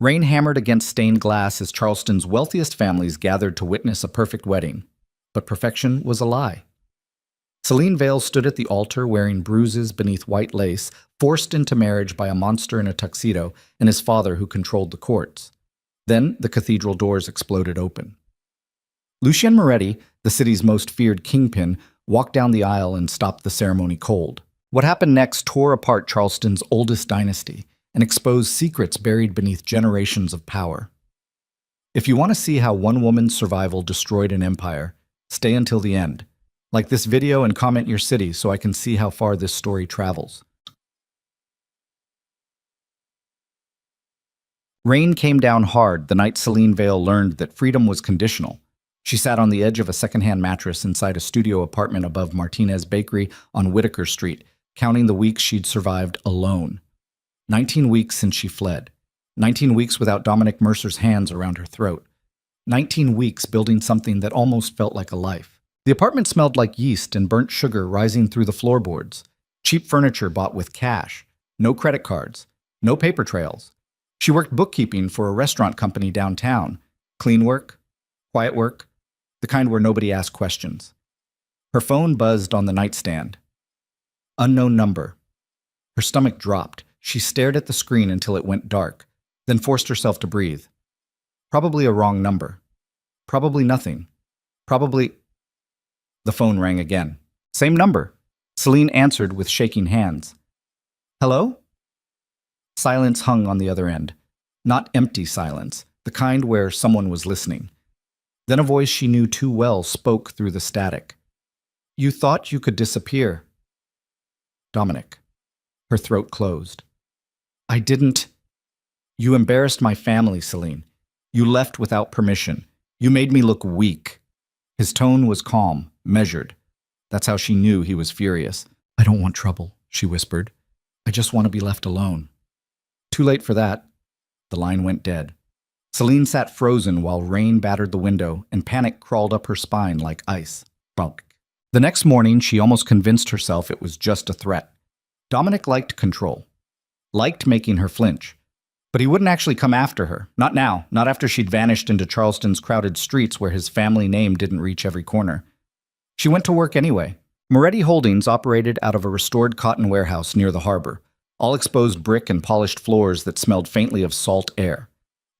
Rain hammered against stained glass as Charleston's wealthiest families gathered to witness a perfect wedding. But perfection was a lie. Celine Vale stood at the altar wearing bruises beneath white lace, forced into marriage by a monster in a tuxedo and his father who controlled the courts. Then the cathedral doors exploded open. Lucien Moretti, the city's most feared kingpin, walked down the aisle and stopped the ceremony cold. What happened next tore apart Charleston's oldest dynasty and exposed secrets buried beneath generations of power. If you want to see how one woman's survival destroyed an empire, stay until the end. Like this video and comment your city so I can see how far this story travels. Rain came down hard the night Celine Vale learned that freedom was conditional. She sat on the edge of a secondhand mattress inside a studio apartment above Martinez Bakery on Whitaker Street, counting the weeks she'd survived alone. 19 weeks since she fled. 19 weeks without Dominic Mercer's hands around her throat. 19 weeks building something that almost felt like a life. The apartment smelled like yeast and burnt sugar rising through the floorboards. Cheap furniture bought with cash. No credit cards. No paper trails. She worked bookkeeping for a restaurant company downtown. Clean work. Quiet work. The kind where nobody asked questions. Her phone buzzed on the nightstand. Unknown number. Her stomach dropped. She stared at the screen until it went dark, then forced herself to breathe. Probably a wrong number. Probably nothing. Probably... The phone rang again. Same number. Celine answered with shaking hands. Hello? Silence hung on the other end. Not empty silence, the kind where someone was listening. Then a voice she knew too well spoke through the static. You thought you could disappear. Dominic. Her throat closed. I didn't. You embarrassed my family, Celine. You left without permission. You made me look weak. His tone was calm, measured. That's how she knew he was furious. I don't want trouble, she whispered. I just want to be left alone. Too late for that. The line went dead. Celine sat frozen while rain battered the window and panic crawled up her spine like ice. Bunk. The next morning, she almost convinced herself it was just a threat. Dominic liked control. Liked making her flinch. But he wouldn't actually come after her. Not now. Not after she'd vanished into Charleston's crowded streets where his family name didn't reach every corner. She went to work anyway. Moretti Holdings operated out of a restored cotton warehouse near the harbor. All exposed brick and polished floors that smelled faintly of salt air.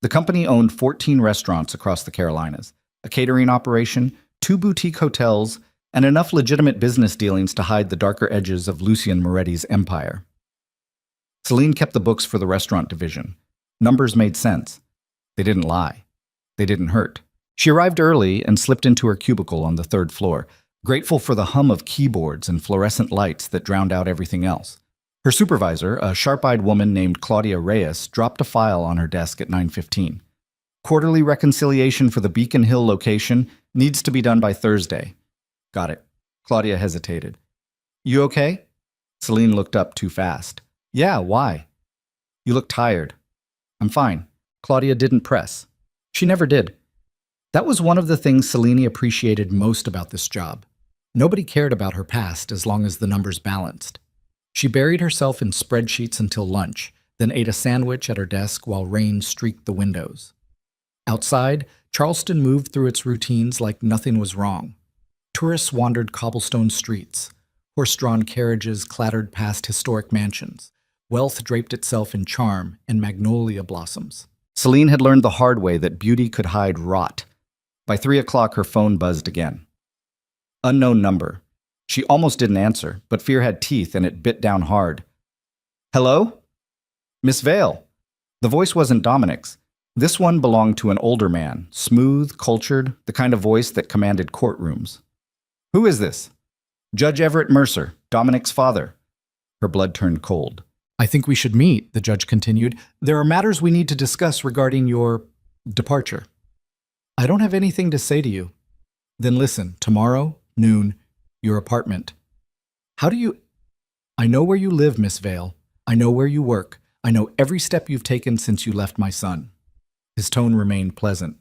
The company owned 14 restaurants across the Carolinas, a catering operation, 2 boutique hotels, and enough legitimate business dealings to hide the darker edges of Lucien Moretti's empire. Celine kept the books for the restaurant division. Numbers made sense. They didn't lie. They didn't hurt. She arrived early and slipped into her cubicle on the 3rd floor, grateful for the hum of keyboards and fluorescent lights that drowned out everything else. Her supervisor, a sharp-eyed woman named Claudia Reyes, dropped a file on her desk at 9:15. Quarterly reconciliation for the Beacon Hill location needs to be done by Thursday. Got it. Claudia hesitated. You okay? Celine looked up too fast. Yeah, why? You look tired. I'm fine. Claudia didn't press. She never did. That was one of the things Celine appreciated most about this job. Nobody cared about her past as long as the numbers balanced. She buried herself in spreadsheets until lunch, then ate a sandwich at her desk while rain streaked the windows. Outside, Charleston moved through its routines like nothing was wrong. Tourists wandered cobblestone streets. Horse-drawn carriages clattered past historic mansions. Wealth draped itself in charm and magnolia blossoms. Celine had learned the hard way that beauty could hide rot. By 3 o'clock, her phone buzzed again. Unknown number. She almost didn't answer, but fear had teeth and it bit down hard. Hello? Miss Vale. The voice wasn't Dominic's. This one belonged to an older man, smooth, cultured, the kind of voice that commanded courtrooms. Who is this? Judge Everett Mercer, Dominic's father. Her blood turned cold. I think we should meet, the judge continued. There are matters we need to discuss regarding your departure. I don't have anything to say to you. Then listen, tomorrow, noon, your apartment. How do you... I know where you live, Miss Vale. I know where you work. I know every step you've taken since you left my son. His tone remained pleasant.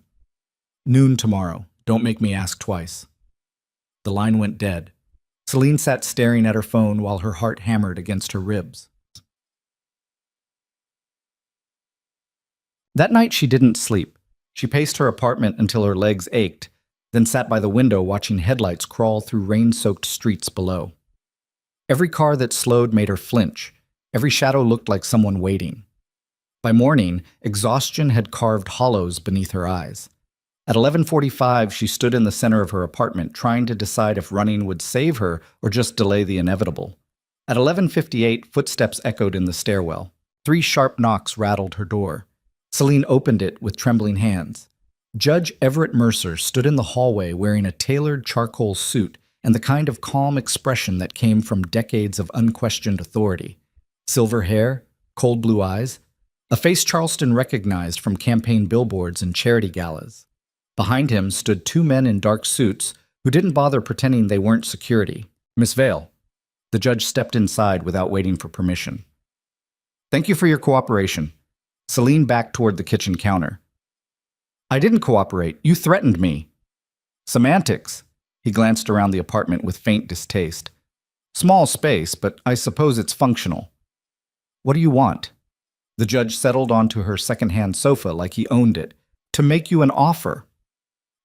Noon tomorrow. Don't make me ask twice. The line went dead. Celine sat staring at her phone while her heart hammered against her ribs. That night she didn't sleep. She paced her apartment until her legs ached, then sat by the window watching headlights crawl through rain-soaked streets below. Every car that slowed made her flinch. Every shadow looked like someone waiting. By morning, exhaustion had carved hollows beneath her eyes. At 11:45, she stood in the center of her apartment, trying to decide if running would save her or just delay the inevitable. At 11:58, footsteps echoed in the stairwell. 3 sharp knocks rattled her door. Celine opened it with trembling hands. Judge Everett Mercer stood in the hallway wearing a tailored charcoal suit and the kind of calm expression that came from decades of unquestioned authority. Silver hair, cold blue eyes, a face Charleston recognized from campaign billboards and charity galas. Behind him stood 2 men in dark suits who didn't bother pretending they weren't security. Miss Vale. The judge stepped inside without waiting for permission. Thank you for your cooperation. Celine backed toward the kitchen counter. I didn't cooperate. You threatened me. Semantics. He glanced around the apartment with faint distaste. Small space, but I suppose it's functional. What do you want? The judge settled onto her second-hand sofa like he owned it. To make you an offer.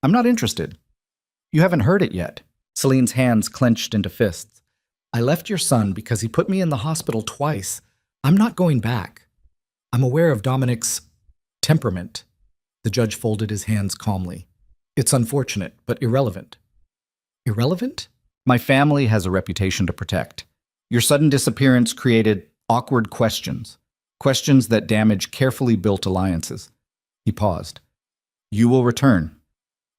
I'm not interested. You haven't heard it yet. Celine's hands clenched into fists. I left your son because he put me in the hospital twice. I'm not going back. I'm aware of Dominic's temperament. The judge folded his hands calmly. It's unfortunate, but irrelevant. Irrelevant? My family has a reputation to protect. Your sudden disappearance created awkward questions. Questions that damage carefully built alliances. He paused. You will return.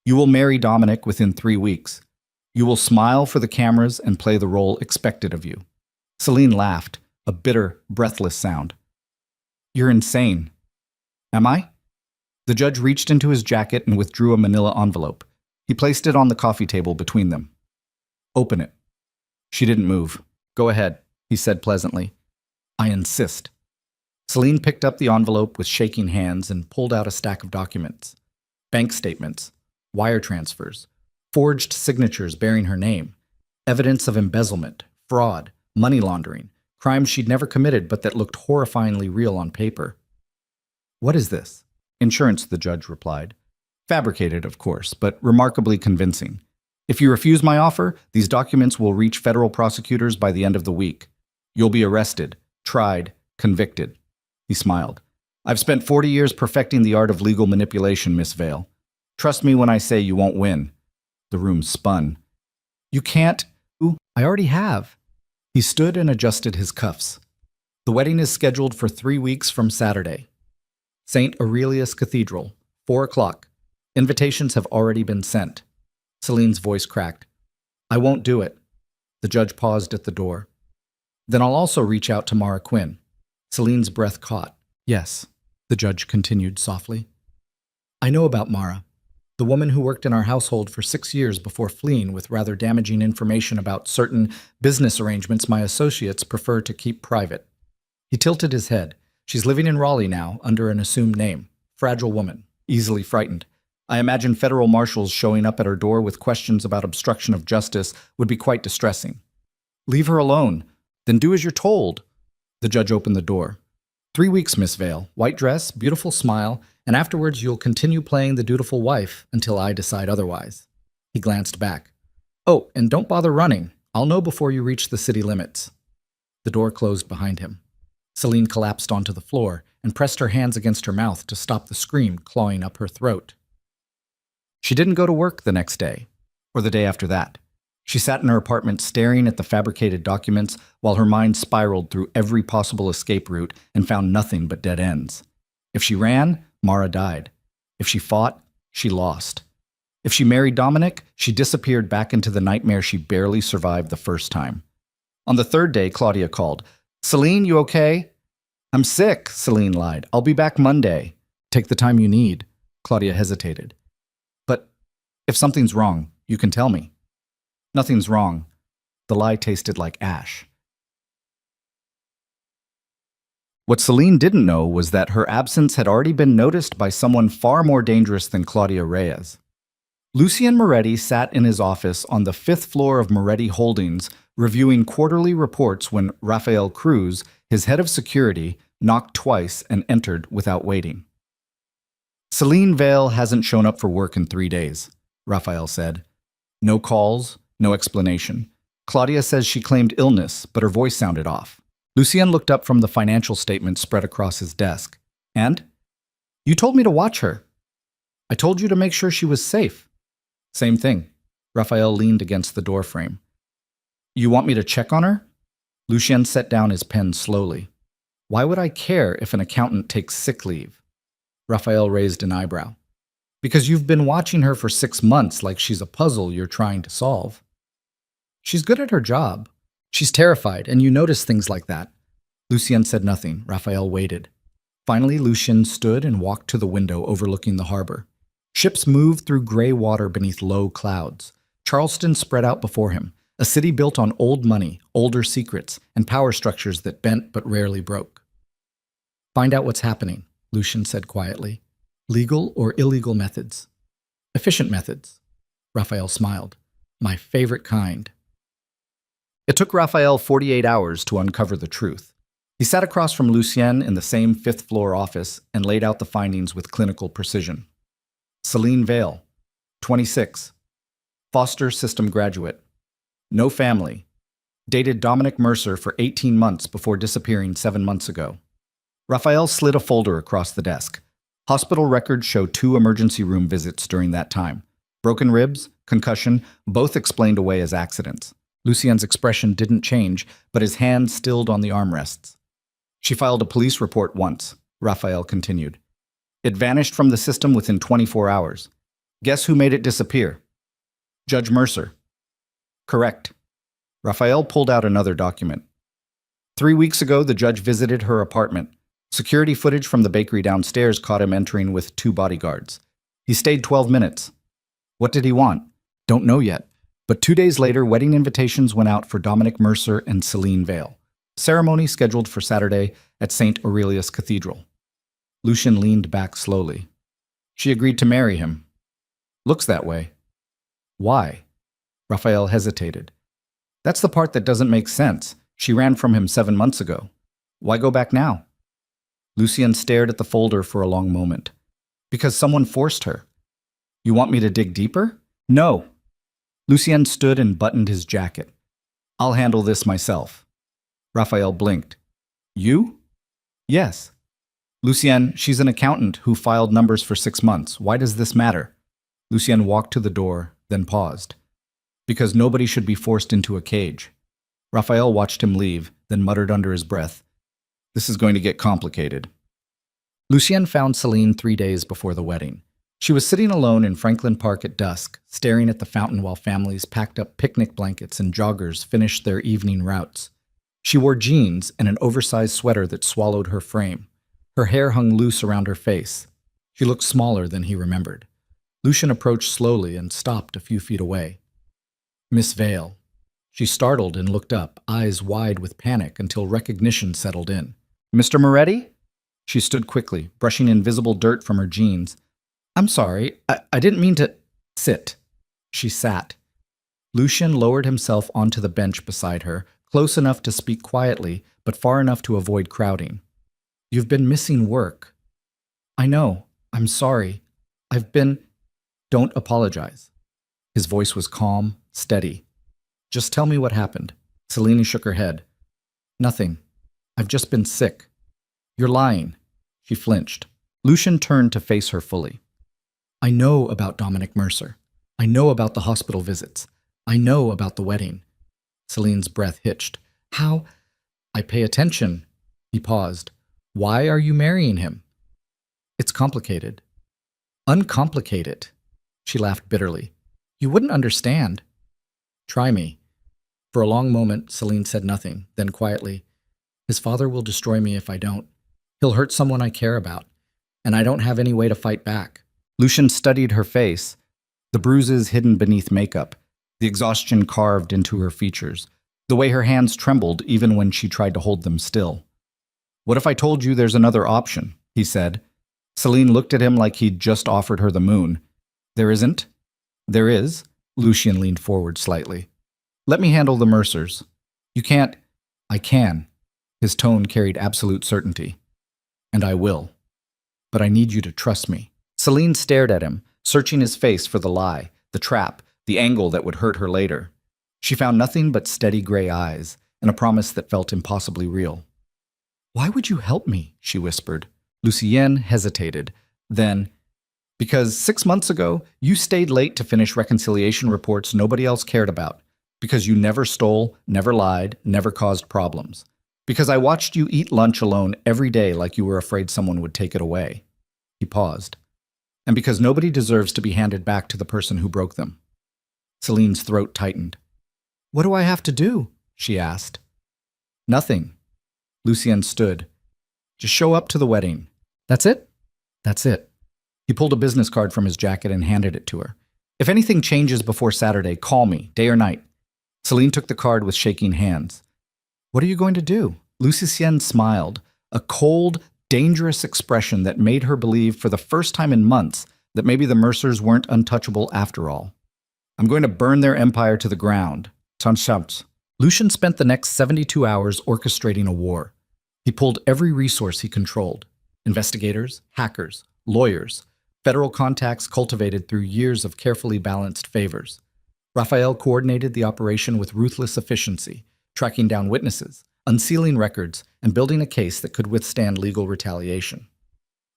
You will marry Dominic within 3 weeks. You will smile for the cameras and play the role expected of you. Celine laughed, a bitter, breathless sound. You're insane. Am I? The judge reached into his jacket and withdrew a manila envelope. He placed it on the coffee table between them. Open it. She didn't move. Go ahead, he said pleasantly. I insist. Celine picked up the envelope with shaking hands and pulled out a stack of documents. Bank statements, wire transfers, forged signatures bearing her name, evidence of embezzlement, fraud, money laundering, crimes she'd never committed but that looked horrifyingly real on paper. What is this? Insurance, the judge replied. Fabricated, of course, but remarkably convincing. If you refuse my offer, these documents will reach federal prosecutors by the end of the week. You'll be arrested, tried, convicted. He smiled. I've spent 40 years perfecting the art of legal manipulation, Miss Vale. Trust me when I say you won't win. The room spun. You can't. Ooh, I already have. He stood and adjusted his cuffs. The wedding is scheduled for 3 weeks from Saturday. St. Aurelius Cathedral, 4 o'clock. Invitations have already been sent. Celine's voice cracked. I won't do it. The judge paused at the door. Then I'll also reach out to Mara Quinn. Celine's breath caught. Yes, the judge continued softly. I know about Mara, the woman who worked in our household for 6 years before fleeing with rather damaging information about certain business arrangements my associates prefer to keep private. He tilted his head. She's living in Raleigh now, under an assumed name. Fragile woman, easily frightened. I imagine federal marshals showing up at her door with questions about obstruction of justice would be quite distressing. Leave her alone. Then do as you're told. The judge opened the door. 3 weeks, Miss Vale. White dress, beautiful smile, and afterwards you'll continue playing the dutiful wife until I decide otherwise. He glanced back. Oh, and don't bother running. I'll know before you reach the city limits. The door closed behind him. Celine collapsed onto the floor and pressed her hands against her mouth to stop the scream clawing up her throat. She didn't go to work the next day, or the day after that. She sat in her apartment staring at the fabricated documents while her mind spiraled through every possible escape route and found nothing but dead ends. If she ran, Mara died. If she fought, she lost. If she married Dominic, she disappeared back into the nightmare she barely survived the first time. On the 3rd day, Claudia called. Celine, you okay? I'm sick, Celine lied. I'll be back Monday. Take the time you need. Claudia hesitated. But if something's wrong, you can tell me. Nothing's wrong. The lie tasted like ash. What Celine didn't know was that her absence had already been noticed by someone far more dangerous than Claudia Reyes. Lucien Moretti sat in his office on the 5th floor of Moretti Holdings, reviewing quarterly reports when Rafael Cruz, his head of security, knocked twice and entered without waiting. Celine Vale hasn't shown up for work in 3 days, Raphael said. No calls, no explanation. Claudia says she claimed illness, but her voice sounded off. Lucien looked up from the financial statement spread across his desk. And? You told me to watch her. I told you to make sure she was safe. Same thing. Raphael leaned against the doorframe. You want me to check on her? Lucien set down his pen slowly. Why would I care if an accountant takes sick leave? Raphael raised an eyebrow. Because you've been watching her for 6 months like she's a puzzle you're trying to solve. She's good at her job. She's terrified, and you notice things like that. Lucien said nothing. Raphael waited. Finally, Lucien stood and walked to the window overlooking the harbor. Ships moved through gray water beneath low clouds. Charleston spread out before him, a city built on old money, older secrets, and power structures that bent but rarely broke. Find out what's happening, Lucien said quietly. Legal or illegal methods? Efficient methods. Raphael smiled. My favorite kind. It took Raphael 48 hours to uncover the truth. He sat across from Lucien in the same fifth-floor office and laid out the findings with clinical precision. Celine Vale, 26, Foster System graduate, no family, dated Dominic Mercer for 18 months before disappearing 7 months ago. Raphael slid a folder across the desk. Hospital records show 2 emergency room visits during that time. Broken ribs, concussion, both explained away as accidents. Lucien's expression didn't change, but his hand stilled on the armrests. She filed a police report once, Raphael continued. It vanished from the system within 24 hours. Guess who made it disappear? Judge Mercer. Correct. Raphael pulled out another document. 3 weeks ago, the judge visited her apartment. Security footage from the bakery downstairs caught him entering with 2 bodyguards. He stayed 12 minutes. What did he want? Don't know yet. But 2 days later, wedding invitations went out for Dominic Mercer and Celine Vale. Ceremony scheduled for Saturday at St. Aurelius Cathedral. Lucien leaned back slowly. She agreed to marry him. Looks that way. Why? Raphael hesitated. That's the part that doesn't make sense. She ran from him 7 months ago. Why go back now? Lucien stared at the folder for a long moment. Because someone forced her. You want me to dig deeper? No. Lucien stood and buttoned his jacket. I'll handle this myself. Raphael blinked. You? Yes. Lucien, she's an accountant who filed numbers for 6 months. Why does this matter? Lucien walked to the door, then paused. Because nobody should be forced into a cage. Raphael watched him leave, then muttered under his breath. This is going to get complicated. Lucien found Celine 3 days before the wedding. She was sitting alone in Franklin Park at dusk, staring at the fountain while families packed up picnic blankets and joggers finished their evening routes. She wore jeans and an oversized sweater that swallowed her frame. Her hair hung loose around her face. She looked smaller than he remembered. Lucien approached slowly and stopped a few feet away. Miss Vale. She startled and looked up, eyes wide with panic until recognition settled in. Mr. Moretti? She stood quickly, brushing invisible dirt from her jeans. I'm sorry, I didn't mean to... Sit. She sat. Lucien lowered himself onto the bench beside her, close enough to speak quietly, but far enough to avoid crowding. You've been missing work. I know. I'm sorry. I've been... Don't apologize. His voice was calm, steady. Just tell me what happened. Celine shook her head. Nothing. I've just been sick. You're lying. She flinched. Lucien turned to face her fully. I know about Dominic Mercer. I know about the hospital visits. I know about the wedding. Celine's breath hitched. How? I pay attention. He paused. Why are you marrying him? It's complicated. Uncomplicate it. She laughed bitterly. You wouldn't understand. Try me. For a long moment, Celine said nothing, then quietly, his father will destroy me if I don't. He'll hurt someone I care about, and I don't have any way to fight back. Lucien studied her face, the bruises hidden beneath makeup, the exhaustion carved into her features, the way her hands trembled even when she tried to hold them still. What if I told you there's another option? He said. Celine looked at him like he'd just offered her the moon. There isn't? There is. Lucien leaned forward slightly. Let me handle the Mercers. You can't. I can. His tone carried absolute certainty. And I will. But I need you to trust me. Celine stared at him, searching his face for the lie, the trap, the angle that would hurt her later. She found nothing but steady gray eyes and a promise that felt impossibly real. "Why would you help me?" she whispered. Lucienne hesitated. Then, "Because 6 months ago, you stayed late to finish reconciliation reports nobody else cared about. Because you never stole, never lied, never caused problems. Because I watched you eat lunch alone every day like you were afraid someone would take it away." He paused. "And because nobody deserves to be handed back to the person who broke them." Celine's throat tightened. "What do I have to do?" she asked. "Nothing." Lucien stood. "Just show up to the wedding." "That's it?" "That's it." He pulled a business card from his jacket and handed it to her. "If anything changes before Saturday, call me, day or night." Celine took the card with shaking hands. "What are you going to do?" Lucien smiled, a cold, dangerous expression that made her believe for the first time in months that maybe the Mercers weren't untouchable after all. "I'm going to burn their empire to the ground." Tanshams. Lucien spent the next 72 hours orchestrating a war. He pulled every resource he controlled: investigators, hackers, lawyers, federal contacts cultivated through years of carefully balanced favors. Raphael coordinated the operation with ruthless efficiency, tracking down witnesses, unsealing records, and building a case that could withstand legal retaliation.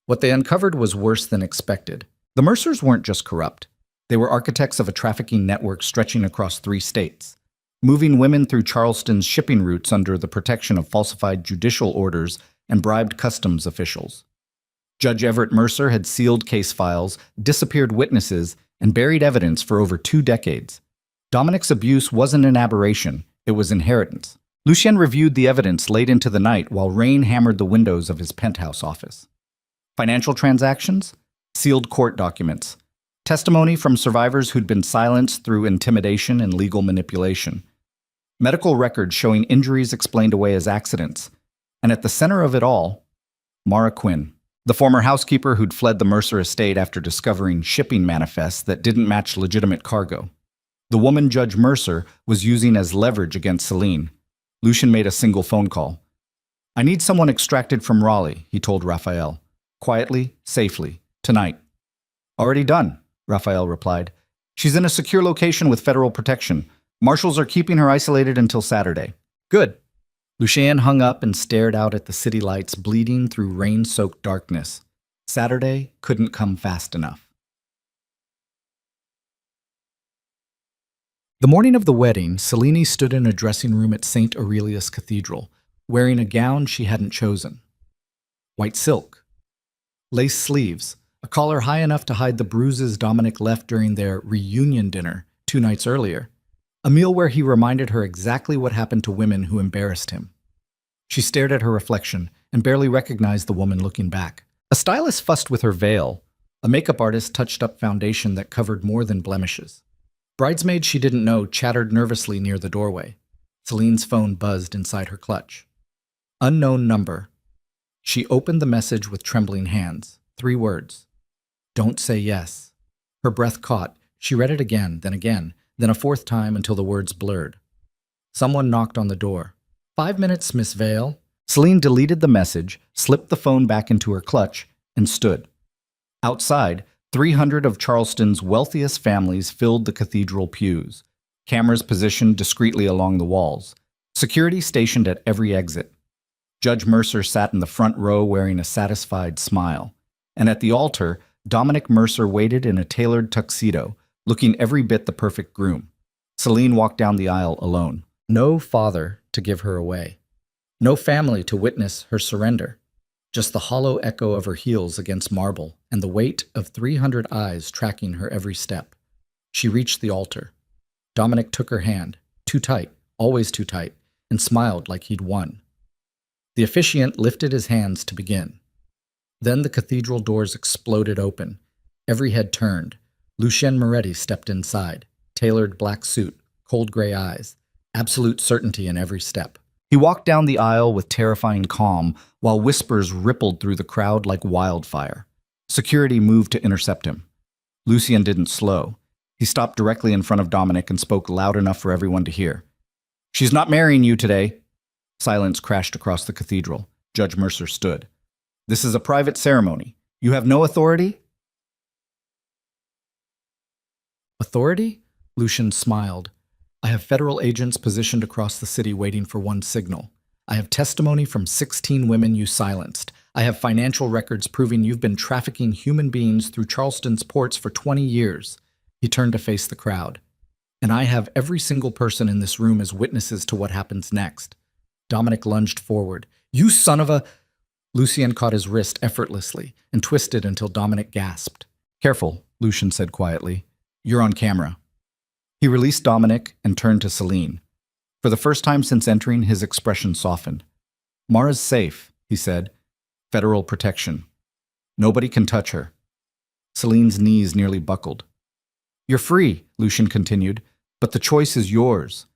What they uncovered was worse than expected. The Mercers weren't just corrupt. They were architects of a trafficking network stretching across 3 states, moving women through Charleston's shipping routes under the protection of falsified judicial orders and bribed customs officials. Judge Everett Mercer had sealed case files, disappeared witnesses, and buried evidence for over 2 decades. Dominic's abuse wasn't an aberration, it was inheritance. Lucien reviewed the evidence late into the night while rain hammered the windows of his penthouse office. Financial transactions, sealed court documents, testimony from survivors who'd been silenced through intimidation and legal manipulation, medical records showing injuries explained away as accidents, and at the center of it all, Mara Quinn, the former housekeeper who'd fled the Mercer estate after discovering shipping manifests that didn't match legitimate cargo. The woman Judge Mercer was using as leverage against Celine. Lucien made a single phone call. "I need someone extracted from Raleigh," he told Raphael. "Quietly, safely, tonight." "Already done," Raphael replied. "She's in a secure location with federal protection. Marshals are keeping her isolated until Saturday." "Good." Lucien hung up and stared out at the city lights bleeding through rain-soaked darkness. Saturday couldn't come fast enough. The morning of the wedding, Cellini stood in a dressing room at St. Aurelius Cathedral, wearing a gown she hadn't chosen. White silk, lace sleeves, a collar high enough to hide the bruises Dominic left during their reunion dinner 2 nights earlier, a meal where he reminded her exactly what happened to women who embarrassed him. She stared at her reflection and barely recognized the woman looking back. A stylist fussed with her veil. A makeup artist touched up foundation that covered more than blemishes. Bridesmaids she didn't know chattered nervously near the doorway. Celine's phone buzzed inside her clutch. Unknown number. She opened the message with trembling hands. 3 words. "Don't say yes." Her breath caught. She read it again, then a 4th time until the words blurred. Someone knocked on the door. "5 minutes, Miss Vale." Celine deleted the message, slipped the phone back into her clutch, and stood. Outside, 300 of Charleston's wealthiest families filled the cathedral pews, cameras positioned discreetly along the walls, security stationed at every exit. Judge Mercer sat in the front row wearing a satisfied smile, and at the altar, Dominic Mercer waited in a tailored tuxedo, looking every bit the perfect groom. Celine walked down the aisle alone. No father to give her away. No family to witness her surrender. Just the hollow echo of her heels against marble and the weight of 300 eyes tracking her every step. She reached the altar. Dominic took her hand, too tight, always too tight, and smiled like he'd won. The officiant lifted his hands to begin. Then the cathedral doors exploded open. Every head turned. Lucien Moretti stepped inside, tailored black suit, cold gray eyes, absolute certainty in every step. He walked down the aisle with terrifying calm, while whispers rippled through the crowd like wildfire. Security moved to intercept him. Lucien didn't slow. He stopped directly in front of Dominic and spoke loud enough for everyone to hear. "She's not marrying you today." Silence crashed across the cathedral. Judge Mercer stood. "This is a private ceremony. You have no authority?" Authority? Lucian smiled. I have federal agents positioned across the city waiting for one signal. I have testimony from 16 women you silenced. I have financial records proving you've been trafficking human beings through Charleston's ports for 20 years. He turned to face the crowd. And I have every single person in this room as witnesses to what happens next. Dominic lunged forward. You son of a... Lucien caught his wrist effortlessly and twisted until Dominic gasped. Careful, Lucian said quietly. You're on camera. He released Dominic and turned to Celine. For the first time since entering, his expression softened. Mara's safe, he said. Federal protection. Nobody can touch her. Celine's knees nearly buckled. You're free, Lucian continued, but the choice is yours.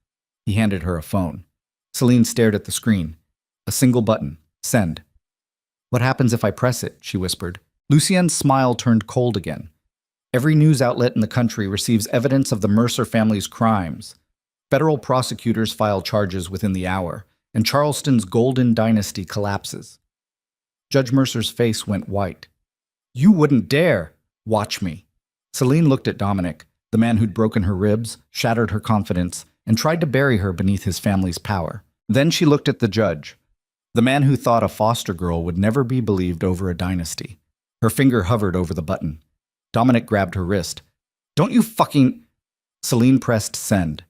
He handed her a phone. Celine stared at the screen. A single button. Send. What happens if I press it? She whispered. Lucien's smile turned cold again. Every news outlet in the country receives evidence of the Mercer family's crimes. Federal prosecutors file charges within the hour, and Charleston's golden dynasty collapses. Judge Mercer's face went white. You wouldn't dare! Watch me. Celine looked at Dominic, the man who'd broken her ribs, shattered her confidence, and tried to bury her beneath his family's power. Then she looked at the judge, the man who thought a foster girl would never be believed over a dynasty. Her finger hovered over the button. Dominic grabbed her wrist. Don't you fucking... Celine pressed send.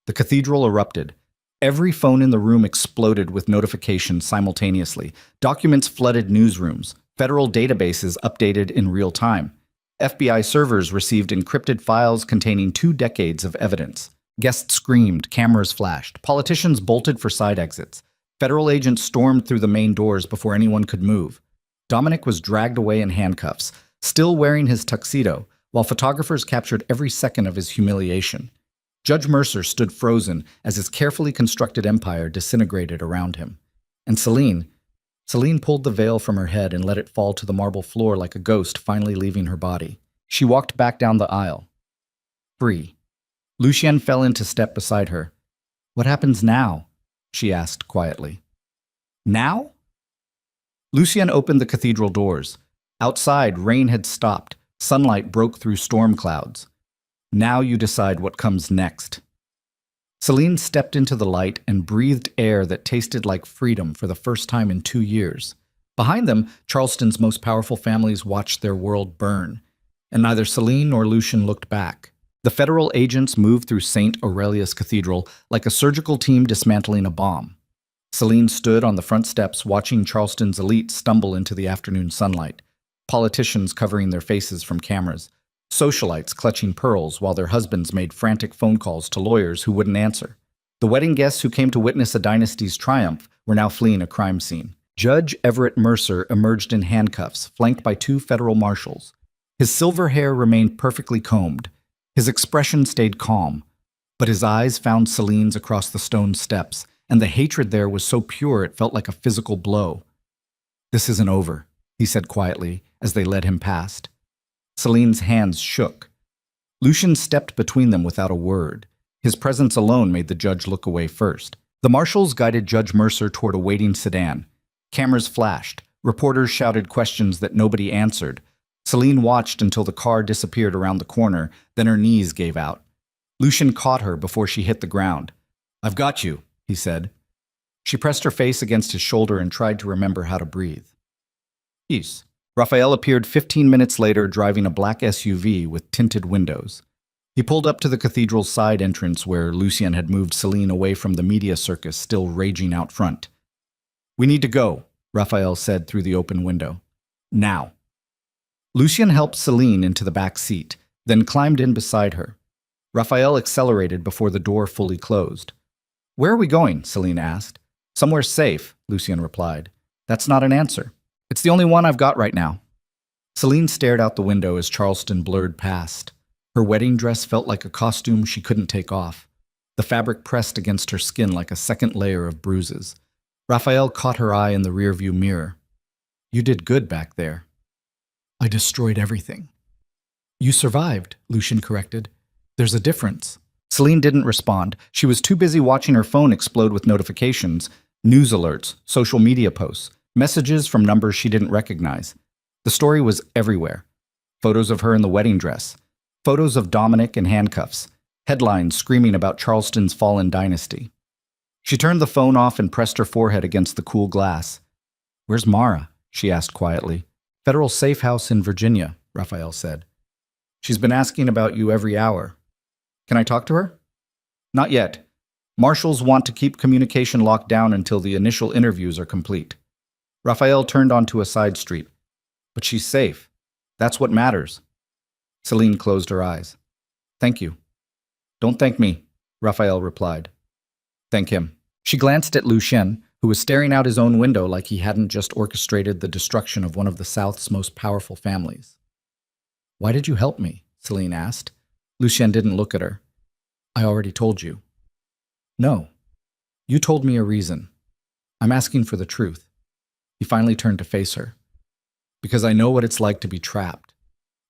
The cathedral erupted. Every phone in the room exploded with notifications simultaneously. Documents flooded newsrooms. Federal databases updated in real time. FBI servers received encrypted files containing 2 decades of evidence. Guests screamed, cameras flashed, politicians bolted for side exits. Federal agents stormed through the main doors before anyone could move. Dominic was dragged away in handcuffs, still wearing his tuxedo, while photographers captured every second of his humiliation. Judge Mercer stood frozen as his carefully constructed empire disintegrated around him. And Celine pulled the veil from her head and let it fall to the marble floor like a ghost finally leaving her body. She walked back down the aisle. Free. Lucien fell into step beside her. What happens now? She asked quietly. Now? Lucien opened the cathedral doors. Outside, rain had stopped. Sunlight broke through storm clouds. Now you decide what comes next. Celine stepped into the light and breathed air that tasted like freedom for the first time in 2 years. Behind them, Charleston's most powerful families watched their world burn, and neither Celine nor Lucien looked back. The federal agents moved through St. Aurelius Cathedral like a surgical team dismantling a bomb. Celine stood on the front steps watching Charleston's elite stumble into the afternoon sunlight, politicians covering their faces from cameras, socialites clutching pearls while their husbands made frantic phone calls to lawyers who wouldn't answer. The wedding guests who came to witness a dynasty's triumph were now fleeing a crime scene. Judge Everett Mercer emerged in handcuffs, flanked by 2 federal marshals. His silver hair remained perfectly combed. His expression stayed calm, but his eyes found Celine's across the stone steps, and the hatred there was so pure it felt like a physical blow. This isn't over, he said quietly as they led him past. Celine's hands shook. Lucien stepped between them without a word. His presence alone made the judge look away first. The marshals guided Judge Mercer toward a waiting sedan. Cameras flashed. Reporters shouted questions that nobody answered. Celine watched until the car disappeared around the corner, then her knees gave out. Lucien caught her before she hit the ground. I've got you, he said. She pressed her face against his shoulder and tried to remember how to breathe. Peace. Raphael appeared 15 minutes later driving a black SUV with tinted windows. He pulled up to the cathedral's side entrance where Lucien had moved Celine away from the media circus still raging out front. We need to go, Raphael said through the open window. Now. Lucien helped Celine into the back seat, then climbed in beside her. Raphael accelerated before the door fully closed. Where are we going? Celine asked. Somewhere safe, Lucien replied. That's not an answer. It's the only one I've got right now. Celine stared out the window as Charleston blurred past. Her wedding dress felt like a costume she couldn't take off. The fabric pressed against her skin like a second layer of bruises. Raphael caught her eye in the rearview mirror. You did good back there. I destroyed everything. You survived, Lucien corrected. There's a difference. Celine didn't respond. She was too busy watching her phone explode with notifications, news alerts, social media posts, messages from numbers she didn't recognize. The story was everywhere. Photos of her in the wedding dress, Photos of Dominic in handcuffs, headlines screaming about Charleston's fallen dynasty. She turned the phone off and pressed her forehead against the cool glass. "Where's Mara?" she asked quietly. "Federal safe house in Virginia," Raphael said. "She's been asking about you every hour." "Can I talk to her?" "Not yet. Marshals want to keep communication locked down until the initial interviews are complete." Raphael turned onto a side street. "But she's safe. That's what matters." Celine closed her eyes. "Thank you." "Don't thank me," Raphael replied. "Thank him." She glanced at Lucien, who was staring out his own window like he hadn't just orchestrated the destruction of one of the South's most powerful families. "Why did you help me?" Celine asked. Lucien didn't look at her. "I already told you." "No. You told me a reason. I'm asking for the truth." He finally turned to face her. "Because I know what it's like to be trapped.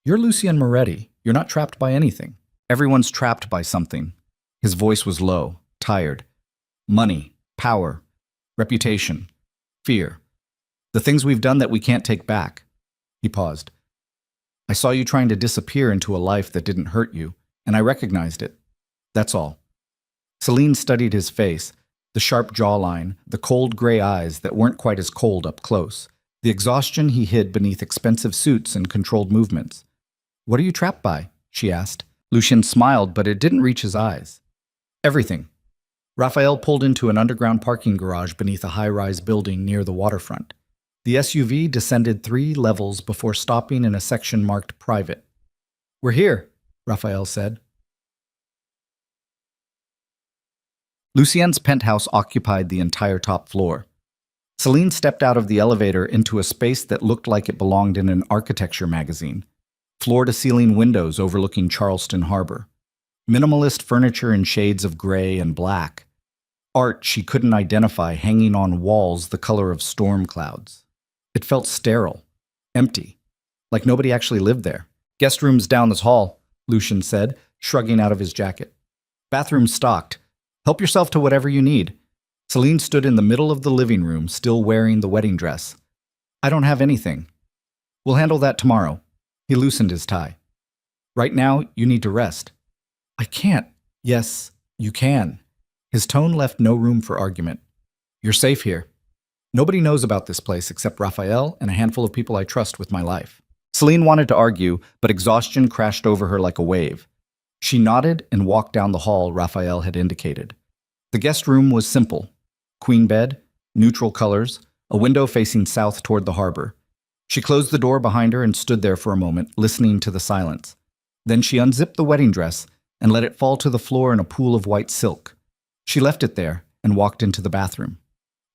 You're Lucien Moretti. You're not trapped by anything. Everyone's trapped by something." His voice was low, tired. "Money, power, reputation, fear. The things we've done that we can't take back." He paused. "I saw you trying to disappear into a life that didn't hurt you, and I recognized it. That's all." Celine studied his face, the sharp jawline, the cold gray eyes that weren't quite as cold up close, the exhaustion he hid beneath expensive suits and controlled movements. "What are you trapped by?" she asked. Lucien smiled, but it didn't reach his eyes. "Everything." Raphael pulled into an underground parking garage beneath a high-rise building near the waterfront. The SUV descended 3 levels before stopping in a section marked private. "We're here," Raphael said. Lucien's penthouse occupied the entire top floor. Celine stepped out of the elevator into a space that looked like it belonged in an architecture magazine. Floor-to-ceiling windows overlooking Charleston Harbor. Minimalist furniture in shades of gray and black. Art she couldn't identify hanging on walls the color of storm clouds. It felt sterile, empty, like nobody actually lived there. "Guest room's down this hall," Lucien said, shrugging out of his jacket. "Bathroom stocked. Help yourself to whatever you need." Celine stood in the middle of the living room, still wearing the wedding dress. "I don't have anything." "We'll handle that tomorrow." He loosened his tie. "Right now, you need to rest." "I can't." "Yes, you can." His tone left no room for argument. "You're safe here. Nobody knows about this place except Raphael and a handful of people I trust with my life." Celine wanted to argue, but exhaustion crashed over her like a wave. She nodded and walked down the hall Raphael had indicated. The guest room was simple. Queen bed, neutral colors, a window facing south toward the harbor. She closed the door behind her and stood there for a moment, listening to the silence. Then she unzipped the wedding dress and let it fall to the floor in a pool of white silk. She left it there and walked into the bathroom.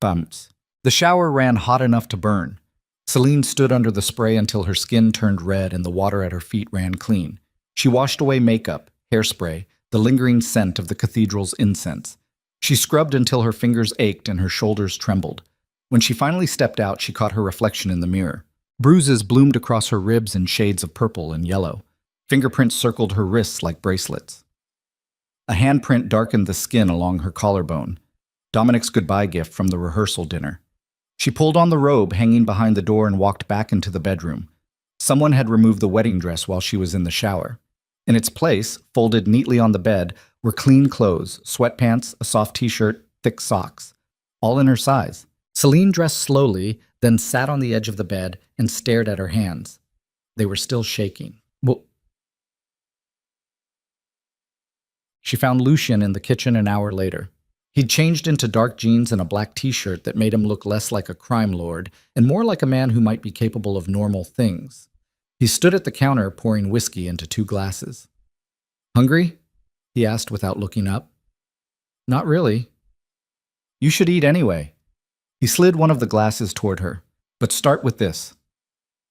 Bumps. The shower ran hot enough to burn. Celine stood under the spray until her skin turned red and the water at her feet ran clean. She washed away makeup, hairspray, the lingering scent of the cathedral's incense. She scrubbed until her fingers ached and her shoulders trembled. When she finally stepped out, she caught her reflection in the mirror. Bruises bloomed across her ribs in shades of purple and yellow. Fingerprints circled her wrists like bracelets. A handprint darkened the skin along her collarbone. Dominic's goodbye gift from the rehearsal dinner. She pulled on the robe hanging behind the door and walked back into the bedroom. Someone had removed the wedding dress while she was in the shower. In its place, folded neatly on the bed, were clean clothes, sweatpants, a soft t-shirt, thick socks, all in her size. Celine dressed slowly, then sat on the edge of the bed and stared at her hands. They were still shaking. She found Lucien in the kitchen an hour later. He'd changed into dark jeans and a black t-shirt that made him look less like a crime lord and more like a man who might be capable of normal things. He stood at the counter pouring whiskey into 2 glasses. "Hungry?" he asked without looking up. "Not really." "You should eat anyway." He slid one of the glasses toward her. "But start with this."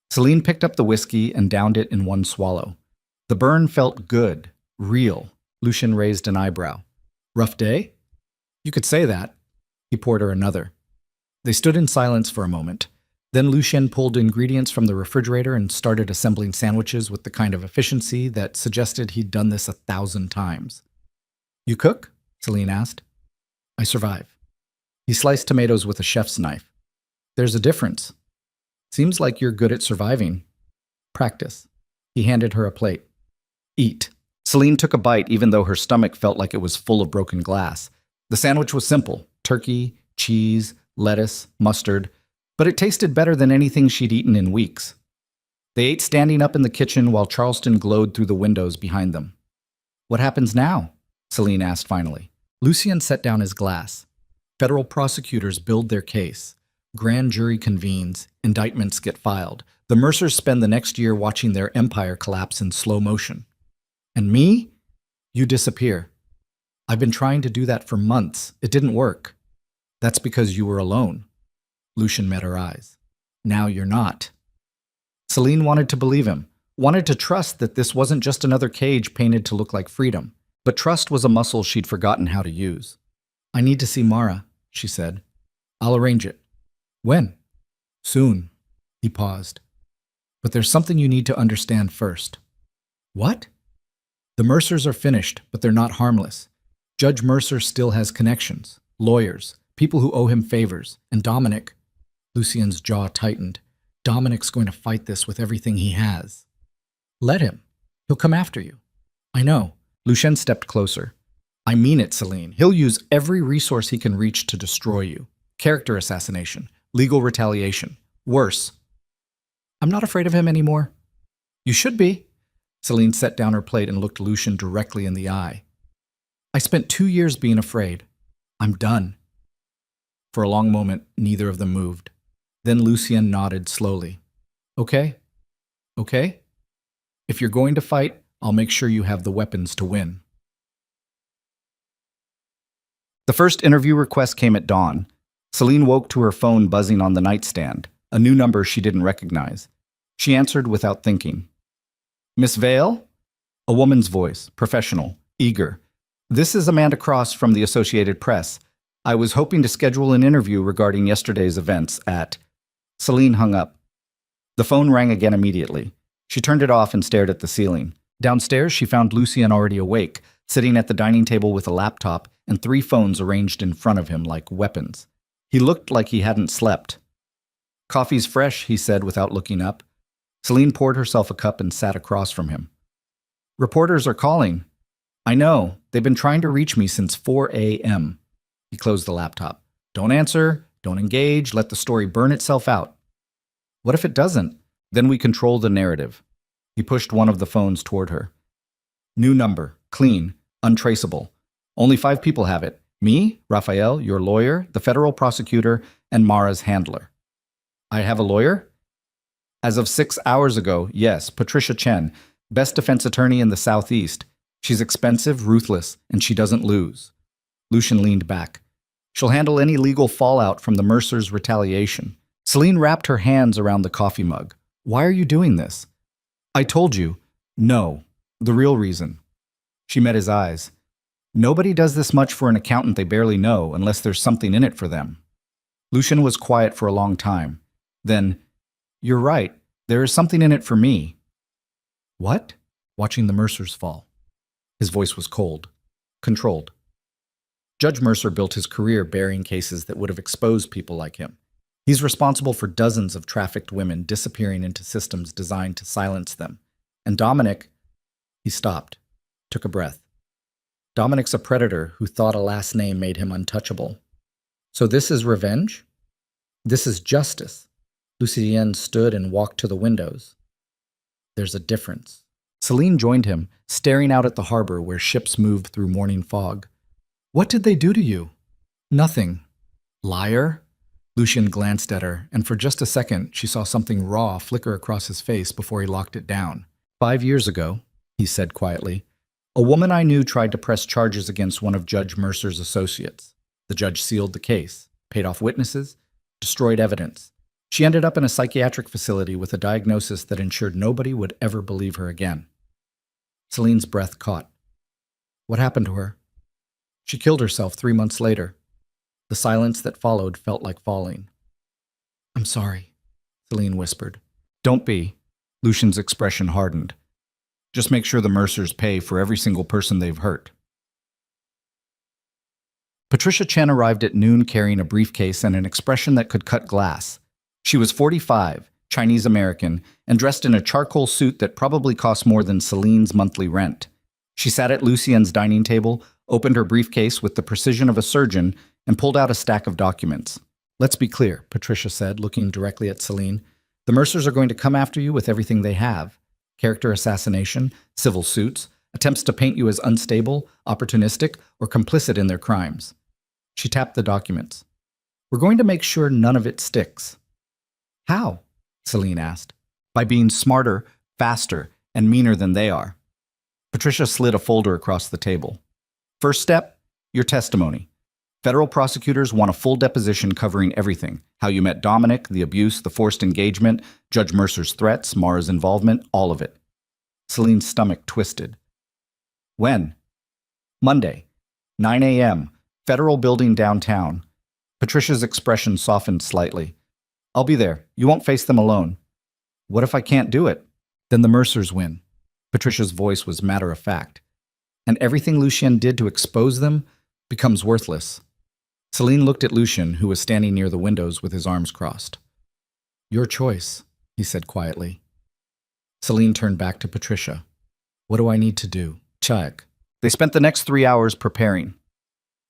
Celine picked up the whiskey and downed it in one swallow. The burn felt good, real. Lucien raised an eyebrow. "Rough day?" "You could say that." He poured her another. They stood in silence for a moment. Then Lucien pulled ingredients from the refrigerator and started assembling sandwiches with the kind of efficiency that suggested he'd done this 1,000 times. "You cook?" Celine asked. "I survive." He sliced tomatoes with a chef's knife. "There's a difference. Seems like you're good at surviving." "Practice." He handed her a plate. Eat. Celine took a bite even though her stomach felt like it was full of broken glass. The sandwich was simple: turkey, cheese, lettuce, mustard, but it tasted better than anything she'd eaten in weeks. They ate standing up in the kitchen while Charleston glowed through the windows behind them. What happens now? Celine asked finally. Lucien set down his glass. Federal prosecutors build their case. Grand jury convenes. Indictments get filed. The Mercers spend the next year watching their empire collapse in slow motion. And me? You disappear. I've been trying to do that for months. It didn't work. That's because you were alone. Lucien met her eyes. Now you're not. Celine wanted to believe him, wanted to trust that this wasn't just another cage painted to look like freedom. But trust was a muscle she'd forgotten how to use. I need to see Mara, she said. I'll arrange it. When? Soon. He paused. But there's something you need to understand first. What? The Mercers are finished, but they're not harmless. Judge Mercer still has connections, lawyers, people who owe him favors, and Dominic. Lucien's jaw tightened. Dominic's going to fight this with everything he has. Let him. He'll come after you. I know. Lucien stepped closer. I mean it, Celine. He'll use every resource he can reach to destroy you. Character assassination, legal retaliation. Worse. I'm not afraid of him anymore. You should be. Celine set down her plate and looked Lucien directly in the eye. I spent 2 years being afraid. I'm done. For a long moment, neither of them moved. Then Lucien nodded slowly. Okay? Okay? If you're going to fight, I'll make sure you have the weapons to win. The first interview request came at dawn. Celine woke to her phone buzzing on the nightstand, a new number she didn't recognize. She answered without thinking. Miss Vale? A woman's voice, professional, eager. This is Amanda Cross from the Associated Press. I was hoping to schedule an interview regarding yesterday's events at... Celine hung up. The phone rang again immediately. She turned it off and stared at the ceiling. Downstairs, she found Lucien already awake, sitting at the dining table with a laptop and 3 phones arranged in front of him like weapons. He looked like he hadn't slept. Coffee's fresh, he said without looking up. Celine poured herself a cup and sat across from him. Reporters are calling. I know. They've been trying to reach me since 4 a.m. He closed the laptop. Don't answer. Don't engage. Let the story burn itself out. What if it doesn't? Then we control the narrative. He pushed one of the phones toward her. New number. Clean. Untraceable. Only 5 people have it. Me, Raphael, your lawyer, the federal prosecutor, and Mara's handler. I have a lawyer? As of 6 hours ago, yes, Patricia Chen, best defense attorney in the Southeast. She's expensive, ruthless, and she doesn't lose. Lucien leaned back. She'll handle any legal fallout from the Mercers' retaliation. Celine wrapped her hands around the coffee mug. Why are you doing this? I told you. No. The real reason. She met his eyes. Nobody does this much for an accountant they barely know unless there's something in it for them. Lucien was quiet for a long time. Then, you're right. There is something in it for me. What? Watching the Mercers fall. His voice was cold, controlled. Judge Mercer built his career burying cases that would have exposed people like him. He's responsible for dozens of trafficked women disappearing into systems designed to silence them. And Dominic... He stopped, took a breath. Dominic's a predator who thought a last name made him untouchable. So this is revenge? This is justice. Lucien stood and walked to the windows. There's a difference. Celine joined him, staring out at the harbor where ships moved through morning fog. What did they do to you? Nothing. Liar? Lucien glanced at her, and for just a second she saw something raw flicker across his face before he locked it down. 5 years ago, he said quietly, a woman I knew tried to press charges against one of Judge Mercer's associates. The judge sealed the case, paid off witnesses, destroyed evidence. She ended up in a psychiatric facility with a diagnosis that ensured nobody would ever believe her again. Celine's breath caught. What happened to her? She killed herself 3 months later. The silence that followed felt like falling. I'm sorry, Celine whispered. Don't be. Lucien's expression hardened. Just make sure the Mercers pay for every single person they've hurt. Patricia Chen arrived at noon carrying a briefcase and an expression that could cut glass. She was 45, Chinese American, and dressed in a charcoal suit that probably cost more than Celine's monthly rent. She sat at Lucien's dining table, opened her briefcase with the precision of a surgeon, and pulled out a stack of documents. "Let's be clear," Patricia said, looking directly at Celine. "The Mercers are going to come after you with everything they have. Character assassination, civil suits, attempts to paint you as unstable, opportunistic, or complicit in their crimes." She tapped the documents. "We're going to make sure none of it sticks." "How?" Celine asked. "By being smarter, faster, and meaner than they are." Patricia slid a folder across the table. "First step, your testimony. Federal prosecutors want a full deposition covering everything: how you met Dominic, the abuse, the forced engagement, Judge Mercer's threats, Mara's involvement, all of it." Celine's stomach twisted. "When?" "Monday, 9 a.m., Federal Building downtown." Patricia's expression softened slightly. "I'll be there. You won't face them alone." "What if I can't do it?" "Then the Mercers win." Patricia's voice was matter-of-fact. "And everything Lucien did to expose them becomes worthless." Celine looked at Lucien, who was standing near the windows with his arms crossed. "Your choice," he said quietly. Celine turned back to Patricia. "What do I need to do?" "Check." They spent the next 3 hours preparing.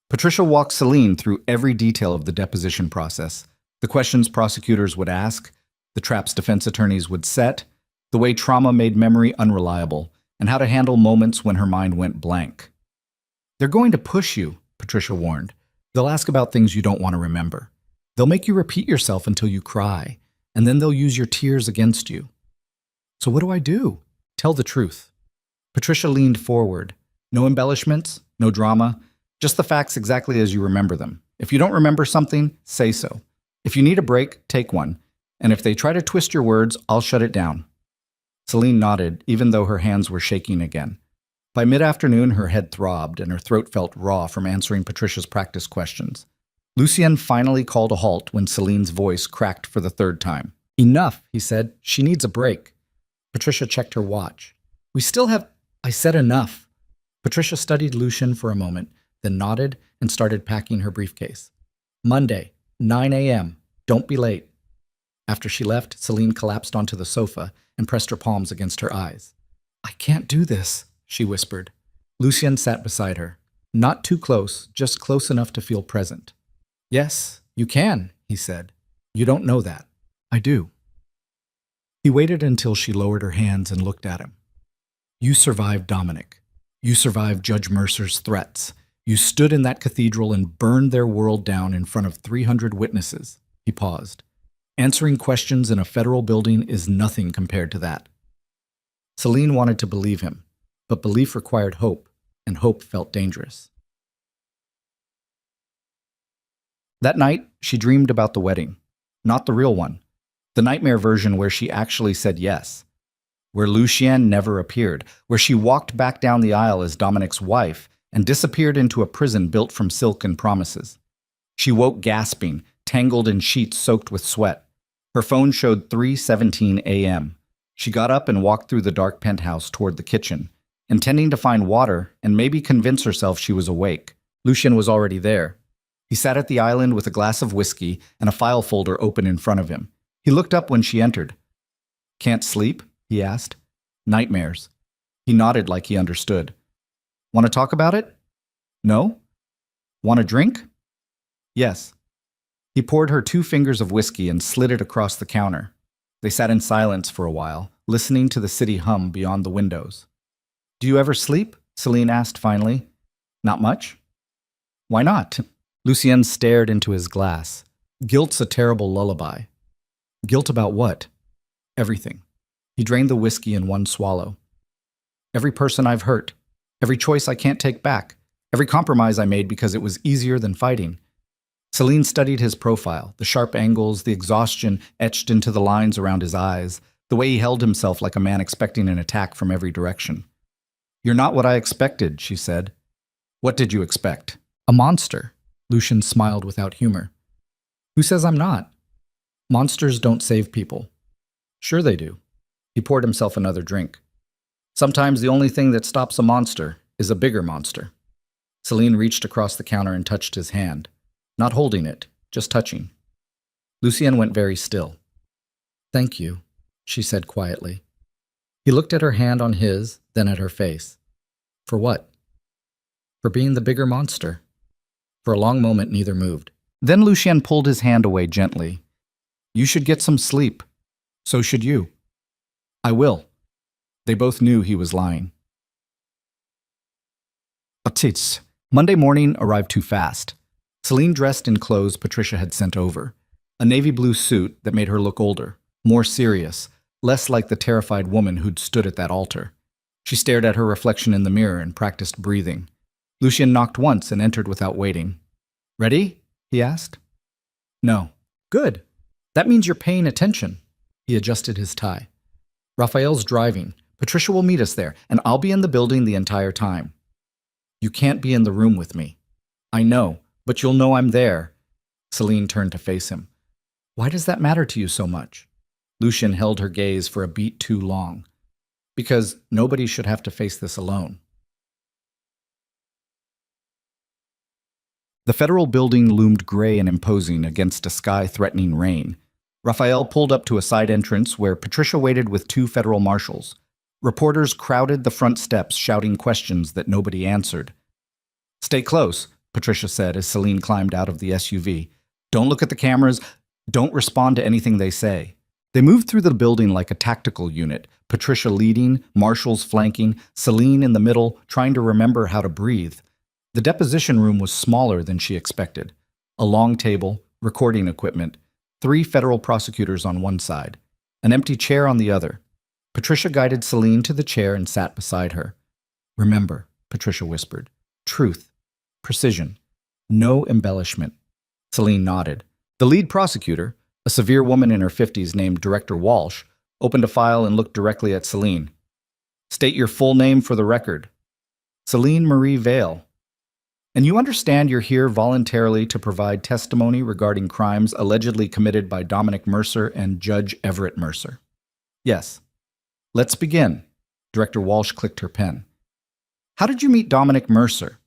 Patricia walked Celine through every detail of the deposition process: the questions prosecutors would ask, the traps defense attorneys would set, the way trauma made memory unreliable, and how to handle moments when her mind went blank. "They're going to push you," Patricia warned. "They'll ask about things you don't want to remember. They'll make you repeat yourself until you cry, and then they'll use your tears against you." "So what do I do?" "Tell the truth." Patricia leaned forward. "No embellishments, no drama, just the facts exactly as you remember them. If you don't remember something, say so. If you need a break, take one. And if they try to twist your words, I'll shut it down." Celine nodded, even though her hands were shaking again. By mid-afternoon, her head throbbed and her throat felt raw from answering Patricia's practice questions. Lucien finally called a halt when Celine's voice cracked for the third time. "Enough," he said. "She needs a break." Patricia checked her watch. "We still have—" "I said enough." Patricia studied Lucien for a moment, then nodded and started packing her briefcase. "Monday, 9 a.m. Don't be late." After she left, Celine collapsed onto the sofa and pressed her palms against her eyes. "I can't do this," she whispered. Lucien sat beside her. "Not too close, just close enough to feel present." "Yes, you can," he said. "You don't know that. I do." He waited until she lowered her hands and looked at him. "You survived Dominic. You survived Judge Mercer's threats. You stood in that cathedral and burned their world down in front of 300 witnesses." He paused. "Answering questions in a federal building is nothing compared to that." Celine wanted to believe him, but belief required hope, and hope felt dangerous. That night, she dreamed about the wedding. Not the real one. The nightmare version where she actually said yes. Where Lucien never appeared. Where she walked back down the aisle as Dominic's wife and disappeared into a prison built from silk and promises. She woke gasping, tangled in sheets soaked with sweat. Her phone showed 3:17 a.m. She got up and walked through the dark penthouse toward the kitchen, intending to find water and maybe convince herself she was awake. Lucien was already there. He sat at the island with a glass of whiskey and a file folder open in front of him. He looked up when she entered. "Can't sleep?" he asked. "Nightmares." He nodded like he understood. "Want to talk about it?" "No." "Want a drink?" "Yes." He poured her 2 fingers of whiskey and slid it across the counter. They sat in silence for a while, listening to the city hum beyond the windows. "Do you ever sleep?" Celine asked finally. "Not much." "Why not?" Lucien stared into his glass. "Guilt's a terrible lullaby." "Guilt about what?" "Everything." He drained the whiskey in one swallow. "Every person I've hurt. Every choice I can't take back. Every compromise I made because it was easier than fighting." Celine studied his profile, the sharp angles, the exhaustion etched into the lines around his eyes, the way he held himself like a man expecting an attack from every direction. "You're not what I expected," she said. "What did you expect?" "A monster." Lucien smiled without humor. "Who says I'm not?" "Monsters don't save people." "Sure they do." He poured himself another drink. "Sometimes the only thing that stops a monster is a bigger monster." Celine reached across the counter and touched his hand. Not holding it, just touching. Lucien went very still. Thank you, she said quietly. He looked at her hand on his, then at her face. For what? For being the bigger monster. For a long moment, neither moved. Then Lucien pulled his hand away gently. You should get some sleep. So should you. I will. They both knew he was lying. Atits. Monday morning arrived too fast. Celine dressed in clothes Patricia had sent over. A navy blue suit that made her look older, more serious, less like the terrified woman who'd stood at that altar. She stared at her reflection in the mirror and practiced breathing. Lucien knocked once and entered without waiting. Ready? He asked. No. Good. That means you're paying attention. He adjusted his tie. Raphael's driving. Patricia will meet us there, and I'll be in the building the entire time. You can't be in the room with me. I know, but you'll know I'm there. Celine turned to face him. Why does that matter to you so much? Lucien held her gaze for a beat too long. Because nobody should have to face this alone. The federal building loomed gray and imposing against a sky threatening rain. Raphael pulled up to a side entrance where Patricia waited with two federal marshals. Reporters crowded the front steps, shouting questions that nobody answered. Stay close, Patricia said as Celine climbed out of the SUV. Don't look at the cameras. Don't respond to anything they say. They moved through the building like a tactical unit, Patricia leading, marshals flanking, Celine in the middle, trying to remember how to breathe. The deposition room was smaller than she expected. A long table, recording equipment, 3 federal prosecutors on one side, an empty chair on the other. Patricia guided Celine to the chair and sat beside her. Remember, Patricia whispered, truth, precision, no embellishment. Celine nodded. The lead prosecutor, a severe woman in her 50s named Director Walsh, opened a file and looked directly at Celine. State your full name for the record. Celine Marie Vale. And you understand you're here voluntarily to provide testimony regarding crimes allegedly committed by Dominic Mercer and Judge Everett Mercer. Yes. Let's begin. Director Walsh clicked her pen. How did you meet Dominic Mercer?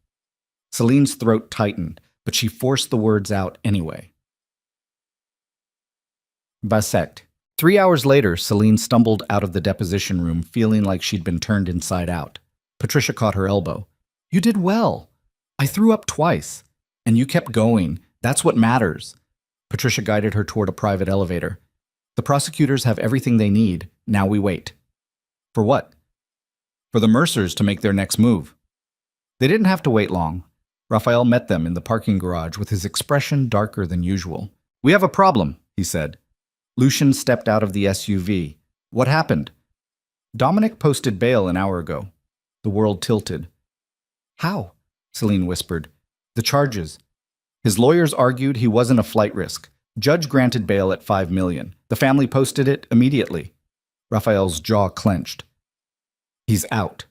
Celine's throat tightened, but she forced the words out anyway. Bisect. 3 hours later, Celine stumbled out of the deposition room feeling like she'd been turned inside out. Patricia caught her elbow. You did well. I threw up twice. And you kept going. That's what matters. Patricia guided her toward a private elevator. The prosecutors have everything they need. Now we wait. For what? For the Mercers to make their next move. They didn't have to wait long. Raphael met them in the parking garage with his expression darker than usual. We have a problem, he said. Lucien stepped out of the SUV. What happened? Dominic posted bail an hour ago. The world tilted. How? Celine whispered. The charges. His lawyers argued he wasn't a flight risk. Judge granted bail at $5 million. The family posted it immediately. Raphael's jaw clenched. He's out.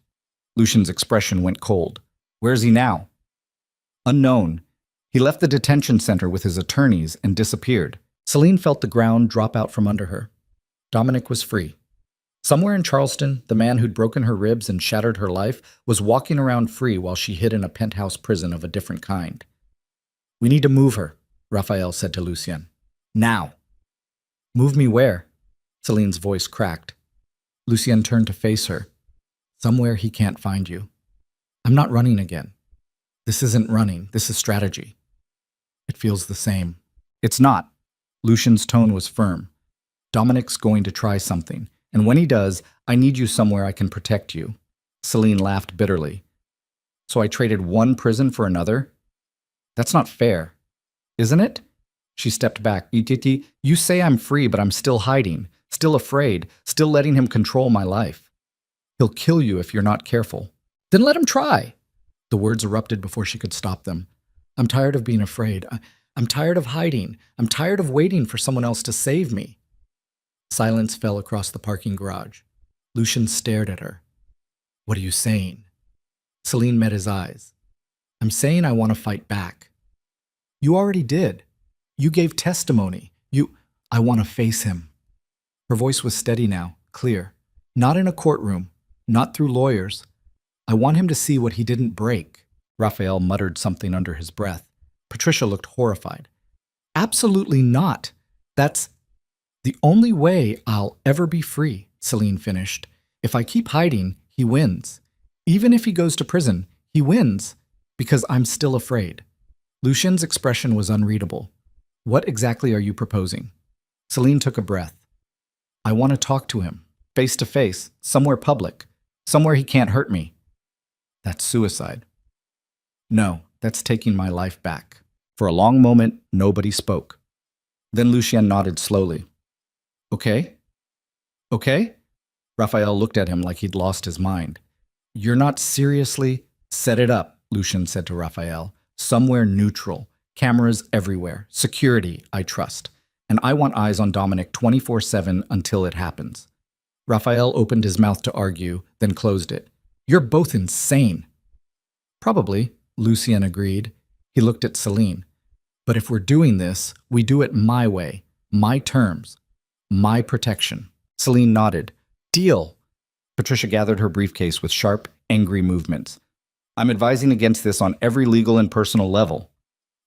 Lucien's expression went cold. Where's he now? Unknown. He left the detention center with his attorneys and disappeared. Celine felt the ground drop out from under her. Dominic was free. Somewhere in Charleston, the man who'd broken her ribs and shattered her life was walking around free while she hid in a penthouse prison of a different kind. We need to move her, Raphael said to Lucien. Now. Move me where? Celine's voice cracked. Lucien turned to face her. Somewhere he can't find you. I'm not running again. This isn't running. This is strategy. It feels the same. It's not. Lucien's tone was firm. Dominic's going to try something, and when he does, I need you somewhere I can protect you. Celine laughed bitterly. So I traded one prison for another? That's not fair. Isn't it? She stepped back. You say I'm free, but I'm still hiding, still afraid, still letting him control my life. He'll kill you if you're not careful. Then let him try. The words erupted before she could stop them. I'm tired of being afraid. I'm tired of hiding. I'm tired of waiting for someone else to save me. Silence fell across the parking garage. Lucien stared at her. What are you saying? Celine met his eyes. I'm saying I want to fight back. You already did. You gave testimony. I want to face him. Her voice was steady now, clear. Not in a courtroom, not through lawyers. I want him to see what he didn't break. Raphael muttered something under his breath. Patricia looked horrified. Absolutely not. That's... The only way I'll ever be free, Celine finished. If I keep hiding, he wins. Even if he goes to prison, he wins, because I'm still afraid. Lucien's expression was unreadable. What exactly are you proposing? Celine took a breath. I want to talk to him, face to face, somewhere public, somewhere he can't hurt me. That's suicide. No, that's taking my life back. For a long moment, nobody spoke. Then Lucien nodded slowly. Okay? Okay? Raphael looked at him like he'd lost his mind. You're not seriously? Set it up, Lucien said to Raphael. Somewhere neutral. Cameras everywhere. Security, I trust. And I want eyes on Dominic 24/7 until it happens. Raphael opened his mouth to argue, then closed it. You're both insane. Probably, Lucien agreed. He looked at Celine. But if we're doing this, we do it my way, my terms, my protection. Celine nodded. Deal. Patricia gathered her briefcase with sharp, angry movements. I'm advising against this on every legal and personal level.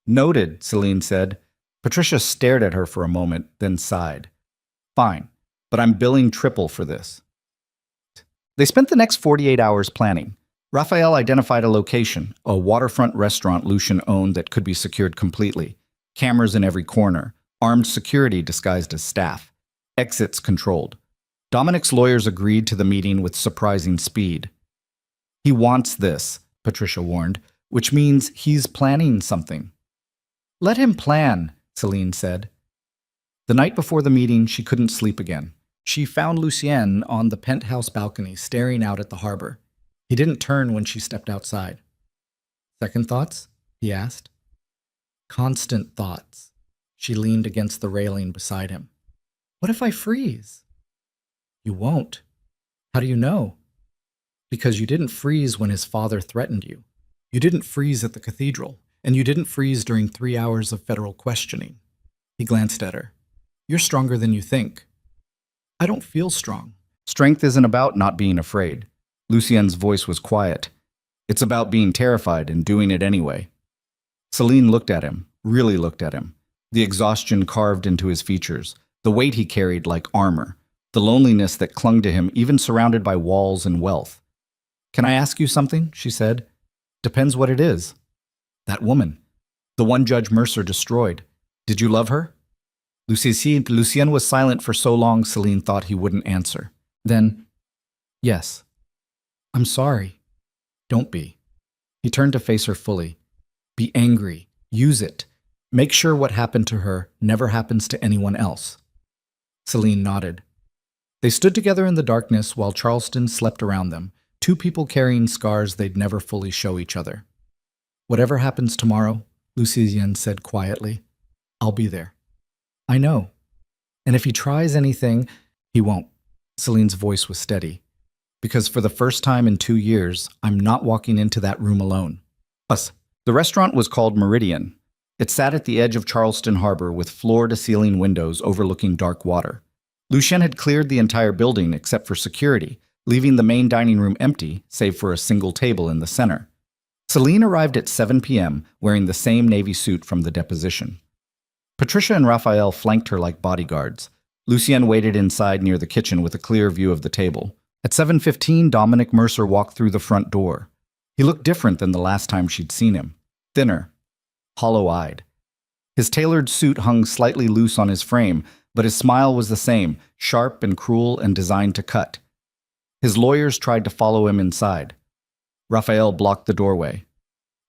Noted, Celine said. Patricia stared at her for a moment, then sighed. Fine, but I'm billing triple for this. They spent the next 48 hours planning. Raphael identified a location, a waterfront restaurant Lucien owned that could be secured completely. Cameras in every corner, armed security disguised as staff, exits controlled. Dominic's lawyers agreed to the meeting with surprising speed. He wants this, Patricia warned, which means he's planning something. Let him plan, Celine said. The night before the meeting, she couldn't sleep again. She found Lucien on the penthouse balcony staring out at the harbor. He didn't turn when she stepped outside. Second thoughts? He asked. Constant thoughts. She leaned against the railing beside him. What if I freeze? You won't. How do you know? Because you didn't freeze when his father threatened you. You didn't freeze at the cathedral, and you didn't freeze during 3 hours of federal questioning. He glanced at her. You're stronger than you think. I don't feel strong. Strength isn't about not being afraid. Lucien's voice was quiet. It's about being terrified and doing it anyway. Celine looked at him, really looked at him. The exhaustion carved into his features, the weight he carried like armor, the loneliness that clung to him even surrounded by walls and wealth. Can I ask you something? She said. Depends what it is. That woman. The one Judge Mercer destroyed. Did you love her? Lucien was silent for so long Celine thought he wouldn't answer. Then, yes. I'm sorry. Don't be. He turned to face her fully. Be angry. Use it. Make sure what happened to her never happens to anyone else. Celine nodded. They stood together in the darkness while Charleston slept around them, two people carrying scars they'd never fully show each other. Whatever happens tomorrow, Lucien said quietly, I'll be there. I know. And if he tries anything, he won't. Celine's voice was steady. Because for the first time in 2 years, I'm not walking into that room alone. Plus, the restaurant was called Meridian. It sat at the edge of Charleston Harbor with floor-to-ceiling windows overlooking dark water. Lucien had cleared the entire building except for security, leaving the main dining room empty, save for a single table in the center. Celine arrived at 7 p.m., wearing the same navy suit from the deposition. Patricia and Raphael flanked her like bodyguards. Lucien waited inside near the kitchen with a clear view of the table. At 7:15, Dominic Mercer walked through the front door. He looked different than the last time she'd seen him. Thinner, hollow-eyed. His tailored suit hung slightly loose on his frame, but his smile was the same, sharp and cruel and designed to cut. His lawyers tried to follow him inside. Raphael blocked the doorway.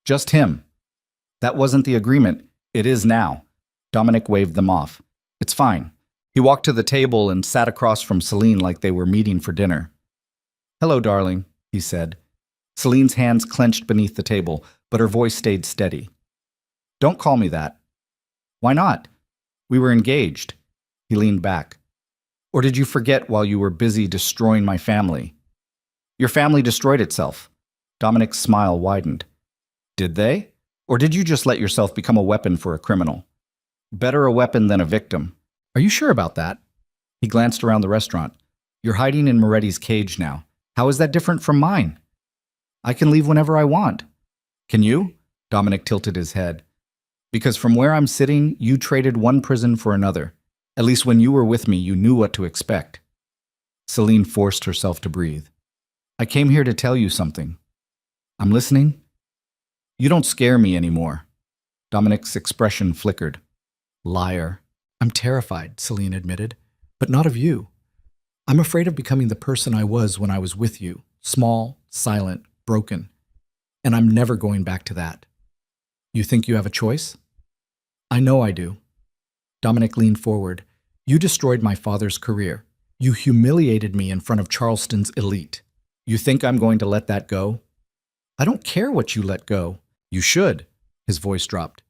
Just him. That wasn't the agreement. It is now. Dominic waved them off. It's fine. He walked to the table and sat across from Celine like they were meeting for dinner. Hello, darling, he said. Celine's hands clenched beneath the table, but her voice stayed steady. Don't call me that. Why not? We were engaged. He leaned back. Or did you forget while you were busy destroying my family? Your family destroyed itself. Dominic's smile widened. Did they? Or did you just let yourself become a weapon for a criminal? Better a weapon than a victim. Are you sure about that? He glanced around the restaurant. You're hiding in Moretti's cage now. How is that different from mine? I can leave whenever I want. Can you? Dominic tilted his head. Because from where I'm sitting, you traded one prison for another. At least when you were with me, you knew what to expect. Celine forced herself to breathe. I came here to tell you something. I'm listening. You don't scare me anymore. Dominic's expression flickered. Liar. I'm terrified, Celine admitted, but not of you. I'm afraid of becoming the person I was when I was with you, small, silent, broken. And I'm never going back to that. You think you have a choice? I know I do. Dominic leaned forward. You destroyed my father's career. You humiliated me in front of Charleston's elite. You think I'm going to let that go? I don't care what you let go. You should. His voice dropped.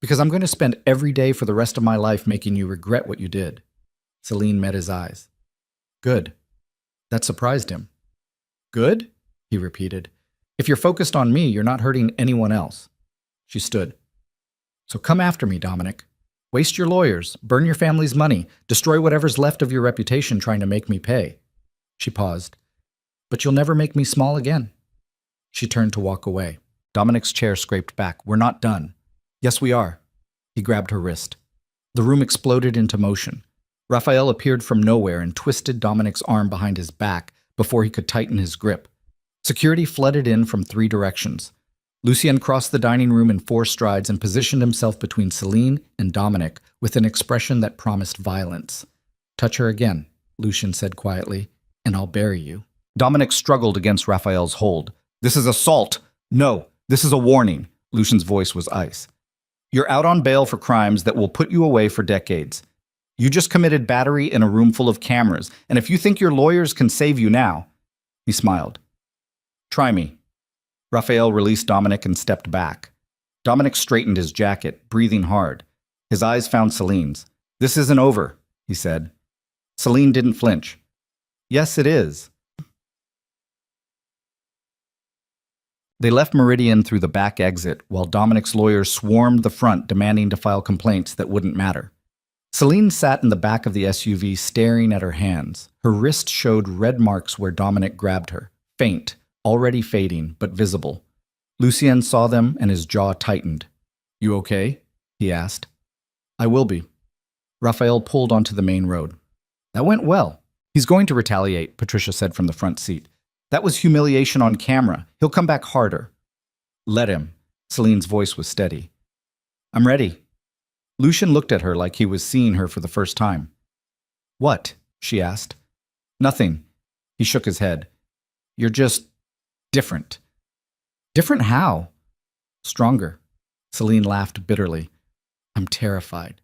Because I'm going to spend every day for the rest of my life making you regret what you did. Celine met his eyes. Good. That surprised him. Good? He repeated. If you're focused on me, you're not hurting anyone else. She stood. So come after me, Dominic. Waste your lawyers, burn your family's money, destroy whatever's left of your reputation trying to make me pay. She paused. But you'll never make me small again. She turned to walk away. Dominic's chair scraped back. We're not done. Yes, we are. He grabbed her wrist. The room exploded into motion. Raphael appeared from nowhere and twisted Dominic's arm behind his back before he could tighten his grip. Security flooded in from 3 directions. Lucien crossed the dining room in 4 strides and positioned himself between Celine and Dominic with an expression that promised violence. Touch her again, Lucien said quietly, and I'll bury you. Dominic struggled against Raphael's hold. This is assault. No, this is a warning. Lucien's voice was ice. You're out on bail for crimes that will put you away for decades. You just committed battery in a room full of cameras, and if you think your lawyers can save you now... He smiled. Try me. Raphael released Dominic and stepped back. Dominic straightened his jacket, breathing hard. His eyes found Celine's. This isn't over, he said. Celine didn't flinch. Yes, it is. They left Meridian through the back exit, while Dominic's lawyers swarmed the front demanding to file complaints that wouldn't matter. Celine sat in the back of the SUV staring at her hands. Her wrist showed red marks where Dominic grabbed her, faint, already fading, but visible. Lucien saw them and his jaw tightened. You okay? He asked. I will be. Raphael pulled onto the main road. That went well. He's going to retaliate, Patricia said from the front seat. That was humiliation on camera. He'll come back harder. Let him. Celine's voice was steady. I'm ready. Lucien looked at her like he was seeing her for the first time. What? She asked. Nothing. He shook his head. You're just different. Different how? Stronger. Celine laughed bitterly. I'm terrified.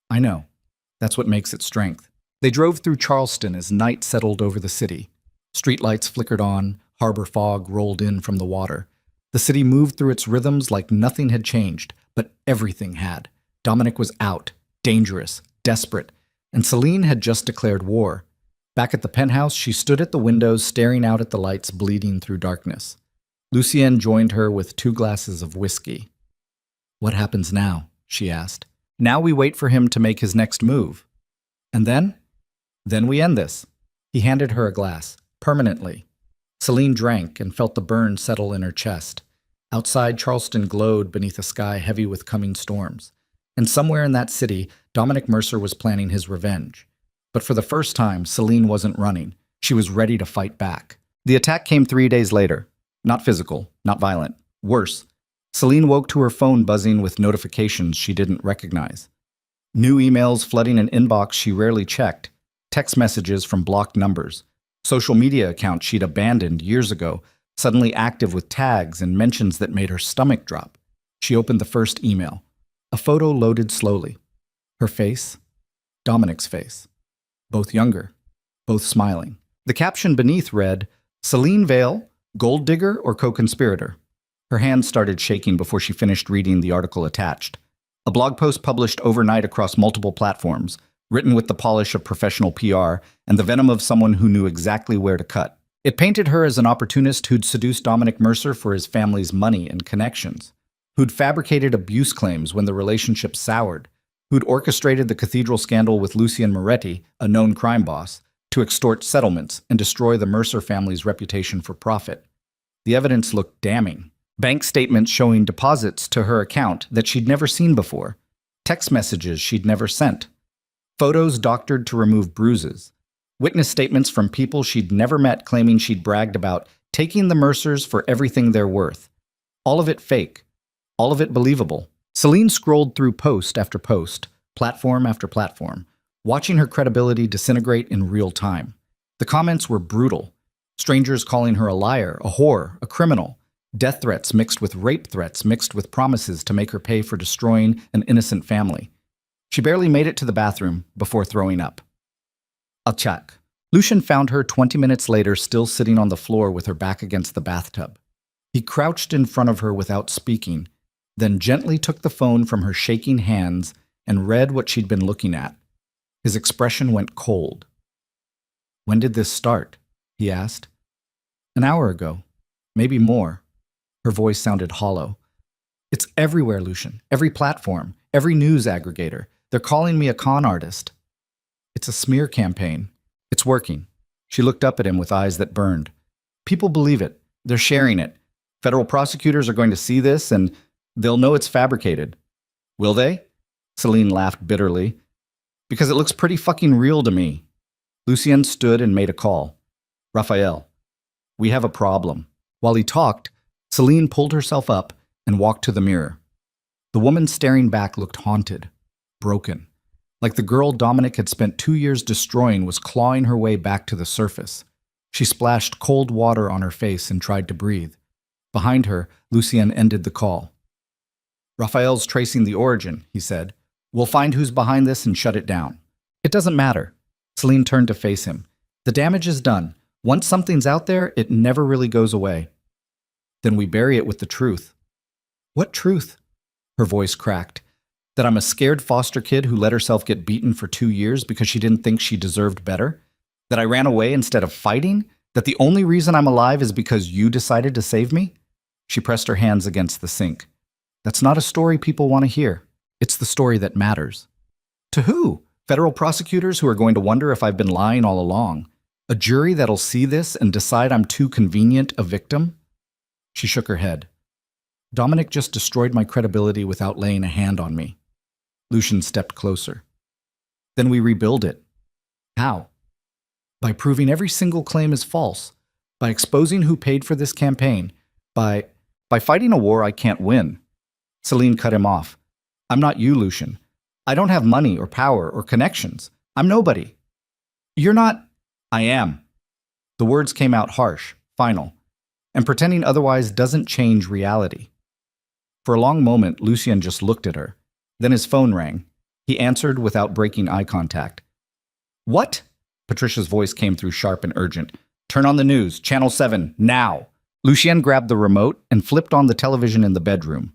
I know. That's what makes it strength. They drove through Charleston as night settled over the city. Streetlights flickered on, harbor fog rolled in from the water. The city moved through its rhythms like nothing had changed, but everything had. Dominic was out, dangerous, desperate, and Celine had just declared war. Back at the penthouse, she stood at the windows staring out at the lights bleeding through darkness. Lucien joined her with 2 glasses of whiskey. What happens now? She asked. Now we wait for him to make his next move. And then? Then we end this. He handed her a glass. Permanently. Celine drank and felt the burn settle in her chest. Outside, Charleston glowed beneath a sky heavy with coming storms. And somewhere in that city, Dominic Mercer was planning his revenge. But for the first time, Celine wasn't running. She was ready to fight back. The attack came 3 days later. Not physical, not violent. Worse. Celine woke to her phone buzzing with notifications she didn't recognize. New emails flooding an inbox she rarely checked. Text messages from blocked numbers. Social media accounts she'd abandoned years ago, suddenly active with tags and mentions that made her stomach drop. She opened the first email. A photo loaded slowly. Her face, Dominic's face. Both younger, both smiling. The caption beneath read, Celine Vale, gold digger or co-conspirator? Her hands started shaking before she finished reading the article attached. A blog post published overnight across multiple platforms, written with the polish of professional PR and the venom of someone who knew exactly where to cut. It painted her as an opportunist who'd seduced Dominic Mercer for his family's money and connections, who'd fabricated abuse claims when the relationship soured, who'd orchestrated the cathedral scandal with Lucien Moretti, a known crime boss, to extort settlements and destroy the Mercer family's reputation for profit. The evidence looked damning. Bank statements showing deposits to her account that she'd never seen before, text messages she'd never sent. Photos doctored to remove bruises. Witness statements from people she'd never met claiming she'd bragged about taking the Mercers for everything they're worth. All of it fake. All of it believable. Celine scrolled through post after post, platform after platform, watching her credibility disintegrate in real time. The comments were brutal. Strangers calling her a liar, a whore, a criminal. Death threats mixed with rape threats mixed with promises to make her pay for destroying an innocent family. She barely made it to the bathroom before throwing up. I'll check. Lucian found her 20 minutes later still sitting on the floor with her back against the bathtub. He crouched in front of her without speaking, then gently took the phone from her shaking hands and read what she'd been looking at. His expression went cold. "When did this start?" he asked. "An hour ago. Maybe more." Her voice sounded hollow. "It's everywhere, Lucian. Every platform. Every news aggregator. They're calling me a con artist." "It's a smear campaign. It's working." She looked up at him with eyes that burned. "People believe it. They're sharing it. Federal prosecutors are going to see this and they'll know it's fabricated." "Will they?" Celine laughed bitterly. "Because it looks pretty fucking real to me." Lucien stood and made a call. "Raphael, we have a problem." While he talked, Celine pulled herself up and walked to the mirror. The woman staring back looked haunted, broken, like the girl Dominic had spent 2 years destroying was clawing her way back to the surface. She splashed cold water on her face and tried to breathe. Behind her, Lucien ended the call. "Raphael's tracing the origin," he said. "We'll find who's behind this and shut it down." "It doesn't matter." Celine turned to face him. "The damage is done. Once something's out there, it never really goes away." "Then we bury it with the truth." "What truth?" Her voice cracked. "That I'm a scared foster kid who let herself get beaten for 2 years because she didn't think she deserved better? That I ran away instead of fighting? That the only reason I'm alive is because you decided to save me?" She pressed her hands against the sink. "That's not a story people want to hear. It's the story that matters." "To who? Federal prosecutors who are going to wonder if I've been lying all along? A jury that'll see this and decide I'm too convenient a victim?" She shook her head. "Dominic just destroyed my credibility without laying a hand on me." Lucian stepped closer. "Then we rebuild it." "How?" "By proving every single claim is false. By exposing who paid for this campaign. By fighting a war I can't win." Celine cut him off. "I'm not you, Lucian. I don't have money or power or connections. I'm nobody." "You're not—" "I am." The words came out harsh, final. And pretending otherwise doesn't change reality. For a long moment, Lucien just looked at her. Then his phone rang. He answered without breaking eye contact. "What?" Patricia's voice came through sharp and urgent. "Turn on the news, Channel 7, now." Lucien grabbed the remote and flipped on the television in the bedroom.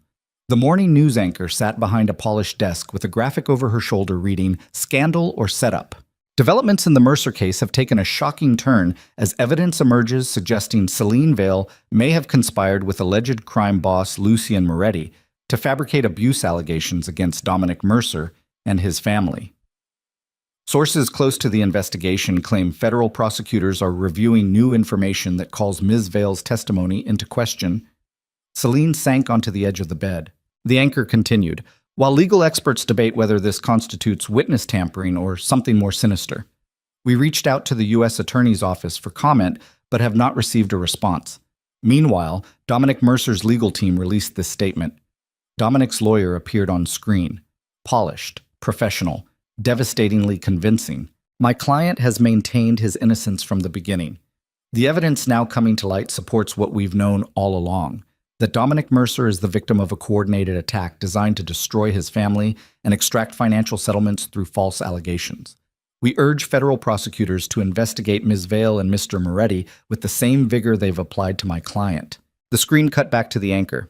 The morning news anchor sat behind a polished desk with a graphic over her shoulder reading, "Scandal or Setup." Developments in the Mercer case have taken a shocking turn as evidence emerges suggesting Celine Vale may have conspired with alleged crime boss Lucien Moretti to fabricate abuse allegations against Dominic Mercer and his family. Sources close to the investigation claim federal prosecutors are reviewing new information that calls Ms. Vale's testimony into question. Celine sank onto the edge of the bed. The anchor continued, while legal experts debate whether this constitutes witness tampering or something more sinister. We reached out to the U.S. Attorney's Office for comment, but have not received a response. Meanwhile, Dominic Mercer's legal team released this statement. Dominic's lawyer appeared on screen. Polished, professional, devastatingly convincing. "My client has maintained his innocence from the beginning. The evidence now coming to light supports what we've known all along, that Dominic Mercer is the victim of a coordinated attack designed to destroy his family and extract financial settlements through false allegations. We urge federal prosecutors to investigate Ms. Vale and Mr. Moretti with the same vigor they've applied to my client." The screen cut back to the anchor.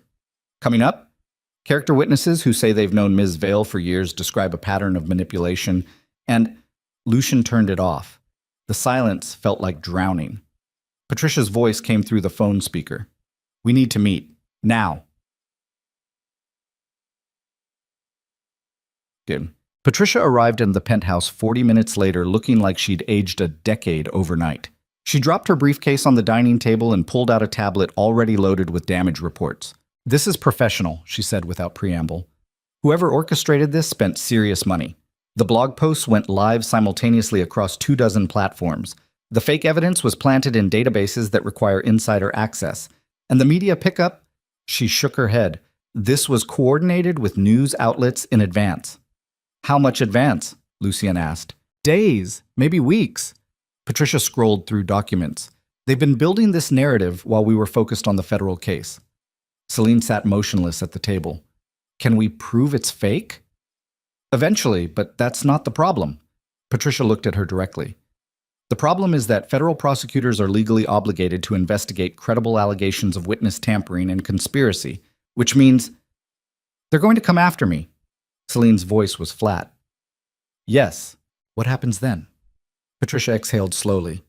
Coming up, character witnesses who say they've known Ms. Vale for years describe a pattern of manipulation, and Lucian turned it off. The silence felt like drowning. Patricia's voice came through the phone speaker. "We need to meet. Now." Good. Patricia arrived in the penthouse 40 minutes later looking like she'd aged a decade overnight. She dropped her briefcase on the dining table and pulled out a tablet already loaded with damage reports. "This is professional," she said without preamble. "Whoever orchestrated this spent serious money. The blog posts went live simultaneously across 24 platforms. The fake evidence was planted in databases that require insider access. And the media pickup? She shook her head. This was coordinated with news outlets in advance. How much advance? Lucien asked. Days, maybe weeks. Patricia scrolled through documents. They've been building this narrative while we were focused on the federal case. Celine sat motionless at the table. Can we prove it's fake? Eventually, but that's not the problem. Patricia looked at her directly. The problem is that federal prosecutors are legally obligated to investigate credible allegations of witness tampering and conspiracy, which means they're going to come after me. Celine's voice was flat. Yes. What happens then? Patricia exhaled slowly.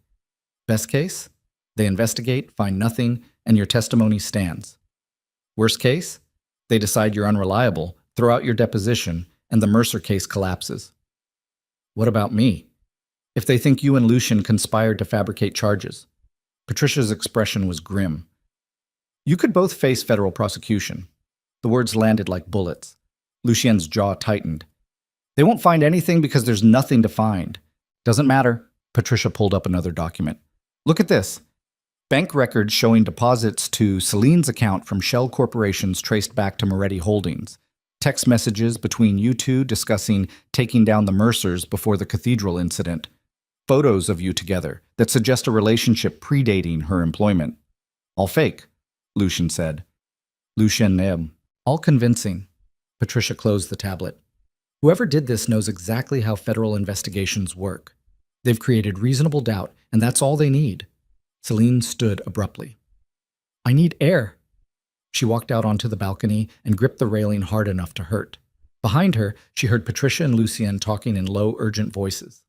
Best case? They investigate, find nothing, and your testimony stands. Worst case? They decide you're unreliable, throw out your deposition, and the Mercer case collapses. What about me? If they think you and Lucien conspired to fabricate charges? Patricia's expression was grim. You could both face federal prosecution. The words landed like bullets. Lucien's jaw tightened. They won't find anything because there's nothing to find. Doesn't matter. Patricia pulled up another document. Look at this. Bank records showing deposits to Celine's account from shell corporations traced back to Moretti Holdings. Text messages between you two discussing taking down the Mercers before the cathedral incident. Photos of you together that suggest a relationship predating her employment. All fake, Lucien said. Lucien Neb. All convincing. Patricia closed the tablet. Whoever did this knows exactly how federal investigations work. They've created reasonable doubt, and that's all they need. Celine stood abruptly. I need air. She walked out onto the balcony and gripped the railing hard enough to hurt. Behind her, she heard Patricia and Lucien talking in low, urgent voices.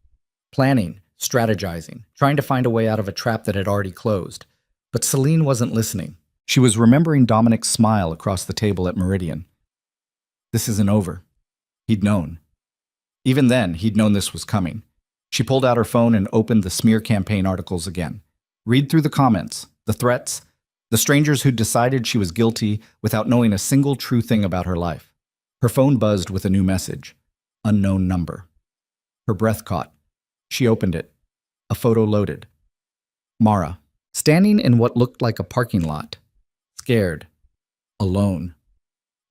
Planning, strategizing, trying to find a way out of a trap that had already closed. But Celine wasn't listening. She was remembering Dominic's smile across the table at Meridian. This isn't over. He'd known. Even then, he'd known this was coming. She pulled out her phone and opened the smear campaign articles again. Read through the comments, the threats, the strangers who'd decided she was guilty without knowing a single true thing about her life. Her phone buzzed with a new message. Unknown number. Her breath caught. She opened it. A photo loaded. Mara, standing in what looked like a parking lot. Scared. Alone.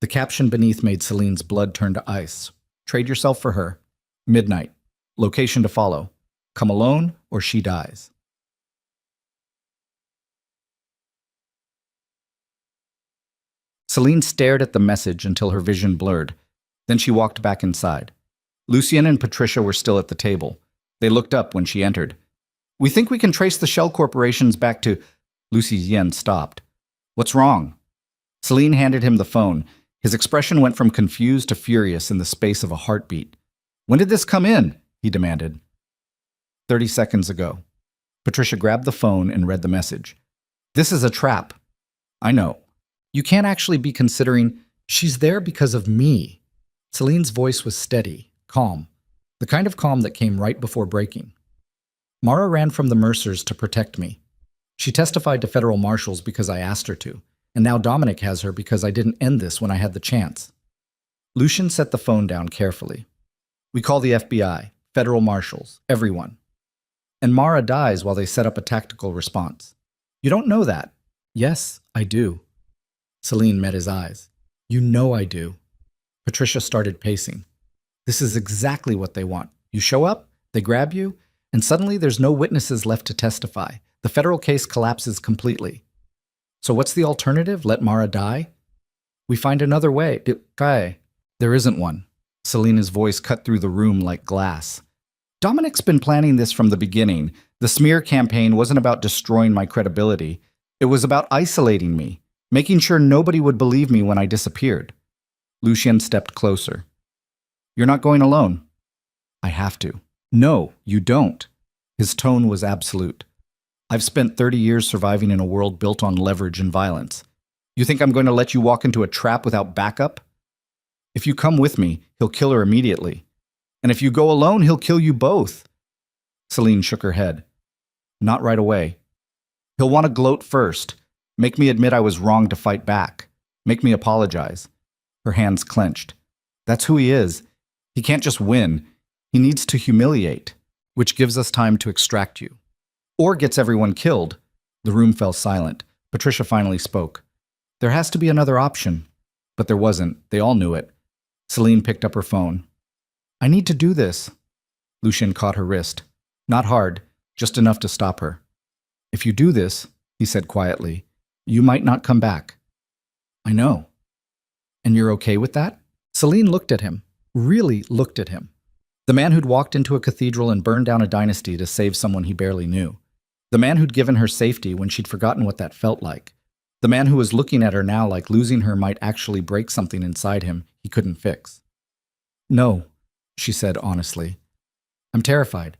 The caption beneath made Celine's blood turn to ice. Trade yourself for her. Midnight. Location to follow. Come alone or she dies. Celine stared at the message until her vision blurred. Then she walked back inside. Lucien and Patricia were still at the table. They looked up when she entered. We think we can trace the shell corporations back to... Lucien stopped. What's wrong? Celine handed him the phone. His expression went from confused to furious in the space of a heartbeat. When did this come in? He demanded. 30 seconds ago. Patricia grabbed the phone and read the message. This is a trap. I know. You can't actually be considering, she's there because of me. Celine's voice was steady, calm, the kind of calm that came right before breaking. Mara ran from the Mercers to protect me. She testified to federal marshals because I asked her to, and now Dominic has her because I didn't end this when I had the chance. Lucien set the phone down carefully. We call the FBI, federal marshals, everyone. And Mara dies while they set up a tactical response. You don't know that. Yes, I do. Celine met his eyes. You know I do. Patricia started pacing. This is exactly what they want. You show up, they grab you, and suddenly there's no witnesses left to testify. The federal case collapses completely. So what's the alternative? Let Mara die? We find another way. There isn't one. Celine's voice cut through the room like glass. Dominic's been planning this from the beginning. The smear campaign wasn't about destroying my credibility. It was about isolating me, making sure nobody would believe me when I disappeared. Lucien stepped closer. You're not going alone. I have to. No, you don't. His tone was absolute. I've spent 30 years surviving in a world built on leverage and violence. You think I'm going to let you walk into a trap without backup? If you come with me, he'll kill her immediately. And if you go alone, he'll kill you both. Celine shook her head. Not right away. He'll want to gloat first. Make me admit I was wrong to fight back. Make me apologize. Her hands clenched. That's who he is. He can't just win. He needs to humiliate, which gives us time to extract you. Or gets everyone killed. The room fell silent. Patricia finally spoke. There has to be another option. But there wasn't. They all knew it. Celine picked up her phone. I need to do this. Lucien caught her wrist. Not hard, just enough to stop her. If you do this, he said quietly, you might not come back. I know. And you're okay with that? Celine looked at him, really looked at him. The man who'd walked into a cathedral and burned down a dynasty to save someone he barely knew. The man who'd given her safety when she'd forgotten what that felt like. The man who was looking at her now like losing her might actually break something inside him he couldn't fix. No, she said honestly. I'm terrified,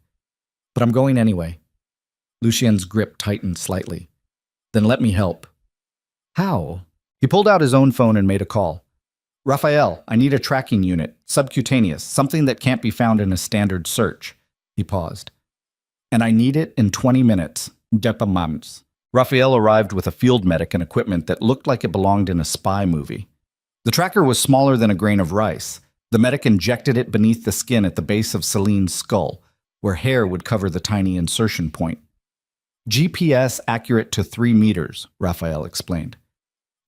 but I'm going anyway. Lucien's grip tightened slightly. Then let me help. How? He pulled out his own phone and made a call. Raphael, I need a tracking unit, subcutaneous, something that can't be found in a standard search. He paused. And I need it in 20 minutes. Depamams. Raphael arrived with a field medic and equipment that looked like it belonged in a spy movie. The tracker was smaller than a grain of rice. The medic injected it beneath the skin at the base of Celine's skull, where hair would cover the tiny insertion point. GPS accurate to 3 meters, Raphael explained.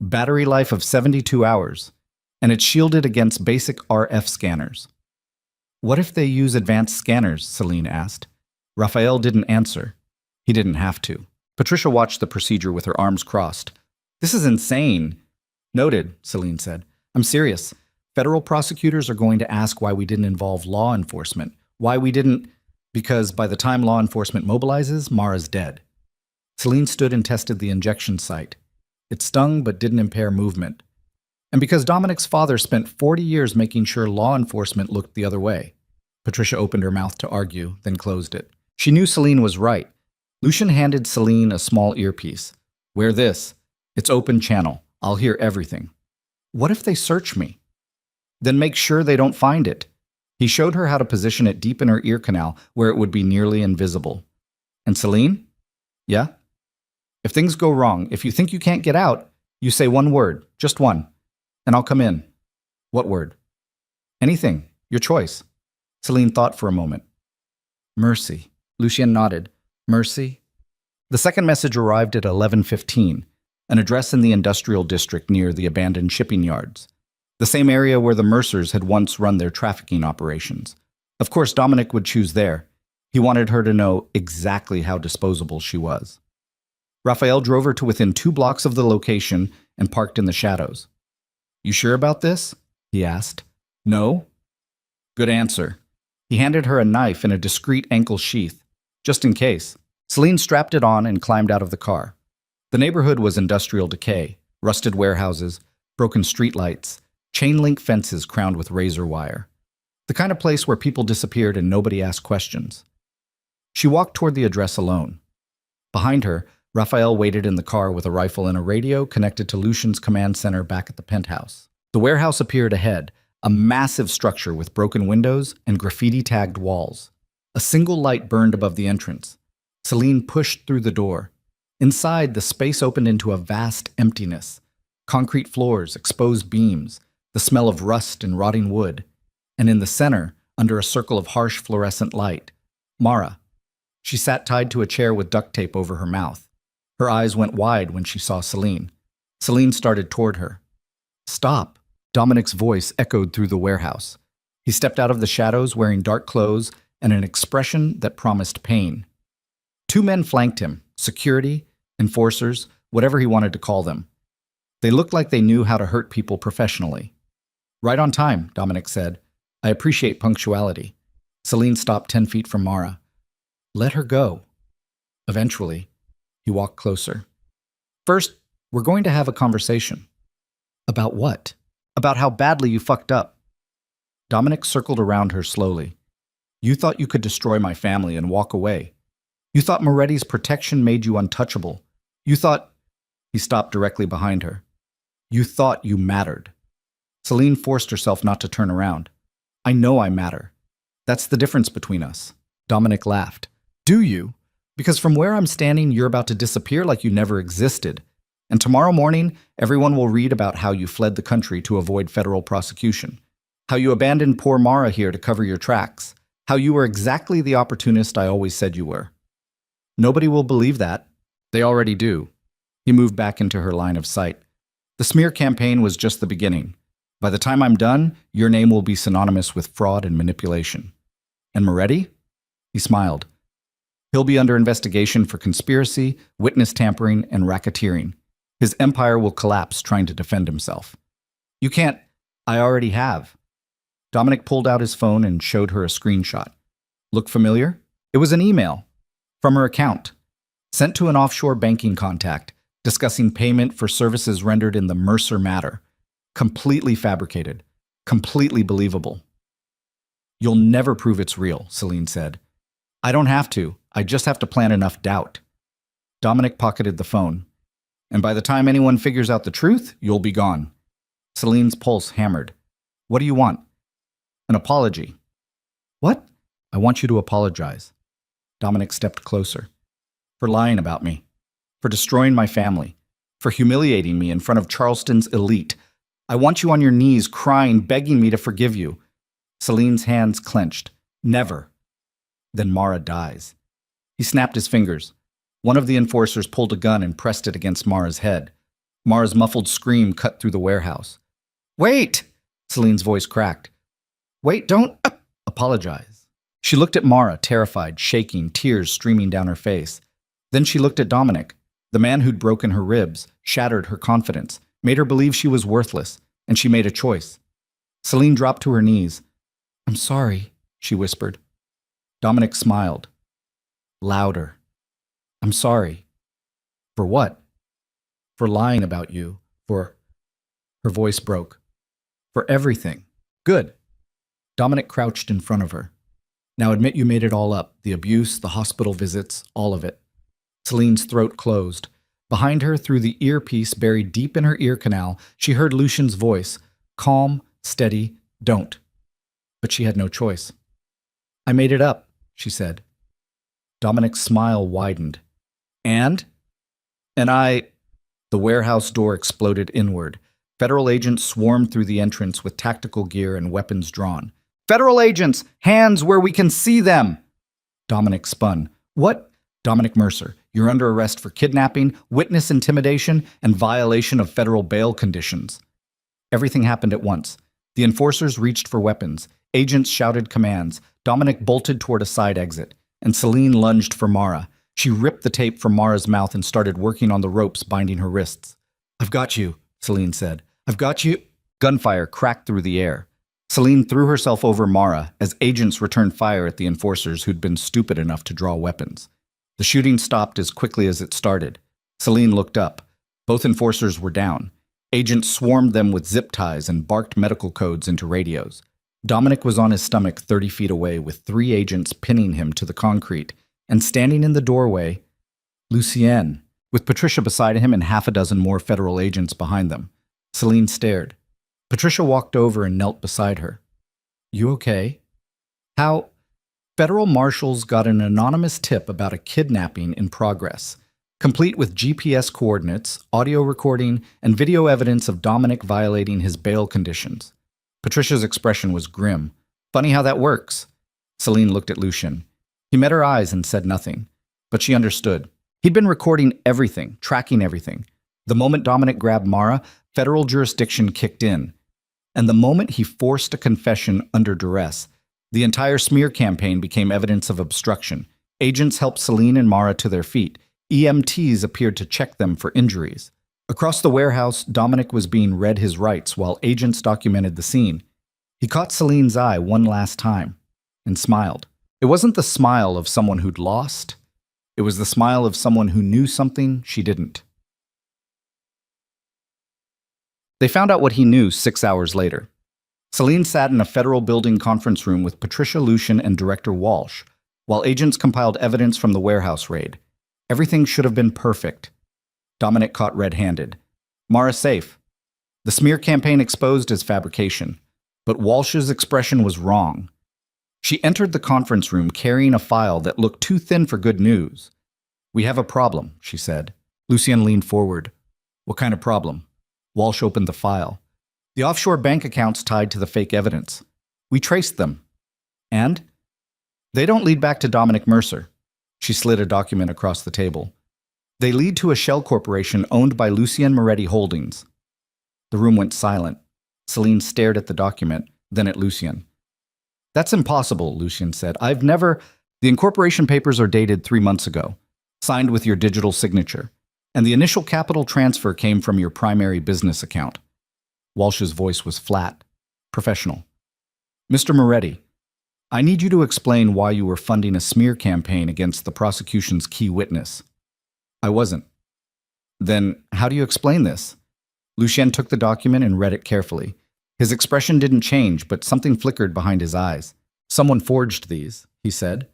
Battery life of 72 hours, and it's shielded against basic RF scanners. What if they use advanced scanners? Celine asked. Raphael didn't answer. He didn't have to. Patricia watched the procedure with her arms crossed. This is insane. Noted, Celine said. I'm serious. Federal prosecutors are going to ask why we didn't involve law enforcement. Why we didn't... Because by the time law enforcement mobilizes, Mara's dead. Celine stood and tested the injection site. It stung but didn't impair movement. And because Dominic's father spent 40 years making sure law enforcement looked the other way. Patricia opened her mouth to argue, then closed it. She knew Celine was right. Lucien handed Celine a small earpiece. Wear this. It's open channel. I'll hear everything. What if they search me? Then make sure they don't find it. He showed her how to position it deep in her ear canal where it would be nearly invisible. And Celine? Yeah? If things go wrong, if you think you can't get out, you say one word, just one, and I'll come in. What word? Anything, your choice. Celine thought for a moment. Mercy. Lucien nodded. Mercy? The second message arrived at 11:15, an address in the industrial district near the abandoned shipping yards, the same area where the Mercers had once run their trafficking operations. Of course, Dominic would choose there. He wanted her to know exactly how disposable she was. Raphael drove her to within 2 blocks of the location and parked in the shadows. You sure about this? He asked. No? Good answer. He handed her a knife in a discreet ankle sheath, just in case. Celine strapped it on and climbed out of the car. The neighborhood was industrial decay, rusted warehouses, broken streetlights, chain-link fences crowned with razor wire. The kind of place where people disappeared and nobody asked questions. She walked toward the address alone. Behind her, Raphael waited in the car with a rifle and a radio connected to Lucien's command center back at the penthouse. The warehouse appeared ahead, a massive structure with broken windows and graffiti-tagged walls. A single light burned above the entrance. Celine pushed through the door. Inside, the space opened into a vast emptiness. Concrete floors, exposed beams, the smell of rust and rotting wood. And in the center, under a circle of harsh fluorescent light, Mara. She sat tied to a chair with duct tape over her mouth. Her eyes went wide when she saw Celine. Celine started toward her. Stop! Dominic's voice echoed through the warehouse. He stepped out of the shadows wearing dark clothes and an expression that promised pain. 2 men flanked him, security, enforcers, whatever he wanted to call them. They looked like they knew how to hurt people professionally. Right on time, Dominic said. I appreciate punctuality. Celine stopped 10 feet from Mara. Let her go. Eventually, he walked closer. First, we're going to have a conversation. About what? About how badly you fucked up. Dominic circled around her slowly. You thought you could destroy my family and walk away. You thought Moretti's protection made you untouchable. You thought... He stopped directly behind her. You thought you mattered. Celine forced herself not to turn around. I know I matter. That's the difference between us. Dominic laughed. Do you? Because from where I'm standing, you're about to disappear like you never existed. And tomorrow morning, everyone will read about how you fled the country to avoid federal prosecution. How you abandoned poor Mara here to cover your tracks. How you were exactly the opportunist I always said you were. Nobody will believe that. They already do. He moved back into her line of sight. The smear campaign was just the beginning. By the time I'm done, your name will be synonymous with fraud and manipulation. And Moretti? He smiled. He'll be under investigation for conspiracy, witness tampering, and racketeering. His empire will collapse trying to defend himself. You can't. I already have. Dominic pulled out his phone and showed her a screenshot. Look familiar? It was an email from her account, sent to an offshore banking contact, discussing payment for services rendered in the Mercer matter. Completely fabricated, completely believable. You'll never prove it's real, Celine said. I don't have to. I just have to plant enough doubt. Dominic pocketed the phone. And by the time anyone figures out the truth, you'll be gone. Celine's pulse hammered. What do you want? An apology. What? I want you to apologize. Dominic stepped closer. For lying about me. For destroying my family. For humiliating me in front of Charleston's elite. I want you on your knees, crying, begging me to forgive you. Celine's hands clenched. Never. Then Mara dies. He snapped his fingers. One of the enforcers pulled a gun and pressed it against Mara's head. Mara's muffled scream cut through the warehouse. Wait! Celine's voice cracked. Wait, don't apologize. She looked at Mara, terrified, shaking, tears streaming down her face. Then she looked at Dominic, the man who'd broken her ribs, shattered her confidence, made her believe she was worthless, and she made a choice. Celine dropped to her knees. I'm sorry, she whispered. Dominic smiled. Louder. I'm sorry. For what? For lying about you. For... Her voice broke. For everything. Good. Dominic crouched in front of her. Now admit you made it all up. The abuse, the hospital visits, all of it. Celine's throat closed. Behind her, through the earpiece buried deep in her ear canal, she heard Lucian's voice. Calm, steady, don't. But she had no choice. I made it up, she said. Dominic's smile widened. And? And I... The warehouse door exploded inward. Federal agents swarmed through the entrance with tactical gear and weapons drawn. Federal agents! Hands where we can see them! Dominic spun. What? Dominic Mercer, you're under arrest for kidnapping, witness intimidation, and violation of federal bail conditions. Everything happened at once. The enforcers reached for weapons. Agents shouted commands. Dominic bolted toward a side exit, and Celine lunged for Mara. She ripped the tape from Mara's mouth and started working on the ropes binding her wrists. I've got you, Celine said. I've got you. Gunfire cracked through the air. Celine threw herself over Mara as agents returned fire at the enforcers who'd been stupid enough to draw weapons. The shooting stopped as quickly as it started. Celine looked up. Both enforcers were down. Agents swarmed them with zip ties and barked medical codes into radios. Dominic was on his stomach 30 feet away with 3 agents pinning him to the concrete, and standing in the doorway, Lucien, with Patricia beside him and half a dozen more federal agents behind them. Celine stared. Patricia walked over and knelt beside her. You okay? How? Federal marshals got an anonymous tip about a kidnapping in progress, complete with GPS coordinates, audio recording, and video evidence of Dominic violating his bail conditions. Patricia's expression was grim. Funny how that works. Celine looked at Lucien. He met her eyes and said nothing, but she understood. He'd been recording everything, tracking everything. The moment Dominic grabbed Mara, federal jurisdiction kicked in. And the moment he forced a confession under duress, the entire smear campaign became evidence of obstruction. Agents helped Celine and Mara to their feet. EMTs appeared to check them for injuries. Across the warehouse, Dominic was being read his rights while agents documented the scene. He caught Celine's eye one last time and smiled. It wasn't the smile of someone who'd lost. It was the smile of someone who knew something she didn't. They found out what he knew 6 hours later. Celine sat in a federal building conference room with Patricia, Lucien, and Director Walsh, while agents compiled evidence from the warehouse raid. Everything should have been perfect. Dominic caught red-handed. Mara safe. The smear campaign exposed as fabrication, but Walsh's expression was wrong. She entered the conference room carrying a file that looked too thin for good news. We have a problem, she said. Lucien leaned forward. What kind of problem? Walsh opened the file. The offshore bank accounts tied to the fake evidence. We traced them. And? They don't lead back to Dominic Mercer. She slid a document across the table. They lead to a shell corporation owned by Lucien Moretti Holdings. The room went silent. Celine stared at the document, then at Lucien. That's impossible, Lucien said. The incorporation papers are dated 3 months ago, signed with your digital signature, and the initial capital transfer came from your primary business account. Walsh's voice was flat, professional. Mr. Moretti, I need you to explain why you were funding a smear campaign against the prosecution's key witness. I wasn't. Then how do you explain this? Lucien took the document and read it carefully. His expression didn't change, but something flickered behind his eyes. Someone forged these, he said.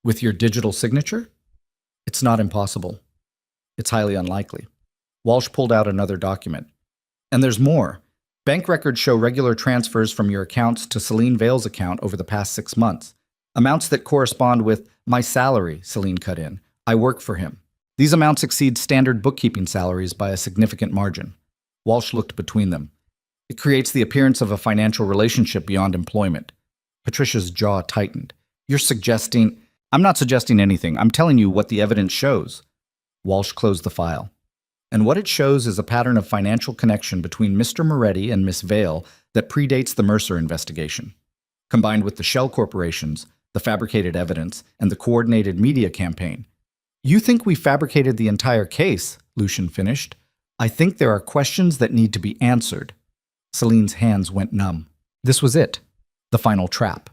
With your digital signature? It's not impossible. It's highly unlikely. Walsh pulled out another document. And there's more. Bank records show regular transfers from your accounts to Celine Vale's account over the past 6 months. Amounts that correspond with my salary, Celine cut in. I work for him. These amounts exceed standard bookkeeping salaries by a significant margin. Walsh looked between them. It creates the appearance of a financial relationship beyond employment. Patricia's jaw tightened. You're suggesting... I'm not suggesting anything. I'm telling you what the evidence shows. Walsh closed the file. And what it shows is a pattern of financial connection between Mr. Moretti and Miss Vale that predates the Mercer investigation. Combined with the shell corporations, the fabricated evidence, and the coordinated media campaign. You think we fabricated the entire case, Lucien finished. I think there are questions that need to be answered. Celine's hands went numb. This was it. The final trap.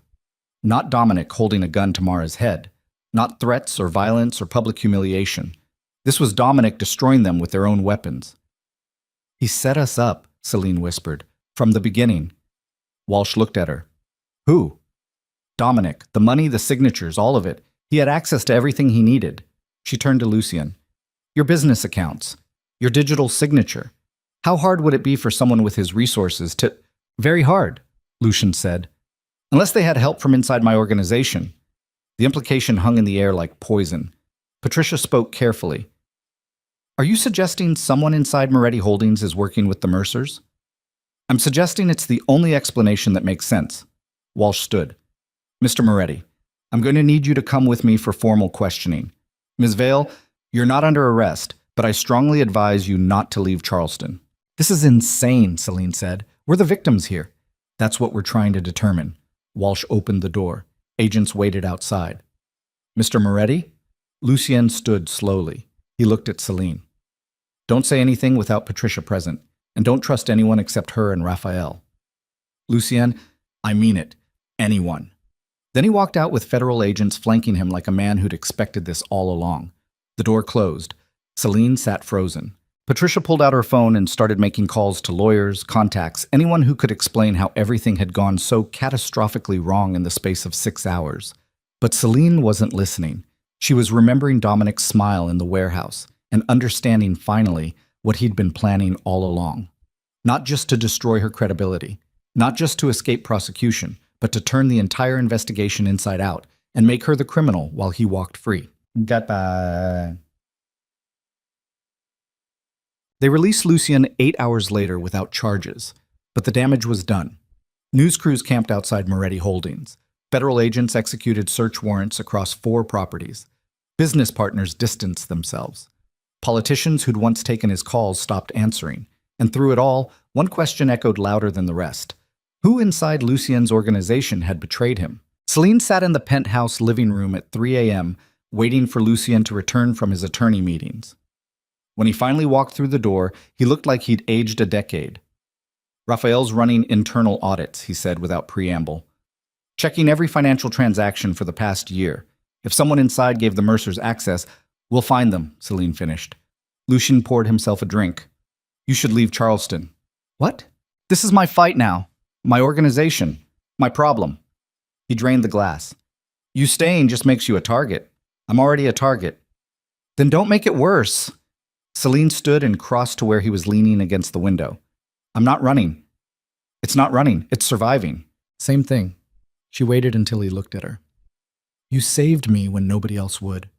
Not Dominic holding a gun to Mara's head. Not threats or violence or public humiliation. This was Dominic destroying them with their own weapons. He set us up, Celine whispered, from the beginning. Walsh looked at her. Who? Dominic. The money, the signatures, all of it. He had access to everything he needed. She turned to Lucien. Your business accounts. Your digital signature. How hard would it be for someone with his resources to... Very hard, Lucien said. Unless they had help from inside my organization. The implication hung in the air like poison. Patricia spoke carefully. Are you suggesting someone inside Moretti Holdings is working with the Mercers? I'm suggesting it's the only explanation that makes sense. Walsh stood. Mr. Moretti, I'm going to need you to come with me for formal questioning. Ms. Vale, you're not under arrest, but I strongly advise you not to leave Charleston. This is insane, Celine said. We're the victims here. That's what we're trying to determine. Walsh opened the door. Agents waited outside. Mr. Moretti? Lucien stood slowly. He looked at Celine. Don't say anything without Patricia present, and don't trust anyone except her and Raphael. Lucien, I mean it. Anyone. Then he walked out with federal agents flanking him like a man who'd expected this all along. The door closed. Celine sat frozen. Patricia pulled out her phone and started making calls to lawyers, contacts, anyone who could explain how everything had gone so catastrophically wrong in the space of 6 hours. But Celine wasn't listening. She was remembering Dominic's smile in the warehouse and understanding finally what he'd been planning all along. Not just to destroy her credibility, not just to escape prosecution, but to turn the entire investigation inside out and make her the criminal while he walked free. Goodbye. They released Lucien 8 hours later without charges, but the damage was done. News crews camped outside Moretti Holdings. Federal agents executed search warrants across 4 properties. Business partners distanced themselves. Politicians who'd once taken his calls stopped answering. And through it all, one question echoed louder than the rest. Who inside Lucien's organization had betrayed him? Celine sat in the penthouse living room at 3 a.m., waiting for Lucien to return from his attorney meetings. When he finally walked through the door, he looked like he'd aged a decade. Raphael's running internal audits, he said without preamble. Checking every financial transaction for the past year. If someone inside gave the Mercers access, we'll find them, Celine finished. Lucien poured himself a drink. You should leave Charleston. What? This is my fight now. My organization. My problem. He drained the glass. You staying just makes you a target. I'm already a target. Then don't make it worse. Celine stood and crossed to where he was leaning against the window. I'm not running. It's not running. It's surviving. Same thing. She waited until he looked at her. You saved me when nobody else would.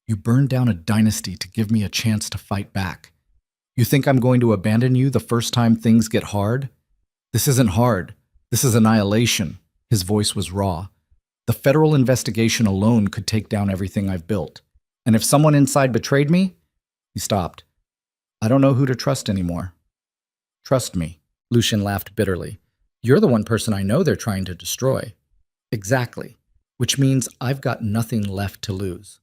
You burned down a dynasty to give me a chance to fight back. You think I'm going to abandon you the first time things get hard? This isn't hard. This is annihilation. His voice was raw. The federal investigation alone could take down everything I've built. And if someone inside betrayed me, he stopped. I don't know who to trust anymore. Trust me, Lucian laughed bitterly. You're the one person I know they're trying to destroy. Exactly, which means I've got nothing left to lose.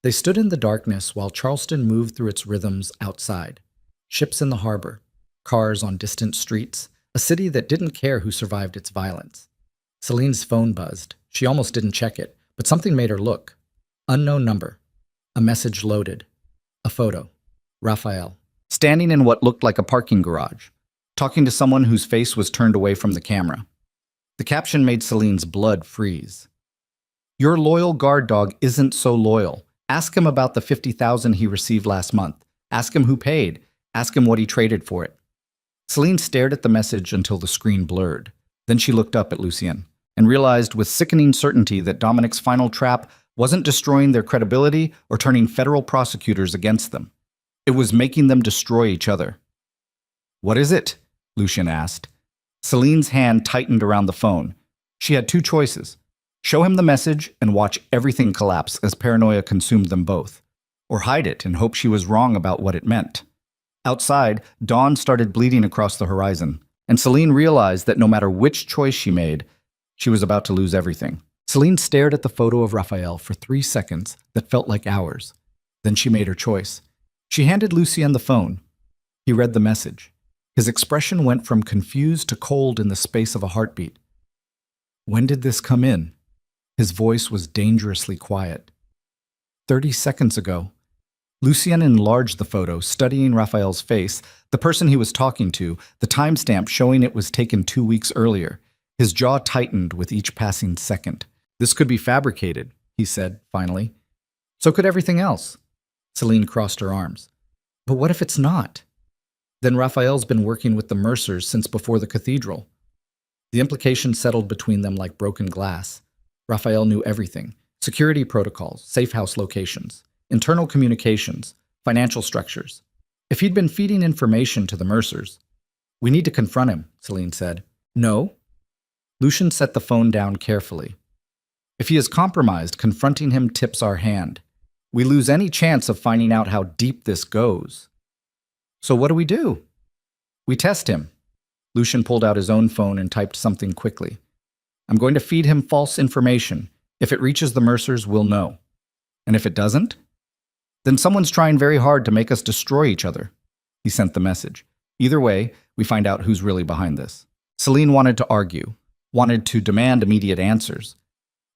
They stood in the darkness while Charleston moved through its rhythms outside. Ships in the harbor, cars on distant streets, a city that didn't care who survived its violence. Celine's phone buzzed. She almost didn't check it, but something made her look. Unknown number. A message loaded. A photo. Raphael, standing in what looked like a parking garage, talking to someone whose face was turned away from the camera. The caption made Celine's blood freeze. Your loyal guard dog isn't so loyal. Ask him about the $50,000 he received last month. Ask him who paid. Ask him what he traded for it. Celine stared at the message until the screen blurred. Then she looked up at Lucien and realized with sickening certainty that Dominic's final trap wasn't destroying their credibility or turning federal prosecutors against them. It was making them destroy each other. What is it? Lucien asked. Celine's hand tightened around the phone. She had two choices. Show him the message and watch everything collapse as paranoia consumed them both, or hide it and hope she was wrong about what it meant. Outside, dawn started bleeding across the horizon, and Celine realized that no matter which choice she made, she was about to lose everything. Celine stared at the photo of Raphael for 3 seconds that felt like hours. Then she made her choice. She handed Lucien the phone. He read the message. His expression went from confused to cold in the space of a heartbeat. When did this come in? His voice was dangerously quiet. 30 seconds ago. Lucien enlarged the photo, studying Raphael's face, the person he was talking to, the timestamp showing it was taken 2 weeks earlier. His jaw tightened with each passing second. This could be fabricated, he said, finally. So could everything else. Celine crossed her arms. But what if it's not? Then Raphael's been working with the Mercers since before the cathedral. The implications settled between them like broken glass. Raphael knew everything. Security protocols, safe house locations, internal communications, financial structures. If he'd been feeding information to the Mercers. We need to confront him, Celine said. No. Lucien set the phone down carefully. If he is compromised, confronting him tips our hand. We lose any chance of finding out how deep this goes. So what do? We test him. Lucien pulled out his own phone and typed something quickly. I'm going to feed him false information. If it reaches the Mercers, we'll know. And if it doesn't? Then someone's trying very hard to make us destroy each other. He sent the message. Either way, we find out who's really behind this. Celine wanted to argue, wanted to demand immediate answers.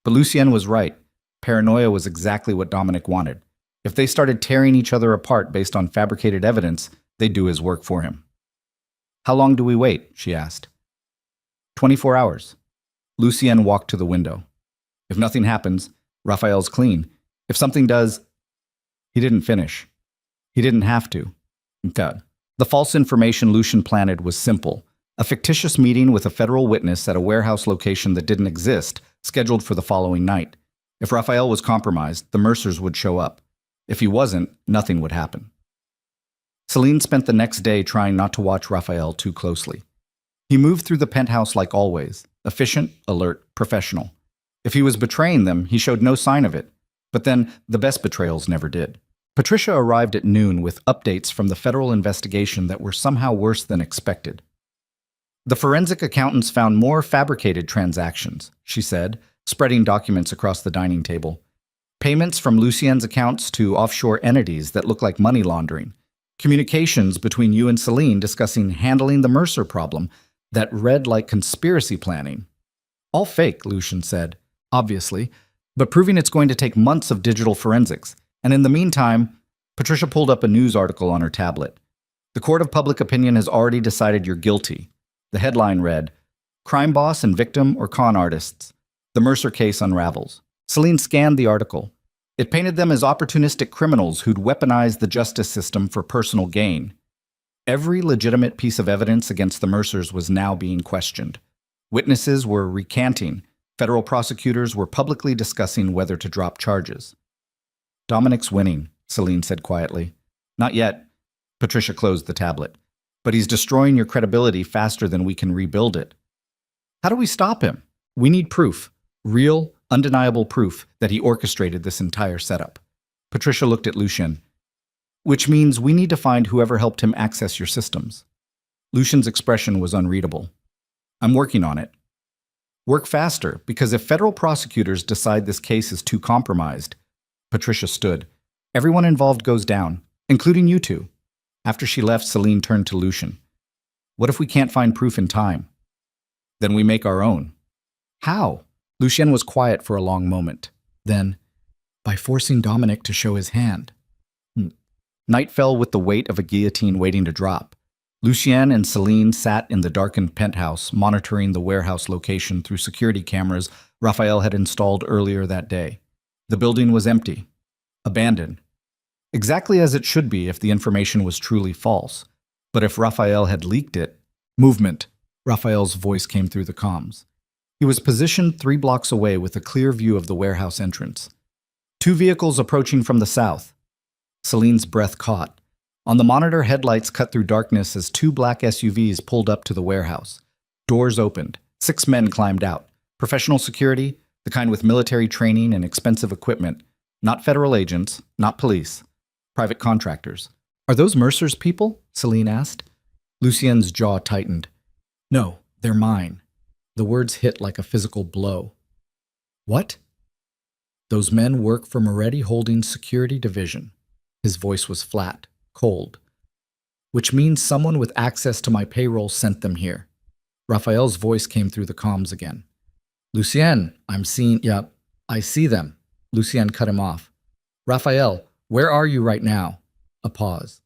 But Lucien was right. Paranoia was exactly what Dominic wanted. If they started tearing each other apart based on fabricated evidence, they'd do his work for him. How long do we wait? She asked. 24 hours. Lucien walked to the window. If nothing happens, Raphael's clean. If something does, he didn't finish. He didn't have to. God. The false information Lucien planted was simple. A fictitious meeting with a federal witness at a warehouse location that didn't exist, scheduled for the following night. If Raphael was compromised, the Mercers would show up. If he wasn't, nothing would happen. Celine spent the next day trying not to watch Raphael too closely. He moved through the penthouse like always, efficient, alert, professional. If he was betraying them, he showed no sign of it. But then, the best betrayals never did. Patricia arrived at noon with updates from the federal investigation that were somehow worse than expected. The forensic accountants found more fabricated transactions, she said, spreading documents across the dining table. Payments from Lucien's accounts to offshore entities that look like money laundering. Communications between you and Celine discussing handling the Mercer problem that read like conspiracy planning. All fake, Lucien said, obviously, but proving it's going to take months of digital forensics. And in the meantime, Patricia pulled up a news article on her tablet. The court of public opinion has already decided you're guilty. The headline read, Crime boss and victim or con artists. The Mercer case unravels. Celine scanned the article. It painted them as opportunistic criminals who'd weaponized the justice system for personal gain. Every legitimate piece of evidence against the Mercers was now being questioned. Witnesses were recanting. Federal prosecutors were publicly discussing whether to drop charges. Dominic's winning, Celine said quietly. Not yet. Patricia closed the tablet. But he's destroying your credibility faster than we can rebuild it. How do we stop him? We need proof. Real, undeniable proof that he orchestrated this entire setup. Patricia looked at Lucien. Which means we need to find whoever helped him access your systems. Lucien's expression was unreadable. I'm working on it. Work faster, because if federal prosecutors decide this case is too compromised. Patricia stood. Everyone involved goes down, including you two. After she left, Celine turned to Lucien. What if we can't find proof in time? Then we make our own. How? Lucien was quiet for a long moment. Then, by forcing Dominic to show his hand. Night fell with the weight of a guillotine waiting to drop. Lucien and Celine sat in the darkened penthouse, monitoring the warehouse location through security cameras Raphael had installed earlier that day. The building was empty, abandoned. Exactly as it should be if the information was truly false. But if Raphael had leaked it... Movement. Raphael's voice came through the comms. He was positioned 3 blocks away with a clear view of the warehouse entrance. 2 vehicles approaching from the south. Celine's breath caught. On the monitor, headlights cut through darkness as 2 black SUVs pulled up to the warehouse. Doors opened. 6 men climbed out. Professional security, the kind with military training and expensive equipment. Not federal agents, not police. Private contractors. Are those Mercer's people? Celine asked. Lucien's jaw tightened. No, they're mine. The words hit like a physical blow. What? Those men work for Moretti Holdings Security Division. His voice was flat. Cold. Which means someone with access to my payroll sent them here. Raphael's voice came through the comms again. Lucien, I'm seeing... Yeah, I see them. Lucien cut him off. Raphael, where are you right now? A pause.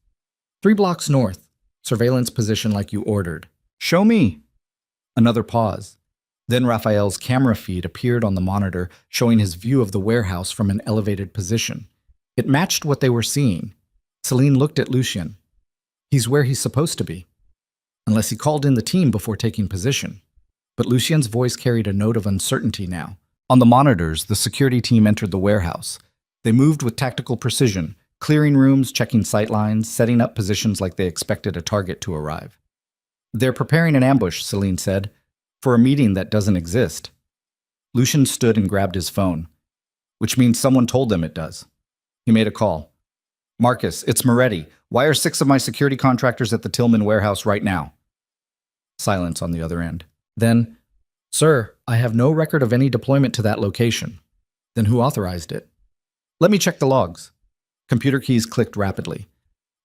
3 blocks north. Surveillance position like you ordered. Show me. Another pause. Then Raphael's camera feed appeared on the monitor, showing his view of the warehouse from an elevated position. It matched what they were seeing. Celine looked at Lucien. He's where he's supposed to be. Unless he called in the team before taking position. But Lucien's voice carried a note of uncertainty now. On the monitors, the security team entered the warehouse. They moved with tactical precision, clearing rooms, checking sight lines, setting up positions like they expected a target to arrive. They're preparing an ambush, Celine said, for a meeting that doesn't exist. Lucien stood and grabbed his phone, which means someone told them it does. He made a call. Marcus, it's Moretti. Why are 6 of my security contractors at the Tillman warehouse right now? Silence on the other end. Then, Sir, I have no record of any deployment to that location. Then who authorized it? Let me check the logs. Computer keys clicked rapidly.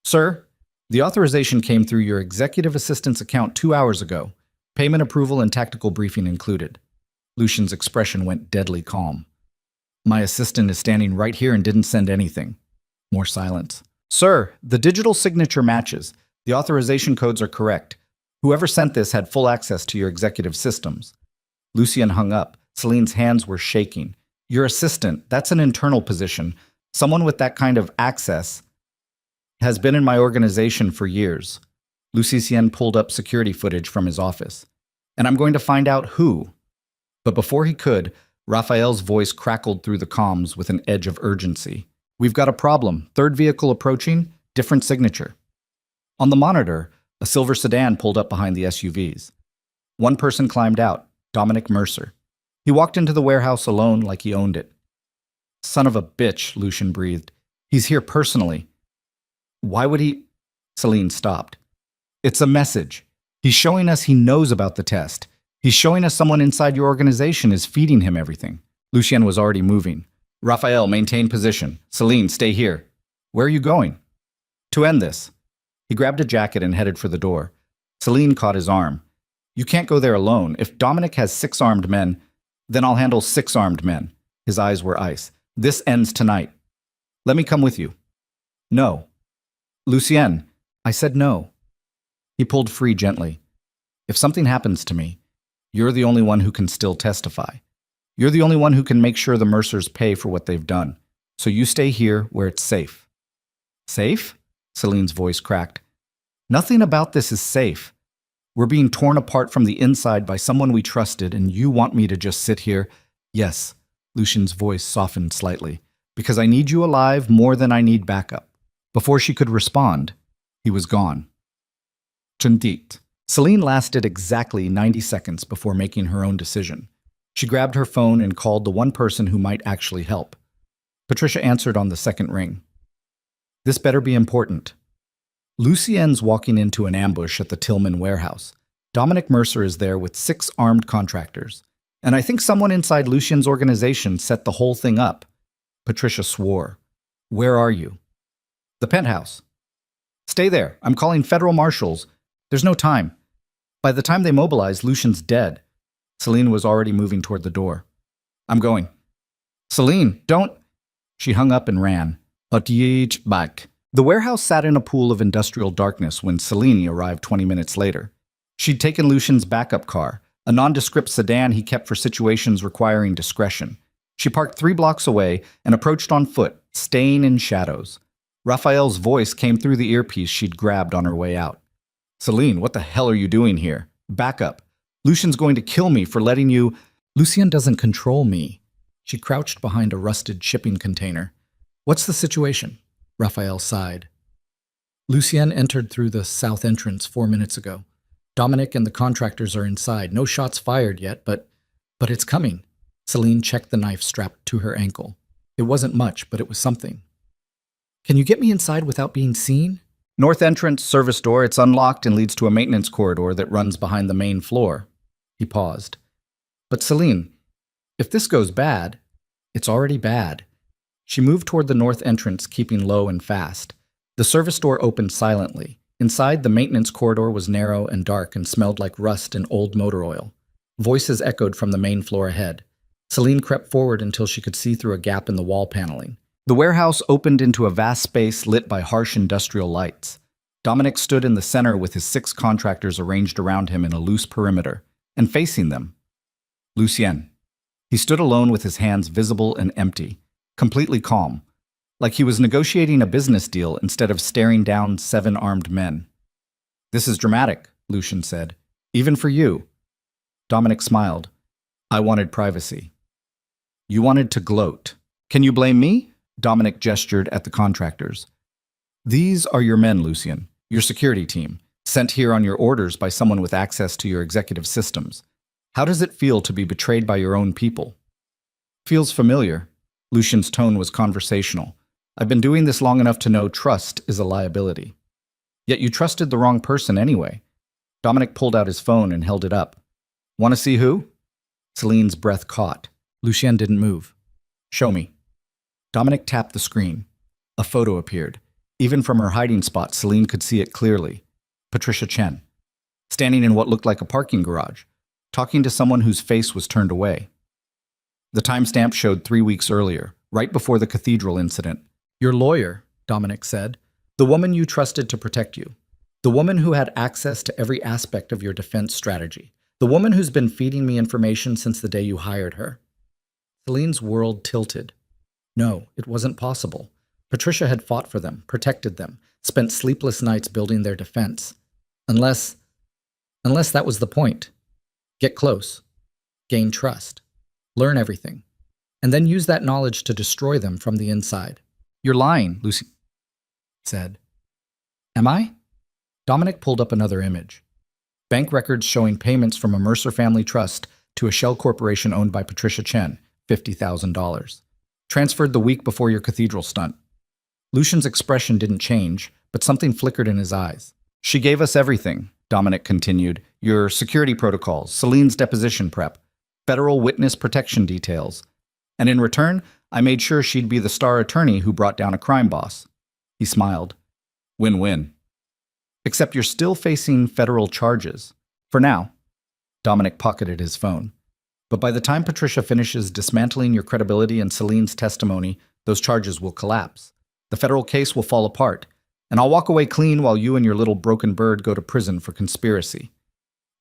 Sir, the authorization came through your executive assistant's account 2 hours ago. Payment approval and tactical briefing included. Lucien's expression went deadly calm. My assistant is standing right here and didn't send anything. More silence. Sir, the digital signature matches. The authorization codes are correct. Whoever sent this had full access to your executive systems. Lucien hung up. Celine's hands were shaking. Your assistant, that's an internal position. Someone with that kind of access has been in my organization for years. Lucien pulled up security footage from his office. And I'm going to find out who. But before he could, Raphael's voice crackled through the comms with an edge of urgency. We've got a problem. 3rd vehicle approaching, different signature. On the monitor, a silver sedan pulled up behind the SUVs. 1 person climbed out, Dominic Mercer. He walked into the warehouse alone like he owned it. Son of a bitch, Lucien breathed. He's here personally. Why would he... Celine stopped. It's a message. He's showing us he knows about the test. He's showing us someone inside your organization is feeding him everything. Lucien was already moving. Raphael, maintain position. Celine, stay here. Where are you going? To end this. He grabbed a jacket and headed for the door. Celine caught his arm. You can't go there alone. If Dominic has 6 armed men, then I'll handle 6 armed men. His eyes were ice. This ends tonight. Let me come with you. No. Lucien, I said no. He pulled free gently. If something happens to me, you're the only one who can still testify. You're the only one who can make sure the Mercers pay for what they've done. So you stay here where it's safe. Safe? Celine's voice cracked. Nothing about this is safe. We're being torn apart from the inside by someone we trusted, and you want me to just sit here? Yes. Lucien's voice softened slightly. Because I need you alive more than I need backup. Before she could respond, he was gone. Chandit. Celine lasted exactly 90 seconds before making her own decision. She grabbed her phone and called the one person who might actually help. Patricia answered on the second ring. This better be important. Lucien's walking into an ambush at the Tillman warehouse. Dominic Mercer is there with 6 armed contractors. And I think someone inside Lucien's organization set the whole thing up. Patricia swore. Where are you? The penthouse. Stay there. I'm calling federal marshals. There's no time. By the time they mobilize, Lucien's dead. Celine was already moving toward the door. I'm going. Celine, don't... She hung up and ran. Back. The warehouse sat in a pool of industrial darkness when Celine arrived 20 minutes later. She'd taken Lucien's backup car, a nondescript sedan he kept for situations requiring discretion. She parked 3 blocks away and approached on foot, staying in shadows. Raphael's voice came through the earpiece she'd grabbed on her way out. Celine, what the hell are you doing here? Back up. Lucien's going to kill me for letting you... Lucien doesn't control me. She crouched behind a rusted shipping container. What's the situation? Raphael sighed. Lucien entered through the south entrance 4 minutes ago. Dominic and the contractors are inside. No shots fired yet, but it's coming. Celine checked the knife strapped to her ankle. It wasn't much, but it was something. Can you get me inside without being seen? North entrance, service door. It's unlocked and leads to a maintenance corridor that runs behind the main floor. He paused. But Celine, if this goes bad, it's already bad. She moved toward the north entrance, keeping low and fast. The service door opened silently. Inside, the maintenance corridor was narrow and dark and smelled like rust and old motor oil. Voices echoed from the main floor ahead. Celine crept forward until she could see through a gap in the wall paneling. The warehouse opened into a vast space lit by harsh industrial lights. Dominic stood in the center with his 6 contractors arranged around him in a loose perimeter, and facing them, Lucien. He stood alone with his hands visible and empty, completely calm, like he was negotiating a business deal instead of staring down 7 armed men. This is dramatic, Lucien said. Even for you. Dominic smiled. I wanted privacy. You wanted to gloat. Can you blame me? Dominic gestured at the contractors. These are your men, Lucien, your security team, sent here on your orders by someone with access to your executive systems. How does it feel to be betrayed by your own people? Feels familiar. Lucien's tone was conversational. I've been doing this long enough to know trust is a liability. Yet you trusted the wrong person anyway. Dominic pulled out his phone and held it up. Want to see who? Celine's breath caught. Lucien didn't move. Show me. Dominic tapped the screen. A photo appeared. Even from her hiding spot, Celine could see it clearly. Patricia Chen, standing in what looked like a parking garage, talking to someone whose face was turned away. The timestamp showed 3 weeks earlier, right before the cathedral incident. Your lawyer, Dominic said. The woman you trusted to protect you. The woman who had access to every aspect of your defense strategy. The woman who's been feeding me information since the day you hired her. Celine's world tilted. No, it wasn't possible. Patricia had fought for them, protected them, spent sleepless nights building their defense. Unless that was the point. Get close. Gain trust. Learn everything. And then use that knowledge to destroy them from the inside. You're lying, Lucy said. Am I? Dominic pulled up another image. Bank records showing payments from a Mercer family trust to a shell corporation owned by Patricia Chen, $50,000. Transferred the week before your cathedral stunt. Lucien's expression didn't change, but something flickered in his eyes. She gave us everything, Dominic continued. Your security protocols, Celine's deposition prep, federal witness protection details. And in return, I made sure she'd be the star attorney who brought down a crime boss. He smiled. Win-win. Except you're still facing federal charges. For now. Dominic pocketed his phone. But by the time Patricia finishes dismantling your credibility and Celine's testimony, those charges will collapse. The federal case will fall apart, and I'll walk away clean while you and your little broken bird go to prison for conspiracy.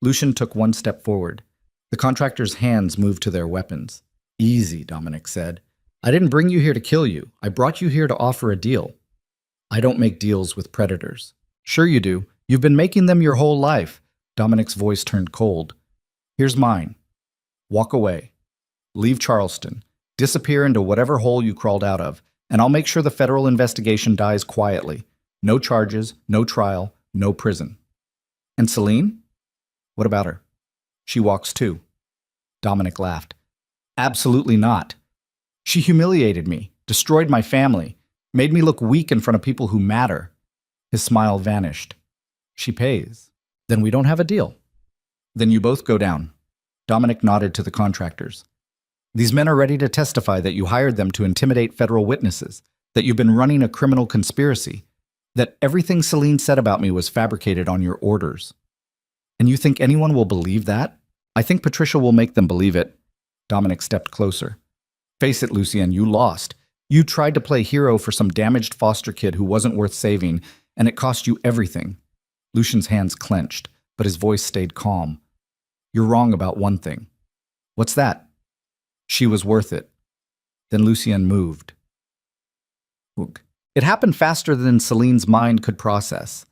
Lucien took one step forward. The contractor's hands moved to their weapons. Easy, Dominic said. I didn't bring you here to kill you. I brought you here to offer a deal. I don't make deals with predators. Sure you do. You've been making them your whole life. Dominic's voice turned cold. Here's mine. Walk away. Leave Charleston. Disappear into whatever hole you crawled out of, and I'll make sure the federal investigation dies quietly. No charges, no trial, no prison. And Celine? What about her? She walks too. Dominic laughed. Absolutely not. She humiliated me, destroyed my family, made me look weak in front of people who matter. His smile vanished. She pays. Then we don't have a deal. Then you both go down. Dominic nodded to the contractors. These men are ready to testify that you hired them to intimidate federal witnesses, that you've been running a criminal conspiracy, that everything Celine said about me was fabricated on your orders. And you think anyone will believe that? I think Patricia will make them believe it. Dominic stepped closer. Face it, Lucien, you lost. You tried to play hero for some damaged foster kid who wasn't worth saving, and it cost you everything. Lucien's hands clenched, but his voice stayed calm. You're wrong about one thing. What's that? She was worth it. Then Lucien moved. It happened faster than Celine's mind could process.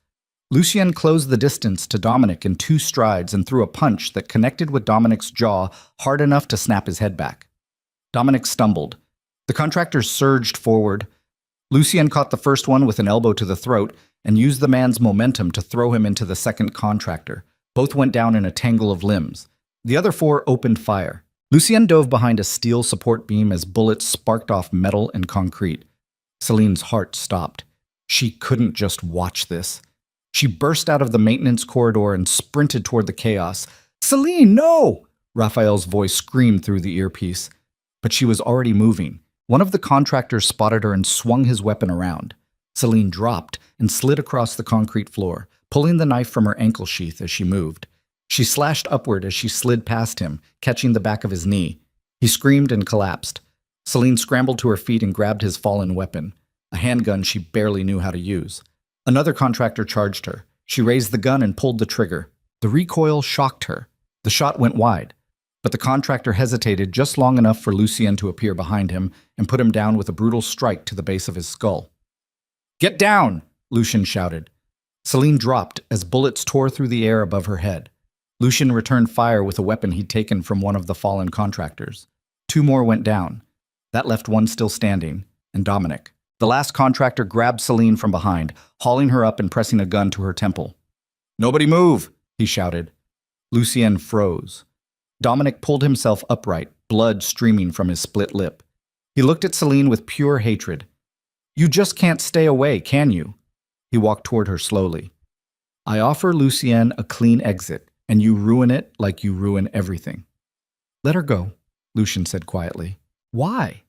Lucien closed the distance to Dominic in 2 strides and threw a punch that connected with Dominic's jaw hard enough to snap his head back. Dominic stumbled. The contractor surged forward. Lucien caught the first one with an elbow to the throat and used the man's momentum to throw him into the second contractor. Both went down in a tangle of limbs. The other 4 opened fire. Lucien dove behind a steel support beam as bullets sparked off metal and concrete. Celine's heart stopped. She couldn't just watch this. She burst out of the maintenance corridor and sprinted toward the chaos. Celine, no! Raphael's voice screamed through the earpiece. But she was already moving. One of the contractors spotted her and swung his weapon around. Celine dropped and slid across the concrete floor, pulling the knife from her ankle sheath as she moved. She slashed upward as she slid past him, catching the back of his knee. He screamed and collapsed. Celine scrambled to her feet and grabbed his fallen weapon, a handgun she barely knew how to use. Another contractor charged her. She raised the gun and pulled the trigger. The recoil shocked her. The shot went wide, but the contractor hesitated just long enough for Lucien to appear behind him and put him down with a brutal strike to the base of his skull. Get down! Lucien shouted. Celine dropped as bullets tore through the air above her head. Lucien returned fire with a weapon he'd taken from one of the fallen contractors. 2 more went down. That left one still standing, and Dominic. The last contractor grabbed Celine from behind, hauling her up and pressing a gun to her temple. Nobody move, he shouted. Lucien froze. Dominic pulled himself upright, blood streaming from his split lip. He looked at Celine with pure hatred. You just can't stay away, can you? He walked toward her slowly. I offer Lucien a clean exit, and you ruin it like you ruin everything. Let her go, Lucien said quietly. Why?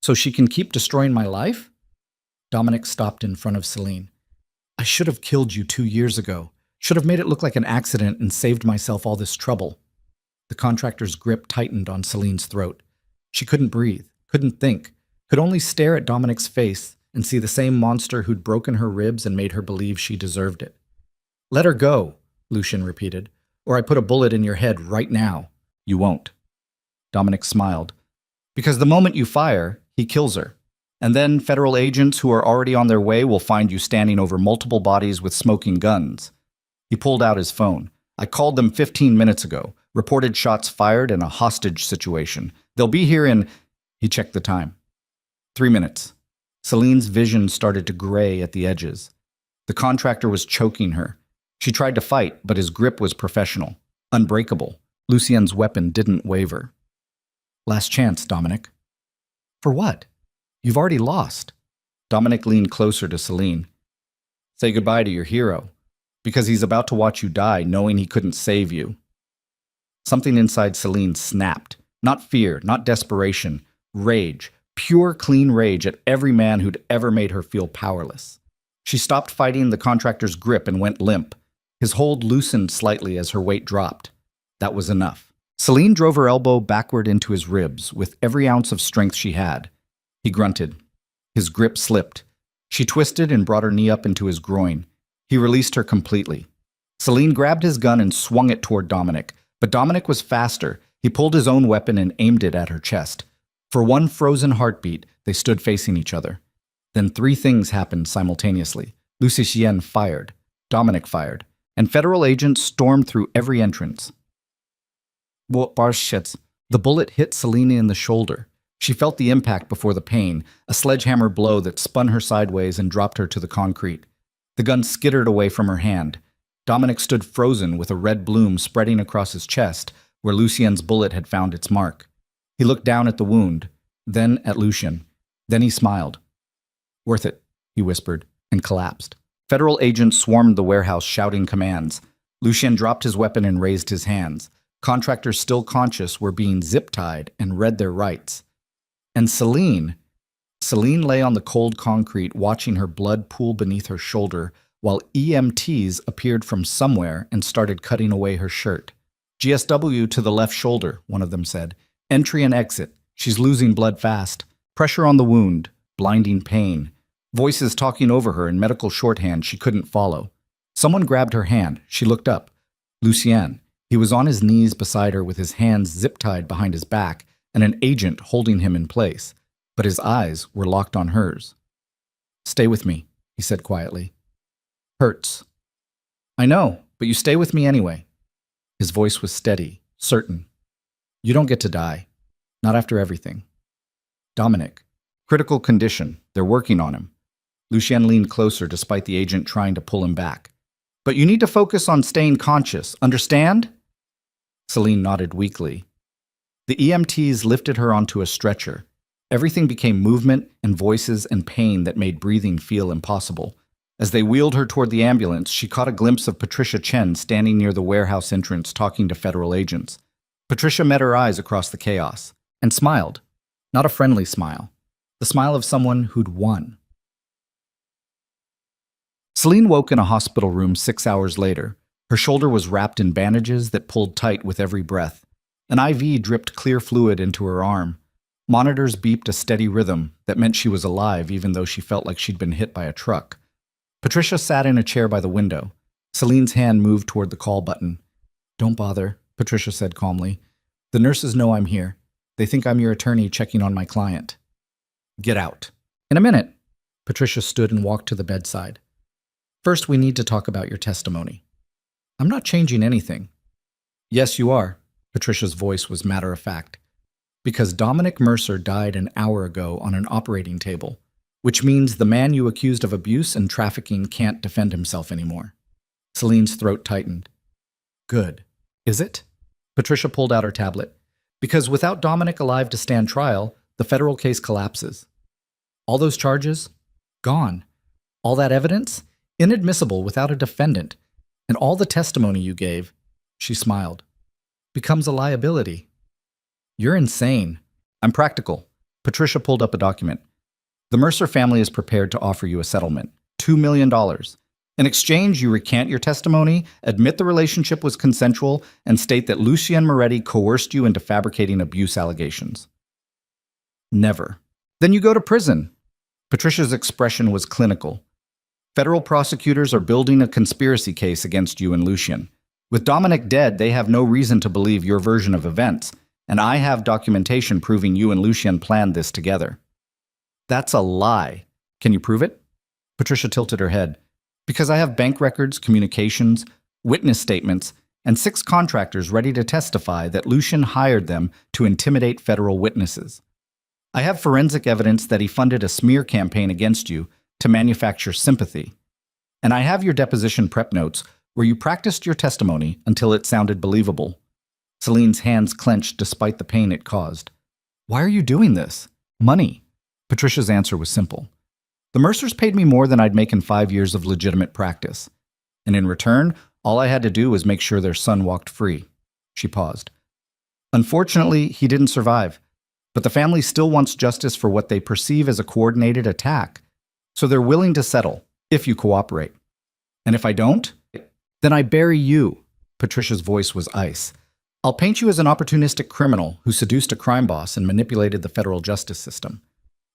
So she can keep destroying my life? Dominic stopped in front of Celine. I should have killed you 2 years ago. Should have made it look like an accident and saved myself all this trouble. The contractor's grip tightened on Celine's throat. She couldn't breathe, couldn't think, could only stare at Dominic's face and see the same monster who'd broken her ribs and made her believe she deserved it. Let her go, Lucien repeated, or I put a bullet in your head right now. You won't. Dominic smiled. Because the moment you fire, he kills her. And then federal agents who are already on their way will find you standing over multiple bodies with smoking guns. He pulled out his phone. I called them 15 minutes ago. Reported shots fired and a hostage situation. They'll be here in... He checked the time. 3 minutes. Celine's vision started to gray at the edges. The contractor was choking her. She tried to fight, but his grip was professional, unbreakable. Lucien's weapon didn't waver. Last chance, Dominic. For what? You've already lost. Dominic leaned closer to Celine. Say goodbye to your hero, because he's about to watch you die knowing he couldn't save you. Something inside Celine snapped. Not fear, not desperation. Rage. Pure, clean rage at every man who'd ever made her feel powerless. She stopped fighting the contractor's grip and went limp. His hold loosened slightly as her weight dropped. That was enough. Celine drove her elbow backward into his ribs with every ounce of strength she had. He grunted. His grip slipped. She twisted and brought her knee up into his groin. He released her completely. Celine grabbed his gun and swung it toward Dominic, but Dominic was faster. He pulled his own weapon and aimed it at her chest. For one frozen heartbeat, they stood facing each other. Then 3 things happened simultaneously. Lucien fired. Dominic fired. And federal agents stormed through every entrance. The bullet hit Celine in the shoulder. She felt the impact before the pain, a sledgehammer blow that spun her sideways and dropped her to the concrete. The gun skittered away from her hand. Dominic stood frozen with a red bloom spreading across his chest where Lucien's bullet had found its mark. He looked down at the wound, then at Lucien. Then he smiled. "Worth it," he whispered, and collapsed. Federal agents swarmed the warehouse shouting commands. Lucien dropped his weapon and raised his hands. Contractors still conscious were being zip-tied and read their rights. And Celine lay on the cold concrete watching her blood pool beneath her shoulder while EMTs appeared from somewhere and started cutting away her shirt. "GSW to the left shoulder," one of them said. "Entry and exit. She's losing blood fast. Pressure on the wound. Blinding pain." Voices talking over her in medical shorthand she couldn't follow. Someone grabbed her hand. She looked up. Lucien. He was on his knees beside her with his hands zip-tied behind his back and an agent holding him in place, but his eyes were locked on hers. "Stay with me," he said quietly. "Hurts." "I know, but you stay with me anyway." His voice was steady, certain. "You don't get to die. Not after everything." "Dominic. Critical condition. They're working on him." Lucien leaned closer despite the agent trying to pull him back. "But you need to focus on staying conscious, understand?" Celine nodded weakly. The EMTs lifted her onto a stretcher. Everything became movement and voices and pain that made breathing feel impossible. As they wheeled her toward the ambulance, she caught a glimpse of Patricia Chen standing near the warehouse entrance talking to federal agents. Patricia met her eyes across the chaos and smiled. Not a friendly smile. The smile of someone who'd won. Celine woke in a hospital room 6 hours later. Her shoulder was wrapped in bandages that pulled tight with every breath. An IV dripped clear fluid into her arm. Monitors beeped a steady rhythm that meant she was alive even though she felt like she'd been hit by a truck. Patricia sat in a chair by the window. Celine's hand moved toward the call button. "Don't bother," Patricia said calmly. "The nurses know I'm here. They think I'm your attorney checking on my client." "Get out." "In a minute." Patricia stood and walked to the bedside. "First, we need to talk about your testimony." "I'm not changing anything." "Yes, you are." Patricia's voice was matter-of-fact. "Because Dominic Mercer died an hour ago on an operating table, which means the man you accused of abuse and trafficking can't defend himself anymore." Celine's throat tightened. "Good. Is it?" Patricia pulled out her tablet. "Because without Dominic alive to stand trial, the federal case collapses. All those charges? Gone. All that evidence? Inadmissible without a defendant. And all the testimony you gave," she smiled, "becomes a liability." "You're insane." "I'm practical." Patricia pulled up a document. "The Mercer family is prepared to offer you a settlement. $2 million. In exchange, you recant your testimony, admit the relationship was consensual, and state that Lucien Moretti coerced you into fabricating abuse allegations." "Never." "Then you go to prison." Patricia's expression was clinical. "Federal prosecutors are building a conspiracy case against you and Lucien. With Dominic dead, they have no reason to believe your version of events, and I have documentation proving you and Lucien planned this together." "That's a lie. Can you prove it?" Patricia tilted her head. "Because I have bank records, communications, witness statements, and 6 contractors ready to testify that Lucien hired them to intimidate federal witnesses. I have forensic evidence that he funded a smear campaign against you to manufacture sympathy. And I have your deposition prep notes where you practiced your testimony until it sounded believable." Celine's hands clenched despite the pain it caused. "Why are you doing this?" "Money." Patricia's answer was simple. "The Mercers paid me more than I'd make in 5 years of legitimate practice. And in return, all I had to do was make sure their son walked free." She paused. "Unfortunately, he didn't survive. But the family still wants justice for what they perceive as a coordinated attack. So they're willing to settle, if you cooperate. And if I don't, then I bury you." Patricia's voice was ice. "I'll paint you as an opportunistic criminal who seduced a crime boss and manipulated the federal justice system.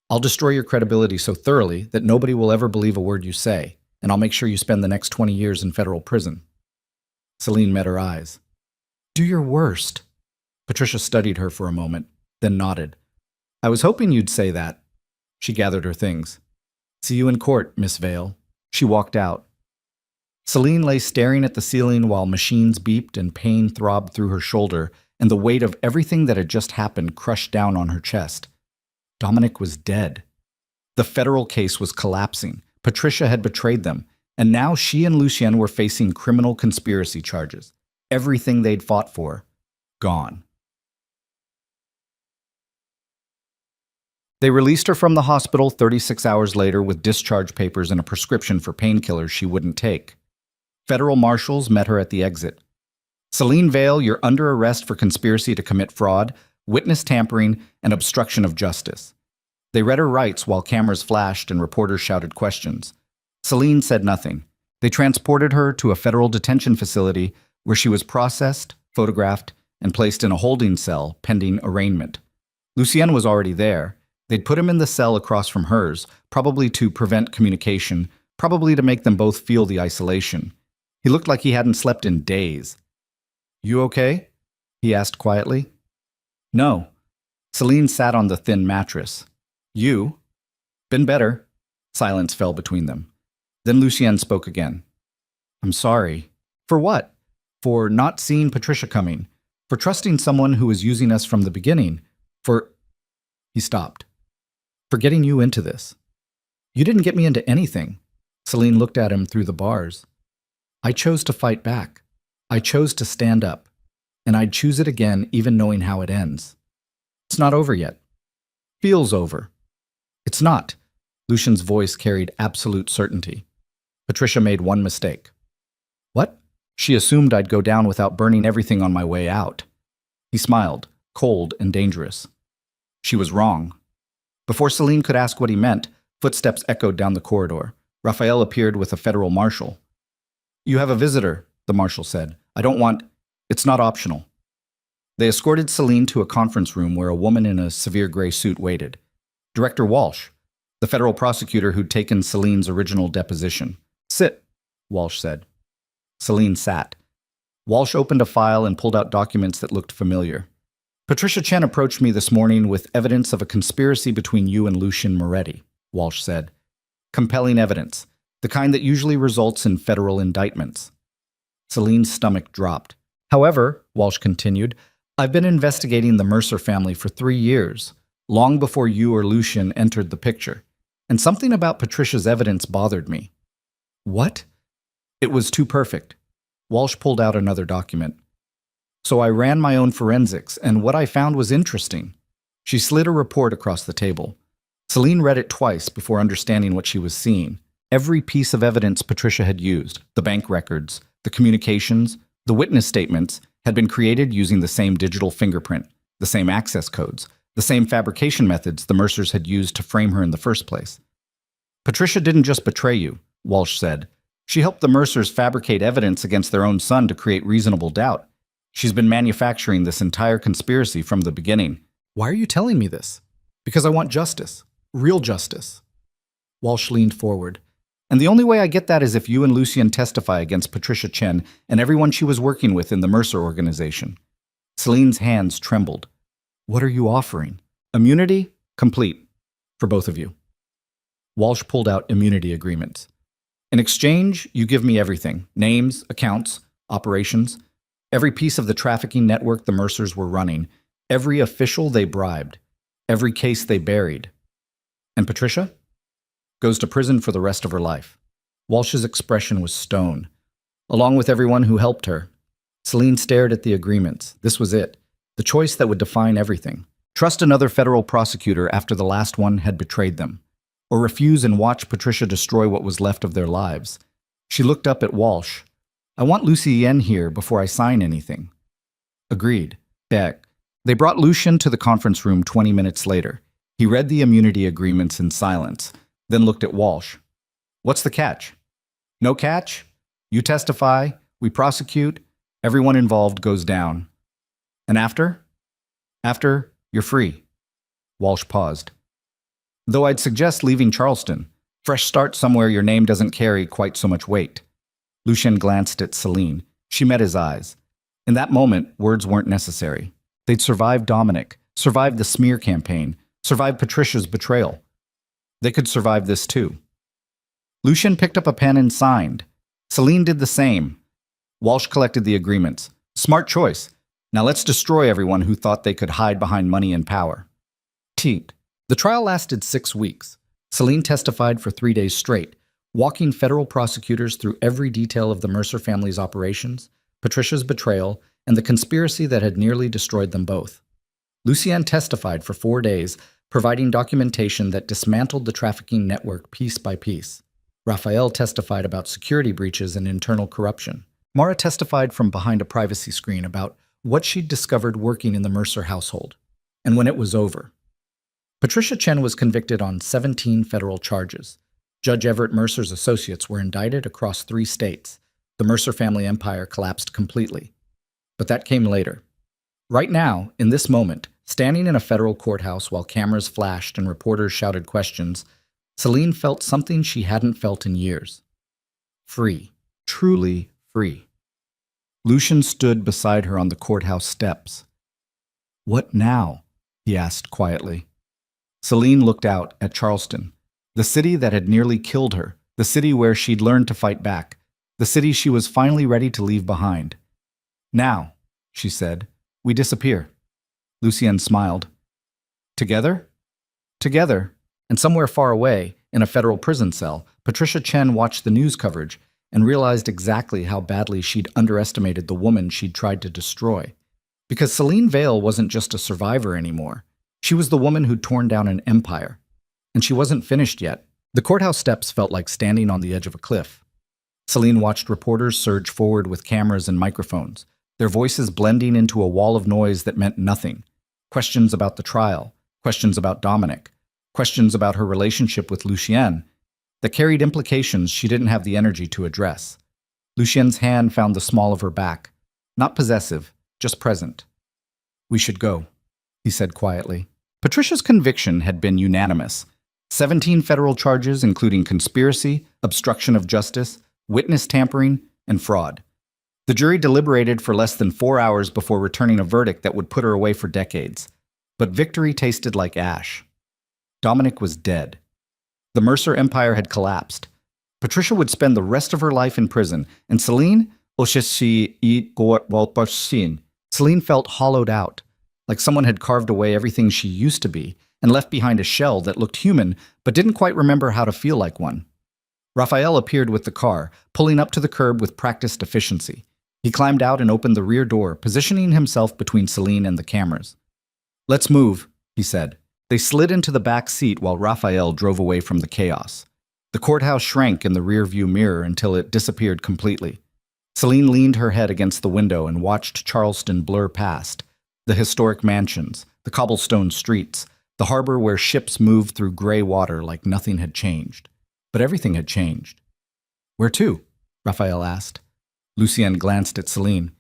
I'll destroy your credibility so thoroughly that nobody will ever believe a word you say, and I'll make sure you spend the next 20 years in federal prison." Celine met her eyes. "Do your worst." Patricia studied her for a moment, then nodded. "I was hoping you'd say that." She gathered her things. "See you in court, Miss Vale." She walked out. Celine lay staring at the ceiling while machines beeped and pain throbbed through her shoulder, and the weight of everything that had just happened crushed down on her chest. Dominic was dead. The federal case was collapsing. Patricia had betrayed them, and now she and Lucien were facing criminal conspiracy charges. Everything they'd fought for, gone. They released her from the hospital 36 hours later with discharge papers and a prescription for painkillers she wouldn't take. Federal marshals met her at the exit. Celine Vale, you're under arrest for conspiracy to commit fraud, witness tampering, and obstruction of justice. They read her rights while cameras flashed and reporters shouted questions. Celine said nothing. They transported her to a federal detention facility where she was processed, photographed, and placed in a holding cell pending arraignment. Lucien was already there. They'd put him in the cell across from hers, probably to prevent communication, probably to make them both feel the isolation. He looked like he hadn't slept in days. "You okay?" he asked quietly. "No." Celine sat on the thin mattress. "You?" "Been better." Silence fell between them. Then Lucien spoke again. "I'm sorry." "For what?" "For not seeing Patricia coming. For trusting someone who was using us from the beginning. For—" He stopped. "For getting you into this." "You didn't get me into anything." Celine looked at him through the bars. "I chose to fight back. I chose to stand up. And I'd choose it again even knowing how it ends. It's not over yet. Feels over. It's not." Lucien's voice carried absolute certainty. "Patricia made one mistake." "What?" "She assumed I'd go down without burning everything on my way out." He smiled, cold and dangerous. "She was wrong." Before Celine could ask what he meant, footsteps echoed down the corridor. Raphael appeared with a federal marshal. "You have a visitor," the marshal said. "I don't want— It's not optional." They escorted Celine to a conference room where a woman in a severe gray suit waited. Director Walsh, the federal prosecutor who'd taken Celine's original deposition. "Sit," Walsh said. Celine sat. Walsh opened a file and pulled out documents that looked familiar. "Patricia Chen approached me this morning with evidence of a conspiracy between you and Lucien Moretti," Walsh said. "Compelling evidence, the kind that usually results in federal indictments." Celine's stomach dropped. "However," Walsh continued, "I've been investigating the Mercer family for 3 years, long before you or Lucien entered the picture, and something about Patricia's evidence bothered me." "What?" "It was too perfect." Walsh pulled out another document. "So I ran my own forensics, and what I found was interesting." She slid a report across the table. Celine read it twice before understanding what she was seeing. Every piece of evidence Patricia had used, the bank records, the communications, the witness statements, had been created using the same digital fingerprint, the same access codes, the same fabrication methods the Mercers had used to frame her in the first place. "Patricia didn't just betray you," Walsh said. "She helped the Mercers fabricate evidence against their own son to create reasonable doubt. She's been manufacturing this entire conspiracy from the beginning." "Why are you telling me this?" "Because I want justice. Real justice." Walsh leaned forward. "And the only way I get that is if you and Lucien testify against Patricia Chen and everyone she was working with in the Mercer organization." Celine's hands trembled. "What are you offering?" "Immunity? Complete. For both of you." Walsh pulled out immunity agreements. "In exchange, you give me everything. Names, accounts, operations. Every piece of the trafficking network the Mercers were running. Every official they bribed. Every case they buried. And Patricia? Goes to prison for the rest of her life." Walsh's expression was stone. "Along with everyone who helped her." Celine stared at the agreements. This was it. The choice that would define everything. Trust another federal prosecutor after the last one had betrayed them. Or refuse and watch Patricia destroy what was left of their lives. She looked up at Walsh. "I want Lucien here before I sign anything." "Agreed." Beck. They brought Lucien to the conference room 20 minutes later. He read the immunity agreements in silence, then looked at Walsh. "What's the catch?" "No catch. You testify, we prosecute, everyone involved goes down. And after?" "After, you're free." Walsh paused. "Though I'd suggest leaving Charleston. Fresh start somewhere your name doesn't carry quite so much weight." Lucien glanced at Celine. She met his eyes. In that moment, words weren't necessary. They'd survived Dominic, survived the smear campaign, survived Patricia's betrayal. They could survive this too. Lucien picked up a pen and signed. Celine did the same. Walsh collected the agreements. "Smart choice. Now let's destroy everyone who thought they could hide behind money and power." Teat. The trial lasted 6 weeks. Celine testified for 3 days straight, walking federal prosecutors through every detail of the Mercer family's operations, Patricia's betrayal, and the conspiracy that had nearly destroyed them both. Lucien testified for 4 days, providing documentation that dismantled the trafficking network piece by piece. Raphael testified about security breaches and internal corruption. Mara testified from behind a privacy screen about what she'd discovered working in the Mercer household. And when it was over, Patricia Chen was convicted on 17 federal charges. Judge Everett Mercer's associates were indicted across 3 states. The Mercer family empire collapsed completely. But that came later. Right now, in this moment, standing in a federal courthouse while cameras flashed and reporters shouted questions, Celine felt something she hadn't felt in years. Free. Truly free. Lucian stood beside her on the courthouse steps. "What now?" he asked quietly. Celine looked out at Charleston, the city that had nearly killed her, the city where she'd learned to fight back, the city she was finally ready to leave behind. "Now," she said, "we disappear." Lucien smiled. "Together?" Together. And somewhere far away, in a federal prison cell, Patricia Chen watched the news coverage and realized exactly how badly she'd underestimated the woman she'd tried to destroy. Because Celine Vale wasn't just a survivor anymore. She was the woman who'd torn down an empire. And she wasn't finished yet. The courthouse steps felt like standing on the edge of a cliff. Celine watched reporters surge forward with cameras and microphones, their voices blending into a wall of noise that meant nothing. Questions about the trial, questions about Dominic, questions about her relationship with Lucien that carried implications she didn't have the energy to address. Lucien's hand found the small of her back. Not possessive, just present. "We should go," he said quietly. Patricia's conviction had been unanimous. 17 federal charges, including conspiracy, obstruction of justice, witness tampering, and fraud. The jury deliberated for less than 4 hours before returning a verdict that would put her away for decades. But victory tasted like ash. Dominic was dead. The Mercer Empire had collapsed. Patricia would spend the rest of her life in prison, and Celine felt hollowed out, like someone had carved away everything she used to be and left behind a shell that looked human but didn't quite remember how to feel like one. Raphael appeared with the car, pulling up to the curb with practiced efficiency. He climbed out and opened the rear door, positioning himself between Celine and the cameras. "Let's move," he said. They slid into the back seat while Raphael drove away from the chaos. The courthouse shrank in the rearview mirror until it disappeared completely. Celine leaned her head against the window and watched Charleston blur past. The historic mansions, the cobblestone streets, the harbor where ships moved through gray water like nothing had changed. But everything had changed. "Where to?" Raphael asked. Lucien glanced at Celine.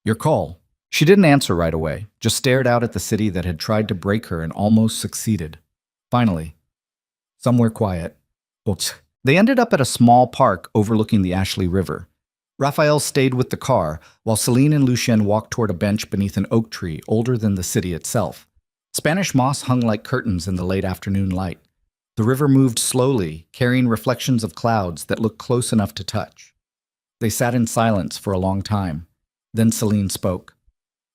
"Your call." She didn't answer right away, just stared out at the city that had tried to break her and almost succeeded. Finally, somewhere quiet. They ended up at a small park overlooking the Ashley River. Raphael stayed with the car, while Celine and Lucien walked toward a bench beneath an oak tree older than the city itself. Spanish moss hung like curtains in the late afternoon light. The river moved slowly, carrying reflections of clouds that looked close enough to touch. They sat in silence for a long time. Then Celine spoke.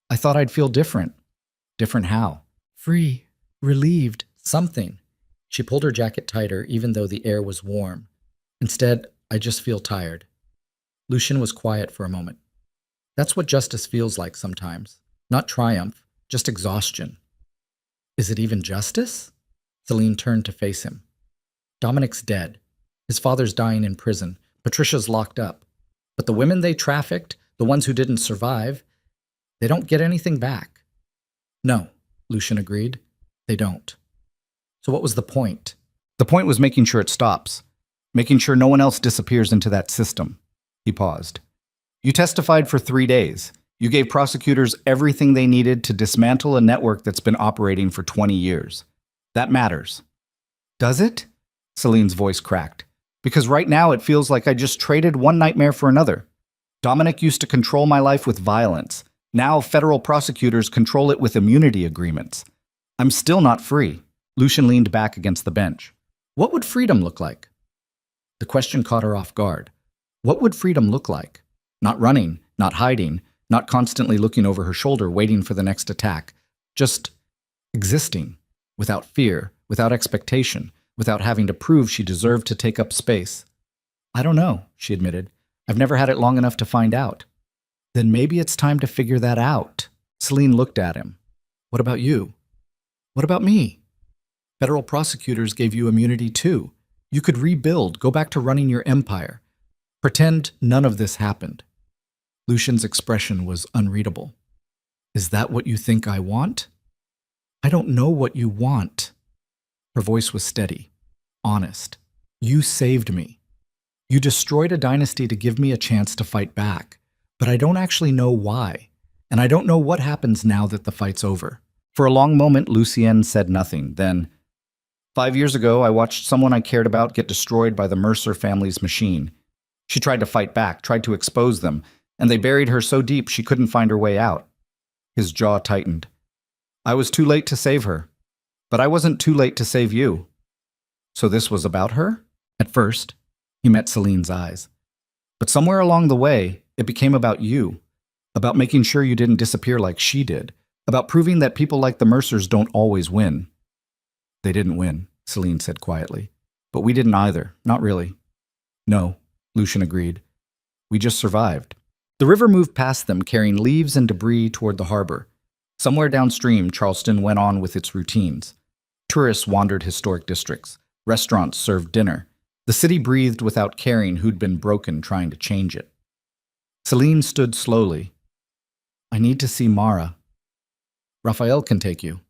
"I thought I'd feel different." "Different how?" "Free. Relieved. Something." She pulled her jacket tighter even though the air was warm. "Instead, I just feel tired." Lucien was quiet for a moment. "That's what justice feels like sometimes. Not triumph, just exhaustion." "Is it even justice?" Celine turned to face him. "Dominic's dead. His father's dying in prison. Patricia's locked up. But the women they trafficked, the ones who didn't survive, they don't get anything back." "No," Lucien agreed. "They don't." "So what was the point?" "The point was making sure it stops. Making sure no one else disappears into that system." He paused. "You testified for 3 days. You gave prosecutors everything they needed to dismantle a network that's been operating for 20 years. That matters." "Does it?" Celine's voice cracked. "Because right now it feels like I just traded one nightmare for another. Dominic used to control my life with violence. Now federal prosecutors control it with immunity agreements. I'm still not free." Lucien leaned back against the bench. "What would freedom look like?" The question caught her off guard. What would freedom look like? Not running, not hiding, not constantly looking over her shoulder waiting for the next attack. Just existing, without fear, without expectation, without having to prove she deserved to take up space. "I don't know," she admitted. "I've never had it long enough to find out." "Then maybe it's time to figure that out." Celine looked at him. "What about you?" "What about me?" Federal prosecutors gave you immunity too. You could rebuild, go back to running your empire. Pretend none of this happened. Lucian's expression was unreadable. Is that what you think I want? I don't know what you want. Her voice was steady, honest. You saved me. You destroyed a dynasty to give me a chance to fight back, but I don't actually know why, and I don't know what happens now that the fight's over. For a long moment, Lucienne said nothing. Then, 5 years ago, I watched someone I cared about get destroyed by the Mercer family's machine. She tried to fight back, tried to expose them, and they buried her so deep she couldn't find her way out. His jaw tightened. I was too late to save her, but I wasn't too late to save you. So this was about her? At first, he met Celine's eyes. But somewhere along the way, it became about you, about making sure you didn't disappear like she did, about proving that people like the Mercers don't always win. They didn't win, Celine said quietly. But we didn't either, not really. No, Lucian agreed. We just survived. The river moved past them, carrying leaves and debris toward the harbor. Somewhere downstream, Charleston went on with its routines. Tourists wandered historic districts. Restaurants served dinner. The city breathed without caring who'd been broken trying to change it. Celine stood slowly. I need to see Mara. Raphael can take you.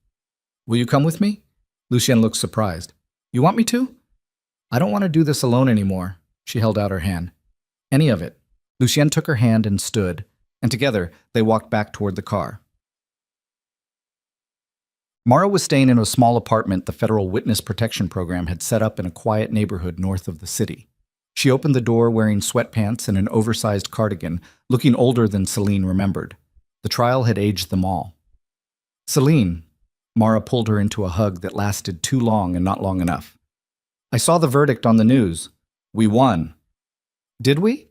Will you come with me? Lucien looked surprised. You want me to? I don't want to do this alone anymore. She held out her hand. Any of it. Lucien took her hand and stood, and together they walked back toward the car. Mara was staying in a small apartment the Federal Witness Protection Program had set up in a quiet neighborhood north of the city. She opened the door wearing sweatpants and an oversized cardigan, looking older than Celine remembered. The trial had aged them all. Celine, Mara pulled her into a hug that lasted too long and not long enough. I saw the verdict on the news. We won. Did we?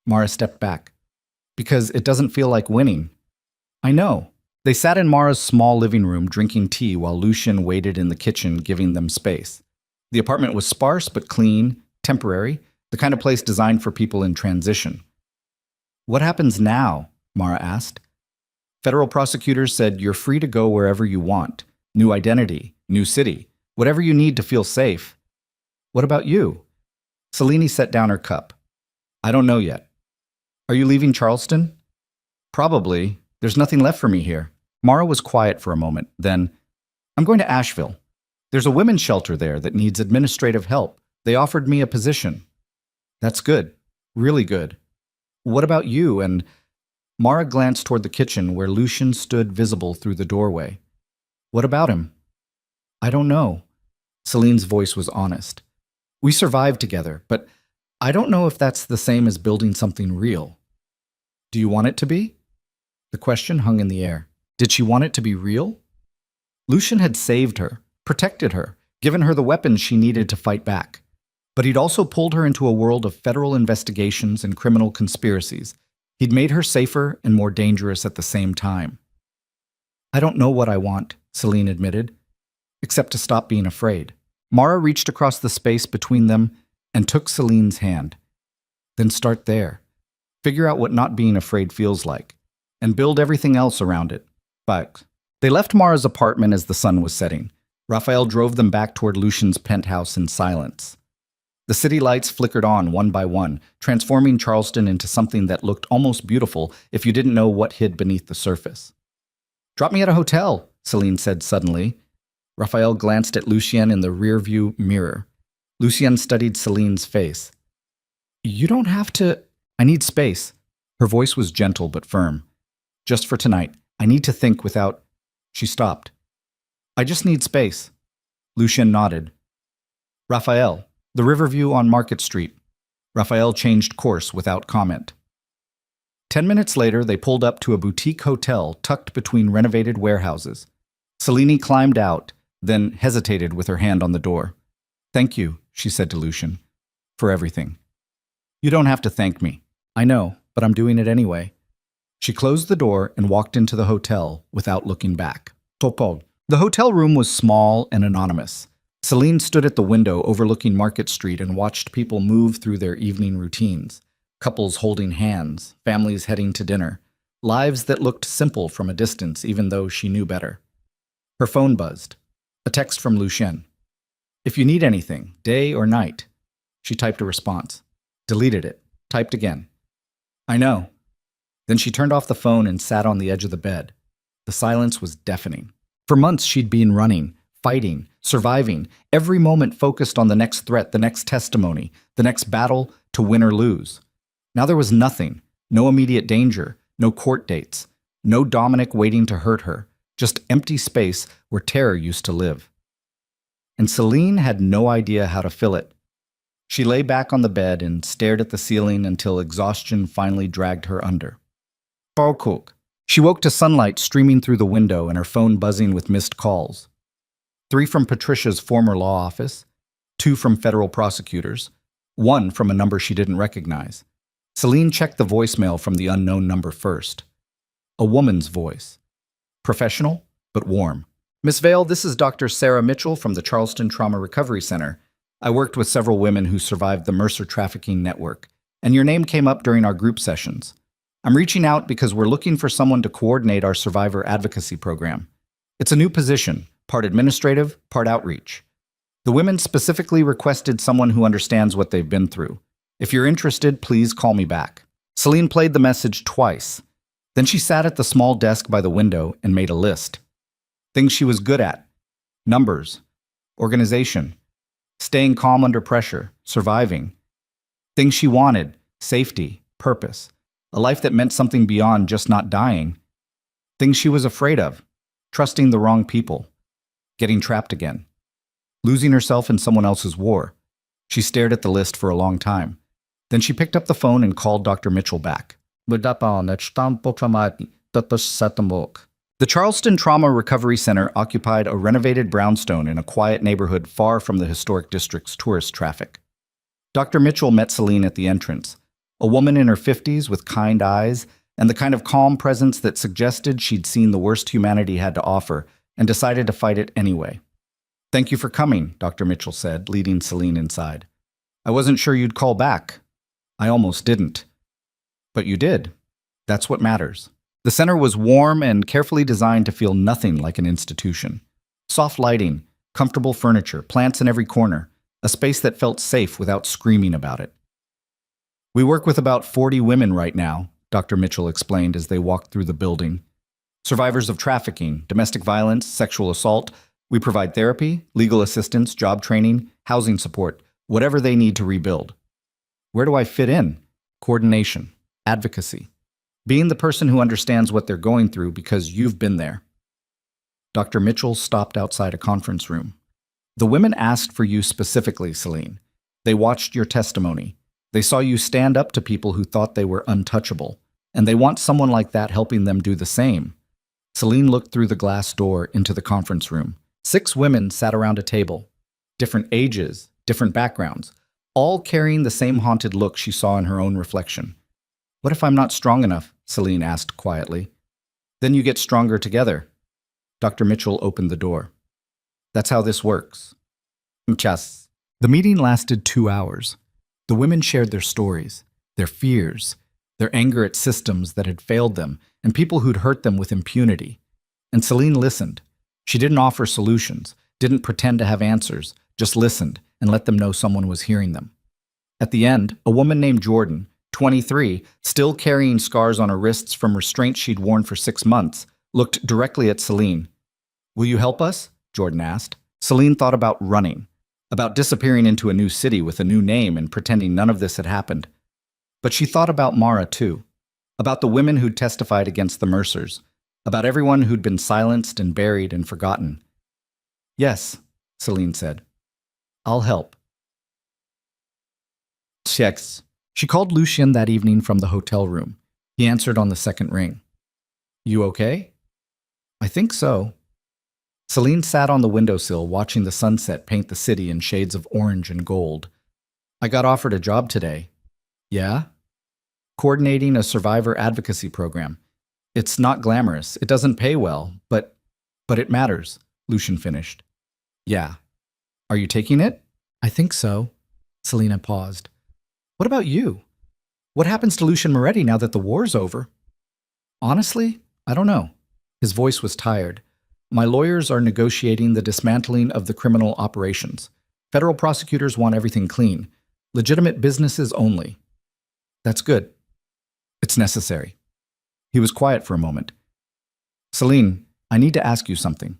Mara stepped back. Because it doesn't feel like winning. I know. They sat in Mara's small living room drinking tea while Lucien waited in the kitchen, giving them space. The apartment was sparse but clean, temporary, the kind of place designed for people in transition. What happens now? Mara asked. Federal prosecutors said you're free to go wherever you want. New identity, new city, whatever you need to feel safe. What about you? Celine set down her cup. I don't know yet. Are you leaving Charleston? Probably. There's nothing left for me here. Mara was quiet for a moment. Then, I'm going to Asheville. There's a women's shelter there that needs administrative help. They offered me a position. That's good. Really good. What about you? And Mara glanced toward the kitchen where Lucien stood visible through the doorway. What about him? I don't know. Celine's voice was honest. We survived together, but I don't know if that's the same as building something real. Do you want it to be? The question hung in the air. Did she want it to be real? Lucien had saved her, protected her, given her the weapons she needed to fight back. But he'd also pulled her into a world of federal investigations and criminal conspiracies. He'd made her safer and more dangerous at the same time. I don't know what I want, Celine admitted, except to stop being afraid. Mara reached across the space between them and took Celine's hand. Then start there. Figure out what not being afraid feels like, and build everything else around it. But they left Mara's apartment as the sun was setting. Raphael drove them back toward Lucien's penthouse in silence. The city lights flickered on one by one, transforming Charleston into something that looked almost beautiful if you didn't know what hid beneath the surface. Drop me at a hotel, Celine said suddenly. Raphael glanced at Lucien in the rearview mirror. Lucien studied Celine's face. You don't have to. I need space. Her voice was gentle but firm. Just for tonight. I need to think without. She stopped. I just need space. Lucien nodded. Raphael, the Riverview on Market Street. Raphael changed course without comment. 10 minutes later, they pulled up to a boutique hotel tucked between renovated warehouses. Celine climbed out, then hesitated with her hand on the door. Thank you, she said to Lucien, for everything. You don't have to thank me. I know, but I'm doing it anyway. She closed the door and walked into the hotel without looking back. Topol. The hotel room was small and anonymous. Celine stood at the window overlooking Market Street and watched people move through their evening routines. Couples holding hands, families heading to dinner, lives that looked simple from a distance even though she knew better. Her phone buzzed. A text from Lucien. If you need anything, day or night. She typed a response. Deleted it. Typed again. I know. Then she turned off the phone and sat on the edge of the bed. The silence was deafening. For months she'd been running, fighting, surviving, every moment focused on the next threat, the next testimony, the next battle to win or lose. Now there was nothing, no immediate danger, no court dates, no Dominic waiting to hurt her, just empty space where terror used to live. And Celine had no idea how to fill it. She lay back on the bed and stared at the ceiling until exhaustion finally dragged her under. Cook. She woke to sunlight streaming through the window and her phone buzzing with missed calls. 3 from Patricia's former law office, 2 from federal prosecutors, 1 from a number she didn't recognize. Celine checked the voicemail from the unknown number first. A woman's voice. Professional, but warm. Miss Vale, this is Dr. Sarah Mitchell from the Charleston Trauma Recovery Center. I worked with several women who survived the Mercer trafficking network, and your name came up during our group sessions. I'm reaching out because we're looking for someone to coordinate our survivor advocacy program. It's a new position, part administrative, part outreach. The women specifically requested someone who understands what they've been through. If you're interested, please call me back. Celine played the message twice. Then she sat at the small desk by the window and made a list. Things she was good at. Numbers. Organization. Staying calm under pressure. Surviving. Things she wanted. Safety. Purpose. A life that meant something beyond just not dying. Things she was afraid of. Trusting the wrong people. Getting trapped again. Losing herself in someone else's war. She stared at the list for a long time. Then she picked up the phone and called Dr. Mitchell back. The Charleston Trauma Recovery Center occupied a renovated brownstone in a quiet neighborhood far from the historic district's tourist traffic. Dr. Mitchell met Celine at the entrance, a woman in her 50s with kind eyes and the kind of calm presence that suggested she'd seen the worst humanity had to offer and decided to fight it anyway. Thank you for coming, Dr. Mitchell said, leading Celine inside. I wasn't sure you'd call back. I almost didn't. But you did. That's what matters. The center was warm and carefully designed to feel nothing like an institution. Soft lighting, comfortable furniture, plants in every corner, a space that felt safe without screaming about it. We work with about 40 women right now, Dr. Mitchell explained as they walked through the building. Survivors of trafficking, domestic violence, sexual assault. We provide therapy, legal assistance, job training, housing support, whatever they need to rebuild. Where do I fit in? Coordination, advocacy. Being the person who understands what they're going through because you've been there. Dr. Mitchell stopped outside a conference room. The women asked for you specifically, Celine. They watched your testimony. They saw you stand up to people who thought they were untouchable, and they want someone like that helping them do the same. Celine looked through the glass door into the conference room. 6 women sat around a table, different ages, different backgrounds, all carrying the same haunted look she saw in her own reflection. What if I'm not strong enough? Celine asked quietly. Then you get stronger together. Dr. Mitchell opened the door. That's how this works. Mchas. The meeting lasted 2 hours. The women shared their stories, their fears, their anger at systems that had failed them, and people who'd hurt them with impunity. And Celine listened. She didn't offer solutions, didn't pretend to have answers, just listened and let them know someone was hearing them. At the end, a woman named Jordan, 23, still carrying scars on her wrists from restraints she'd worn for 6 months, looked directly at Celine. Will you help us? Jordan asked. Celine thought about running, about disappearing into a new city with a new name and pretending none of this had happened. But she thought about Mara too, about the women who'd testified against the Mercers, about everyone who'd been silenced and buried and forgotten. Yes, Celine said. I'll help. Checks. She called Lucien that evening from the hotel room. He answered on the second ring. You okay? I think so. Celine sat on the windowsill watching the sunset paint the city in shades of orange and gold. I got offered a job today. Yeah? Coordinating a survivor advocacy program. It's not glamorous. It doesn't pay well, but it matters, Lucien finished. Yeah. Are you taking it? I think so. Selena paused. What about you? What happens to Lucien Moretti now that the war's over? Honestly, I don't know. His voice was tired. My lawyers are negotiating the dismantling of the criminal operations. Federal prosecutors want everything clean. Legitimate businesses only. That's good. It's necessary. He was quiet for a moment. Celine, I need to ask you something.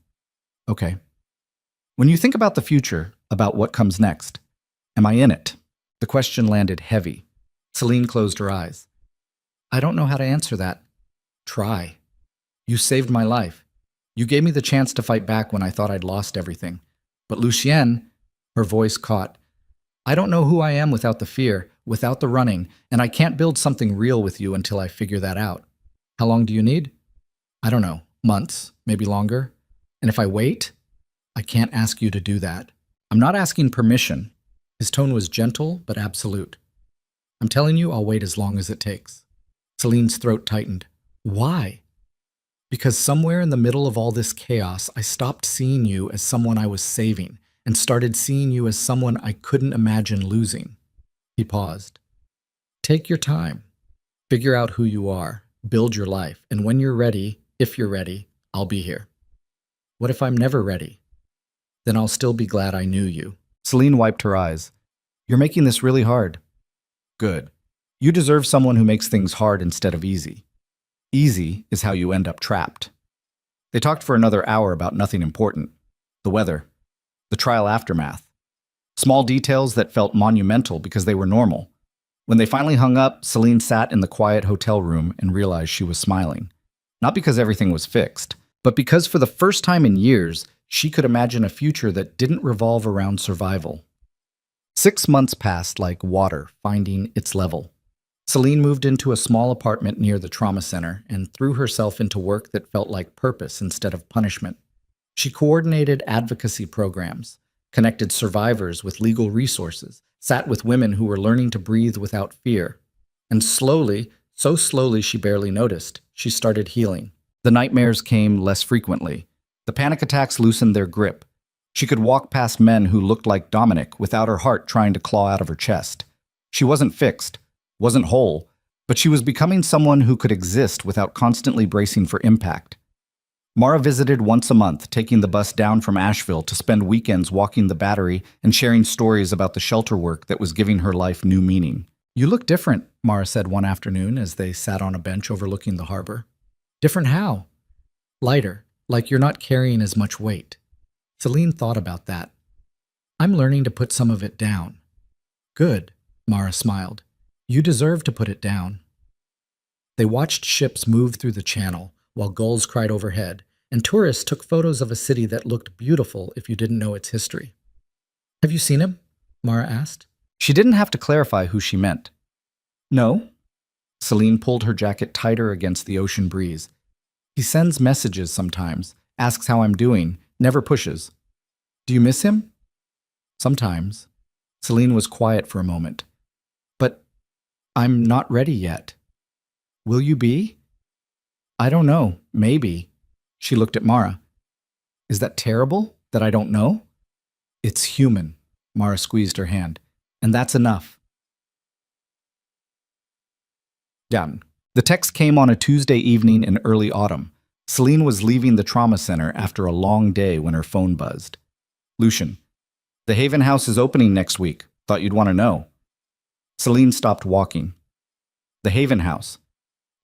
Okay. When you think about the future, about what comes next, am I in it? The question landed heavy. Celine closed her eyes. I don't know how to answer that. Try. You saved my life. You gave me the chance to fight back when I thought I'd lost everything. But Lucienne, her voice caught. I don't know who I am without the fear, without the running, and I can't build something real with you until I figure that out. How long do you need? I don't know. Months, maybe longer. And if I wait, I can't ask you to do that. I'm not asking permission. His tone was gentle but absolute. I'm telling you I'll wait as long as it takes. Celine's throat tightened. Why? Because somewhere in the middle of all this chaos, I stopped seeing you as someone I was saving and started seeing you as someone I couldn't imagine losing. He paused. Take your time. Figure out who you are. Build your life. And when you're ready, if you're ready, I'll be here. What if I'm never ready? Then I'll still be glad I knew you. Celine wiped her eyes. You're making this really hard. Good. You deserve someone who makes things hard instead of easy. Easy is how you end up trapped. They talked for another hour about nothing important. The weather. The trial aftermath. Small details that felt monumental because they were normal. When they finally hung up, Celine sat in the quiet hotel room and realized she was smiling. Not because everything was fixed, but because for the first time in years, she could imagine a future that didn't revolve around survival. 6 months passed like water finding its level. Celine moved into a small apartment near the trauma center and threw herself into work that felt like purpose instead of punishment. She coordinated advocacy programs, connected survivors with legal resources, sat with women who were learning to breathe without fear. And slowly, so slowly she barely noticed, she started healing. The nightmares came less frequently. The panic attacks loosened their grip. She could walk past men who looked like Dominic without her heart trying to claw out of her chest. She wasn't fixed, wasn't whole, but she was becoming someone who could exist without constantly bracing for impact. Mara visited once a month, taking the bus down from Asheville to spend weekends walking the Battery and sharing stories about the shelter work that was giving her life new meaning. You look different, Mara said one afternoon as they sat on a bench overlooking the harbor. Different how? Lighter, like you're not carrying as much weight. Celine thought about that. I'm learning to put some of it down. Good, Mara smiled. You deserve to put it down. They watched ships move through the channel while gulls cried overhead, and tourists took photos of a city that looked beautiful if you didn't know its history. Have you seen him? Mara asked. She didn't have to clarify who she meant. No. Celine pulled her jacket tighter against the ocean breeze. He sends messages sometimes, asks how I'm doing, never pushes. Do you miss him? Sometimes. Celine was quiet for a moment. But I'm not ready yet. Will you be? I don't know. Maybe. She looked at Mara. Is that terrible, that I don't know? It's human. Mara squeezed her hand. And that's enough. Down. The text came on a Tuesday evening in early autumn. Celine was leaving the trauma center after a long day when her phone buzzed. Lucian. The Haven House is opening next week. Thought you'd want to know. Celine stopped walking. The Haven House.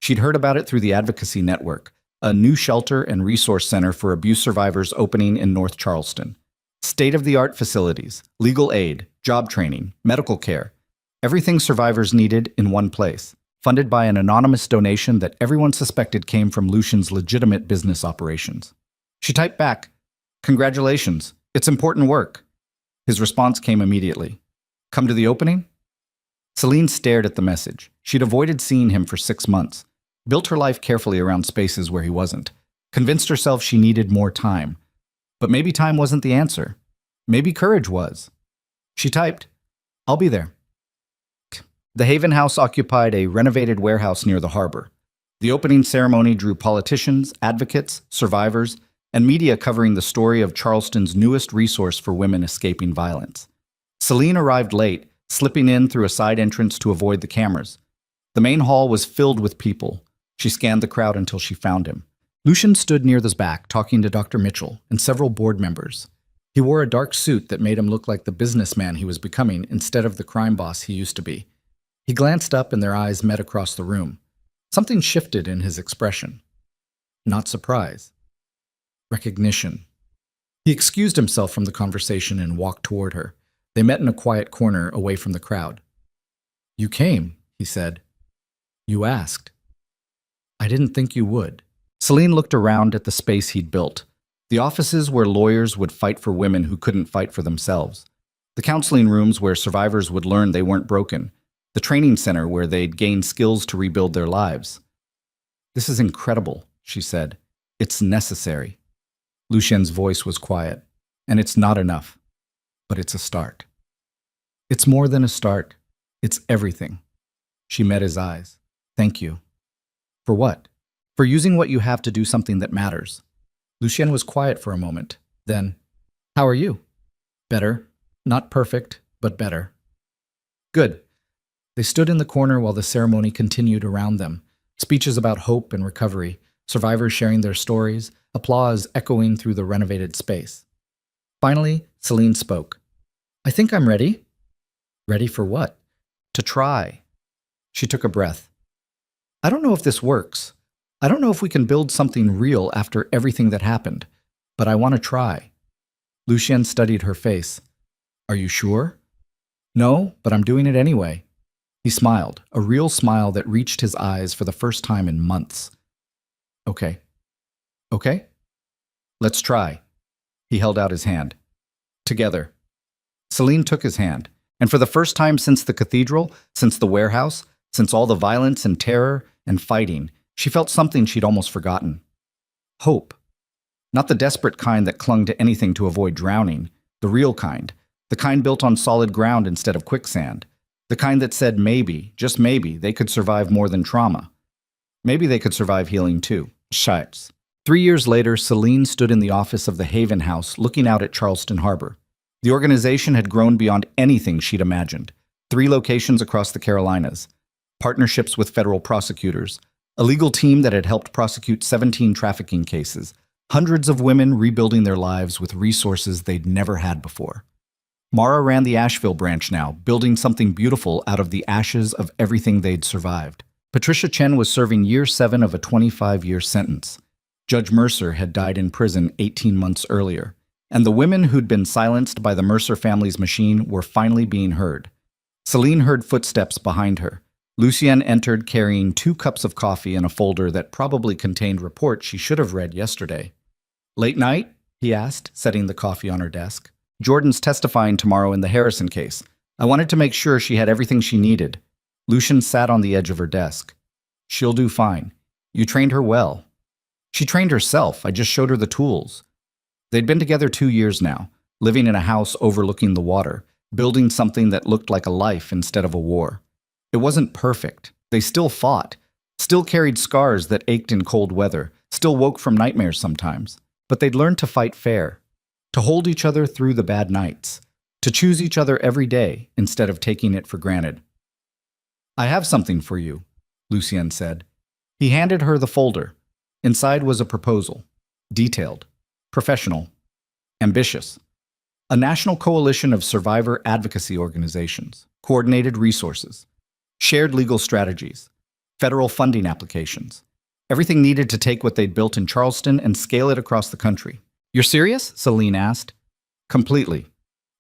She'd heard about it through the Advocacy Network, a new shelter and resource center for abuse survivors opening in North Charleston. State-of-the-art facilities, legal aid, job training, medical care, everything survivors needed in one place, funded by an anonymous donation that everyone suspected came from Lucian's legitimate business operations. She typed back, "Congratulations, it's important work." His response came immediately. "Come to the opening?" Celine stared at the message. She'd avoided seeing him for 6 months, built her life carefully around spaces where he wasn't, convinced herself she needed more time. But maybe time wasn't the answer. Maybe courage was. She typed, "I'll be there." The Haven House occupied a renovated warehouse near the harbor. The opening ceremony drew politicians, advocates, survivors, and media covering the story of Charleston's newest resource for women escaping violence. Celine arrived late, slipping in through a side entrance to avoid the cameras. The main hall was filled with people. She scanned the crowd until she found him. Lucian stood near the back, talking to Dr. Mitchell and several board members. He wore a dark suit that made him look like the businessman he was becoming instead of the crime boss he used to be. He glanced up and their eyes met across the room. Something shifted in his expression. Not surprise. Recognition. He excused himself from the conversation and walked toward her. They met in a quiet corner away from the crowd. "You came," he said. "You asked." "I didn't think you would." Celine looked around at the space he'd built. The offices where lawyers would fight for women who couldn't fight for themselves. The counseling rooms where survivors would learn they weren't broken. The training center where they'd gain skills to rebuild their lives. "This is incredible," she said. "It's necessary." Lucien's voice was quiet. "And it's not enough. But it's a start." "It's more than a start. It's everything." She met his eyes. "Thank you." "For what?" "For using what you have to do something that matters." Lucien was quiet for a moment. Then, "How are you?" "Better. Not perfect, but better." "Good." They stood in the corner while the ceremony continued around them. Speeches about hope and recovery, survivors sharing their stories, applause echoing through the renovated space. Finally, Celine spoke. "I think I'm ready." "Ready for what?" "To try." She took a breath. "I don't know if this works. I don't know if we can build something real after everything that happened, but I want to try." Lucien studied her face. "Are you sure?" "No, but I'm doing it anyway." He smiled, a real smile that reached his eyes for the first time in months. "Okay. Okay? Let's try." He held out his hand. "Together." Celine took his hand, and for the first time since the cathedral, since the warehouse, since all the violence and terror and fighting, she felt something she'd almost forgotten. Hope. Not the desperate kind that clung to anything to avoid drowning, the real kind, the kind built on solid ground instead of quicksand, the kind that said maybe, just maybe, they could survive more than trauma. Maybe they could survive healing too. Shites. 3 years later, Celine stood in the office of the Haven House looking out at Charleston Harbor. The organization had grown beyond anything she'd imagined. 3 locations across the Carolinas, partnerships with federal prosecutors, a legal team that had helped prosecute 17 trafficking cases, hundreds of women rebuilding their lives with resources they'd never had before. Mara ran the Asheville branch now, building something beautiful out of the ashes of everything they'd survived. Patricia Chen was serving year 7 of a 25-year sentence. Judge Mercer had died in prison 18 months earlier, and the women who'd been silenced by the Mercer family's machine were finally being heard. Celine heard footsteps behind her. Lucien entered carrying 2 cups of coffee and a folder that probably contained reports she should have read yesterday. "Late night?" he asked, setting the coffee on her desk. "Jordan's testifying tomorrow in the Harrison case. I wanted to make sure she had everything she needed." Lucien sat on the edge of her desk. "She'll do fine. You trained her well." "She trained herself. I just showed her the tools." They'd been together 2 years now, living in a house overlooking the water, building something that looked like a life instead of a war. It wasn't perfect. They still fought, still carried scars that ached in cold weather, still woke from nightmares sometimes. But they'd learned to fight fair, to hold each other through the bad nights, to choose each other every day instead of taking it for granted. "I have something for you," Lucien said. He handed her the folder. Inside was a proposal. Detailed. Professional. Ambitious. A national coalition of survivor advocacy organizations. Coordinated resources. Shared legal strategies. Federal funding applications. Everything needed to take what they'd built in Charleston and scale it across the country. "You're serious?" Celine asked. "Completely."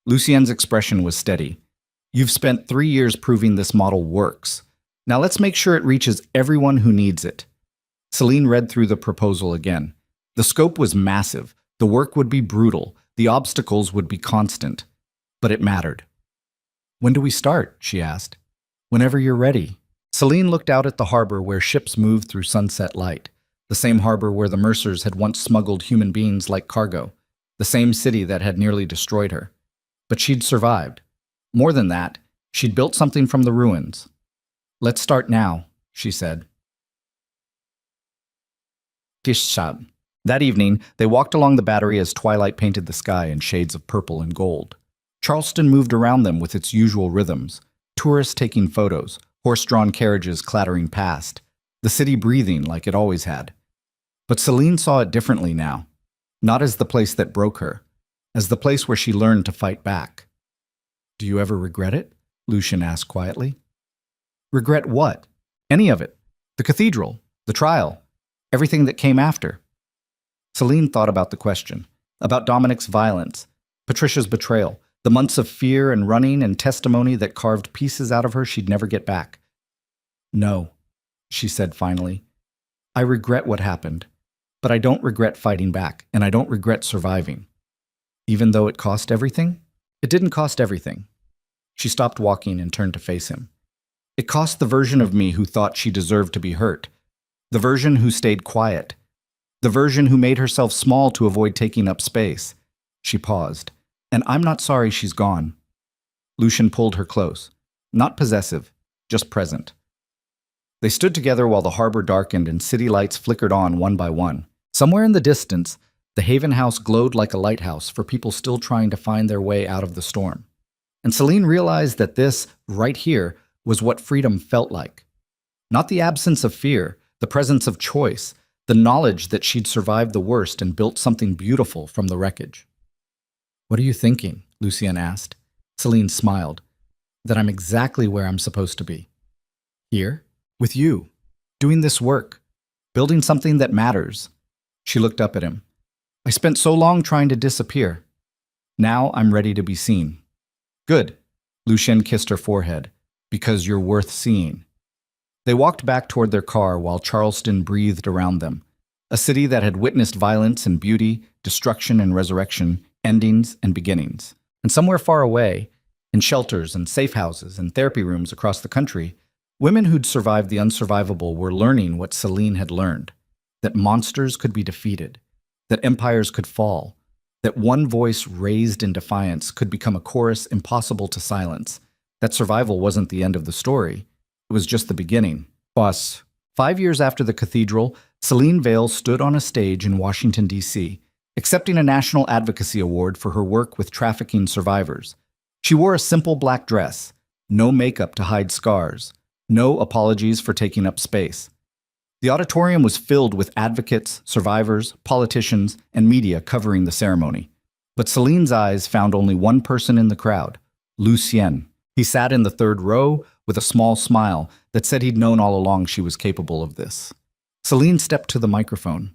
Lucien's expression was steady. "You've spent 3 years proving this model works. Now let's make sure it reaches everyone who needs it." Celine read through the proposal again. The scope was massive. The work would be brutal. The obstacles would be constant. But it mattered. "When do we start?" she asked. "Whenever you're ready." Celine looked out at the harbor where ships moved through sunset light. The same harbor where the Mercers had once smuggled human beings like cargo. The same city that had nearly destroyed her. But she'd survived. More than that, she'd built something from the ruins. "Let's start now," she said. Fish shop. That evening, they walked along the battery as twilight painted the sky in shades of purple and gold. Charleston moved around them with its usual rhythms. Tourists taking photos, horse-drawn carriages clattering past, the city breathing like it always had. But Celine saw it differently now. Not as the place that broke her. as the place where she learned to fight back. Do you ever regret it? Lucian asked quietly. Regret what? Any of it. The cathedral, the trial, everything that came after. Celine thought about the question, about Dominic's violence, Patricia's betrayal, the months of fear and running and testimony that carved pieces out of her she'd never get back. No, she said finally. I regret what happened, but I don't regret fighting back, and I don't regret surviving. Even though it cost everything? It didn't cost everything. She stopped walking and turned to face him. It cost the version of me who thought she deserved to be hurt, the version who stayed quiet, the version who made herself small to avoid taking up space. She paused. And I'm not sorry she's gone. Lucian pulled her close. Not possessive, just present. They stood together while the harbor darkened and city lights flickered on one by one. Somewhere in the distance, the Haven House glowed like a lighthouse for people still trying to find their way out of the storm. And Celine realized that this, right here, was what freedom felt like. Not the absence of fear, the presence of choice, the knowledge that she'd survived the worst and built something beautiful from the wreckage. What are you thinking? Lucien asked. Celine smiled. That I'm exactly where I'm supposed to be. Here, with you, doing this work, building something that matters. She looked up at him. I spent so long trying to disappear. Now I'm ready to be seen. Good. Lucien kissed her forehead. Because you're worth seeing. They walked back toward their car while Charleston breathed around them. A city that had witnessed violence and beauty, destruction and resurrection, endings and beginnings. And somewhere far away, in shelters and safe houses and therapy rooms across the country, women who'd survived the unsurvivable were learning what Celine had learned. That monsters could be defeated. That empires could fall. That one voice raised in defiance could become a chorus impossible to silence. That survival wasn't the end of the story. It was just the beginning. Boss, 5 years after the cathedral, Celine Vale stood on a stage in Washington, D.C., accepting a National Advocacy Award for her work with trafficking survivors. She wore a simple black dress, no makeup to hide scars, no apologies for taking up space. The auditorium was filled with advocates, survivors, politicians, and media covering the ceremony. But Celine's eyes found only one person in the crowd, Lucien. He sat in the third row with a small smile that said he'd known all along she was capable of this. Celine stepped to the microphone.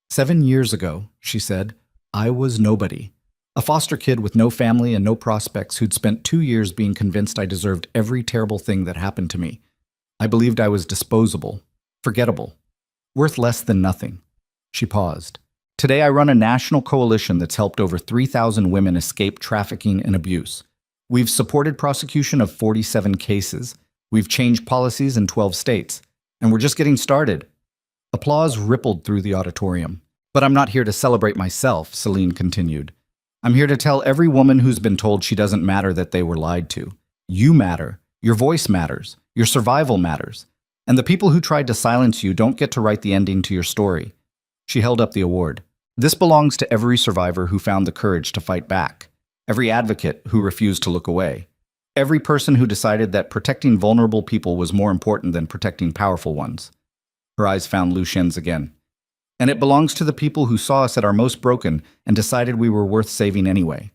7 years ago, she said, I was nobody. A foster kid with no family and no prospects who'd spent 2 years being convinced I deserved every terrible thing that happened to me. I believed I was disposable, forgettable, worth less than nothing. She paused. Today I run a national coalition that's helped over 3,000 women escape trafficking and abuse. We've supported prosecution of 47 cases. We've changed policies in 12 states. And we're just getting started. Applause rippled through the auditorium. But I'm not here to celebrate myself, Celine continued. I'm here to tell every woman who's been told she doesn't matter that they were lied to. You matter. Your voice matters. Your survival matters. And the people who tried to silence you don't get to write the ending to your story. She held up the award. This belongs to every survivor who found the courage to fight back. Every advocate who refused to look away. Every person who decided that protecting vulnerable people was more important than protecting powerful ones. Her eyes found Lucien's again. And it belongs to the people who saw us at our most broken and decided we were worth saving anyway.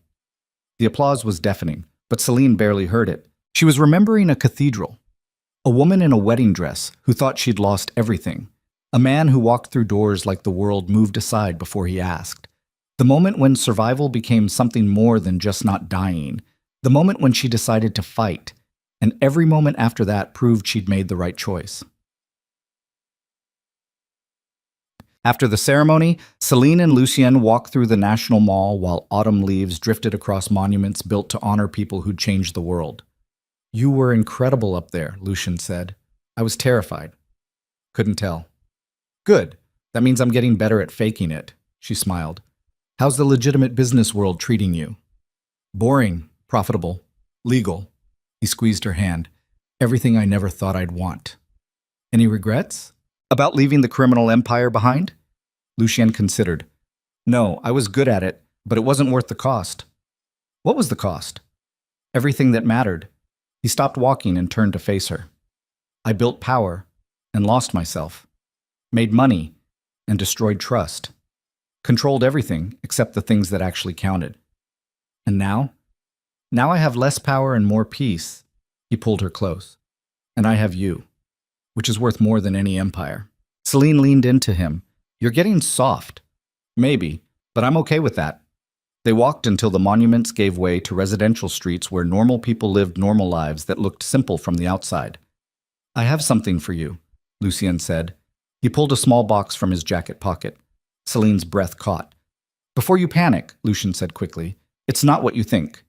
The applause was deafening, but Celine barely heard it. She was remembering a cathedral. A woman in a wedding dress who thought she'd lost everything. A man who walked through doors like the world moved aside before he asked. The moment when survival became something more than just not dying. The moment when she decided to fight. And every moment after that proved she'd made the right choice. After the ceremony, Celine and Lucien walked through the National Mall while autumn leaves drifted across monuments built to honor people who'd changed the world. You were incredible up there, Lucien said. I was terrified. Couldn't tell. Good. That means I'm getting better at faking it, she smiled. How's the legitimate business world treating you? Boring, profitable, legal. He squeezed her hand. Everything I never thought I'd want. Any regrets? About leaving the criminal empire behind? Lucien considered. No, I was good at it, but it wasn't worth the cost. What was the cost? Everything that mattered. He stopped walking and turned to face her. I built power and lost myself. Made money and destroyed trust. controlled everything except the things that actually counted. And now? Now I have less power and more peace. He pulled her close. And I have you, which is worth more than any empire. Celine leaned into him. You're getting soft. Maybe, but I'm okay with that. They walked until the monuments gave way to residential streets where normal people lived normal lives that looked simple from the outside. I have something for you, Lucien said. He pulled a small box from his jacket pocket. Celine's breath caught. Before you panic, Lucien said quickly, it's not what you think.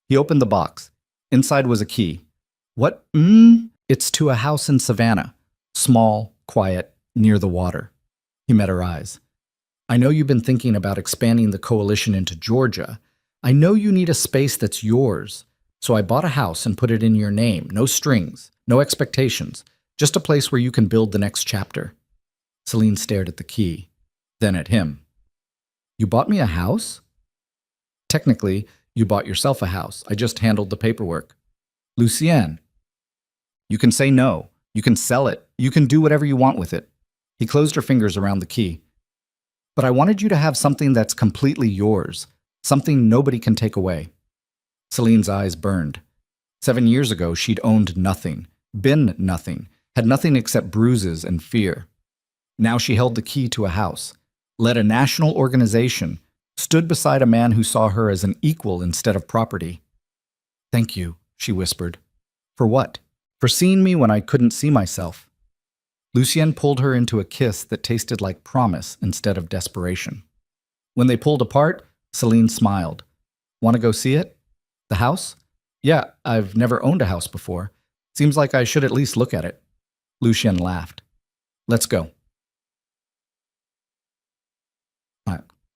He opened the box. Inside was a key. What? It's to a house in Savannah. Small, quiet, near the water. He met her eyes. I know you've been thinking about expanding the coalition into Georgia. I know you need a space that's yours. So I bought a house and put it in your name. No strings, no expectations. Just a place where you can build the next chapter. Celine stared at the key, then at him. You bought me a house? Technically, you bought yourself a house. I just handled the paperwork. Lucien. You can say no. You can sell it. You can do whatever you want with it. He closed her fingers around the key. But I wanted you to have something that's completely yours. Something nobody can take away. Celine's eyes burned. 7 years ago, she'd owned nothing, been nothing, had nothing except bruises and fear. Now she held the key to a house, led a national organization, stood beside a man who saw her as an equal instead of property. Thank you, she whispered. For what? For seeing me when I couldn't see myself. Lucien pulled her into a kiss that tasted like promise instead of desperation. When they pulled apart, Celine smiled. Want to go see it? The house? Yeah, I've never owned a house before. Seems like I should at least look at it. Lucien laughed. Let's go.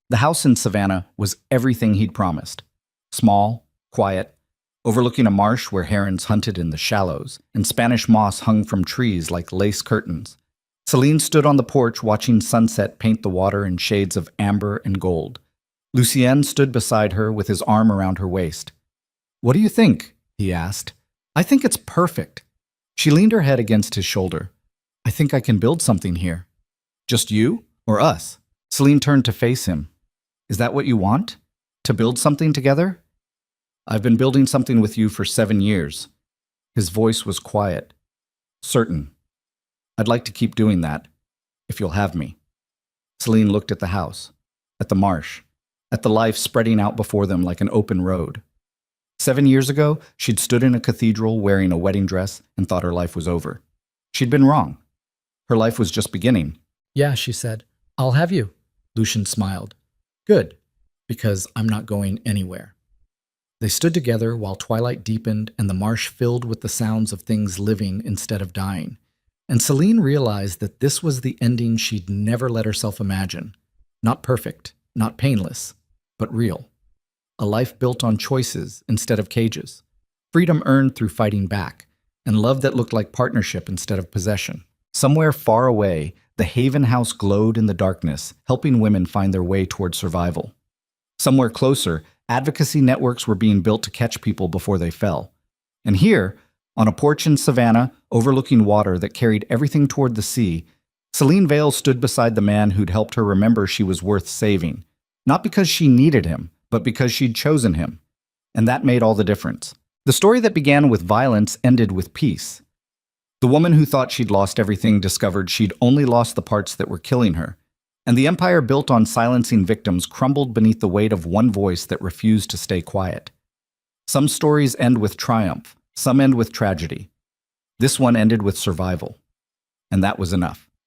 The house in Savannah was everything he'd promised. Small, quiet, overlooking a marsh where herons hunted in the shallows, and Spanish moss hung from trees like lace curtains. Celine stood on the porch watching sunset paint the water in shades of amber and gold. Lucien stood beside her with his arm around her waist. What do you think? He asked. I think it's perfect. She leaned her head against his shoulder. I think I can build something here. Just you or us? Celine turned to face him. Is that what you want? To build something together? I've been building something with you for 7 years. His voice was quiet. Certain. I'd like to keep doing that, if you'll have me. Celine looked at the house, at the marsh, at the life spreading out before them like an open road. 7 years ago, she'd stood in a cathedral wearing a wedding dress and thought her life was over. She'd been wrong. Her life was just beginning. Yeah, she said. I'll have you. Lucien smiled. Good, because I'm not going anywhere. They stood together while twilight deepened and the marsh filled with the sounds of things living instead of dying. And Celine realized that this was the ending she'd never let herself imagine. Not perfect, not painless, but real. A life built on choices instead of cages. Freedom earned through fighting back, and love that looked like partnership instead of possession. Somewhere far away, the Haven House glowed in the darkness, helping women find their way toward survival. Somewhere closer, advocacy networks were being built to catch people before they fell. And here, on a porch in Savannah, overlooking water that carried everything toward the sea, Celine Vale stood beside the man who'd helped her remember she was worth saving. Not because she needed him, but because she'd chosen him. And that made all the difference. The story that began with violence ended with peace. The woman who thought she'd lost everything discovered she'd only lost the parts that were killing her. And the empire built on silencing victims crumbled beneath the weight of one voice that refused to stay quiet. Some stories end with triumph, some end with tragedy. This one ended with survival. And that was enough.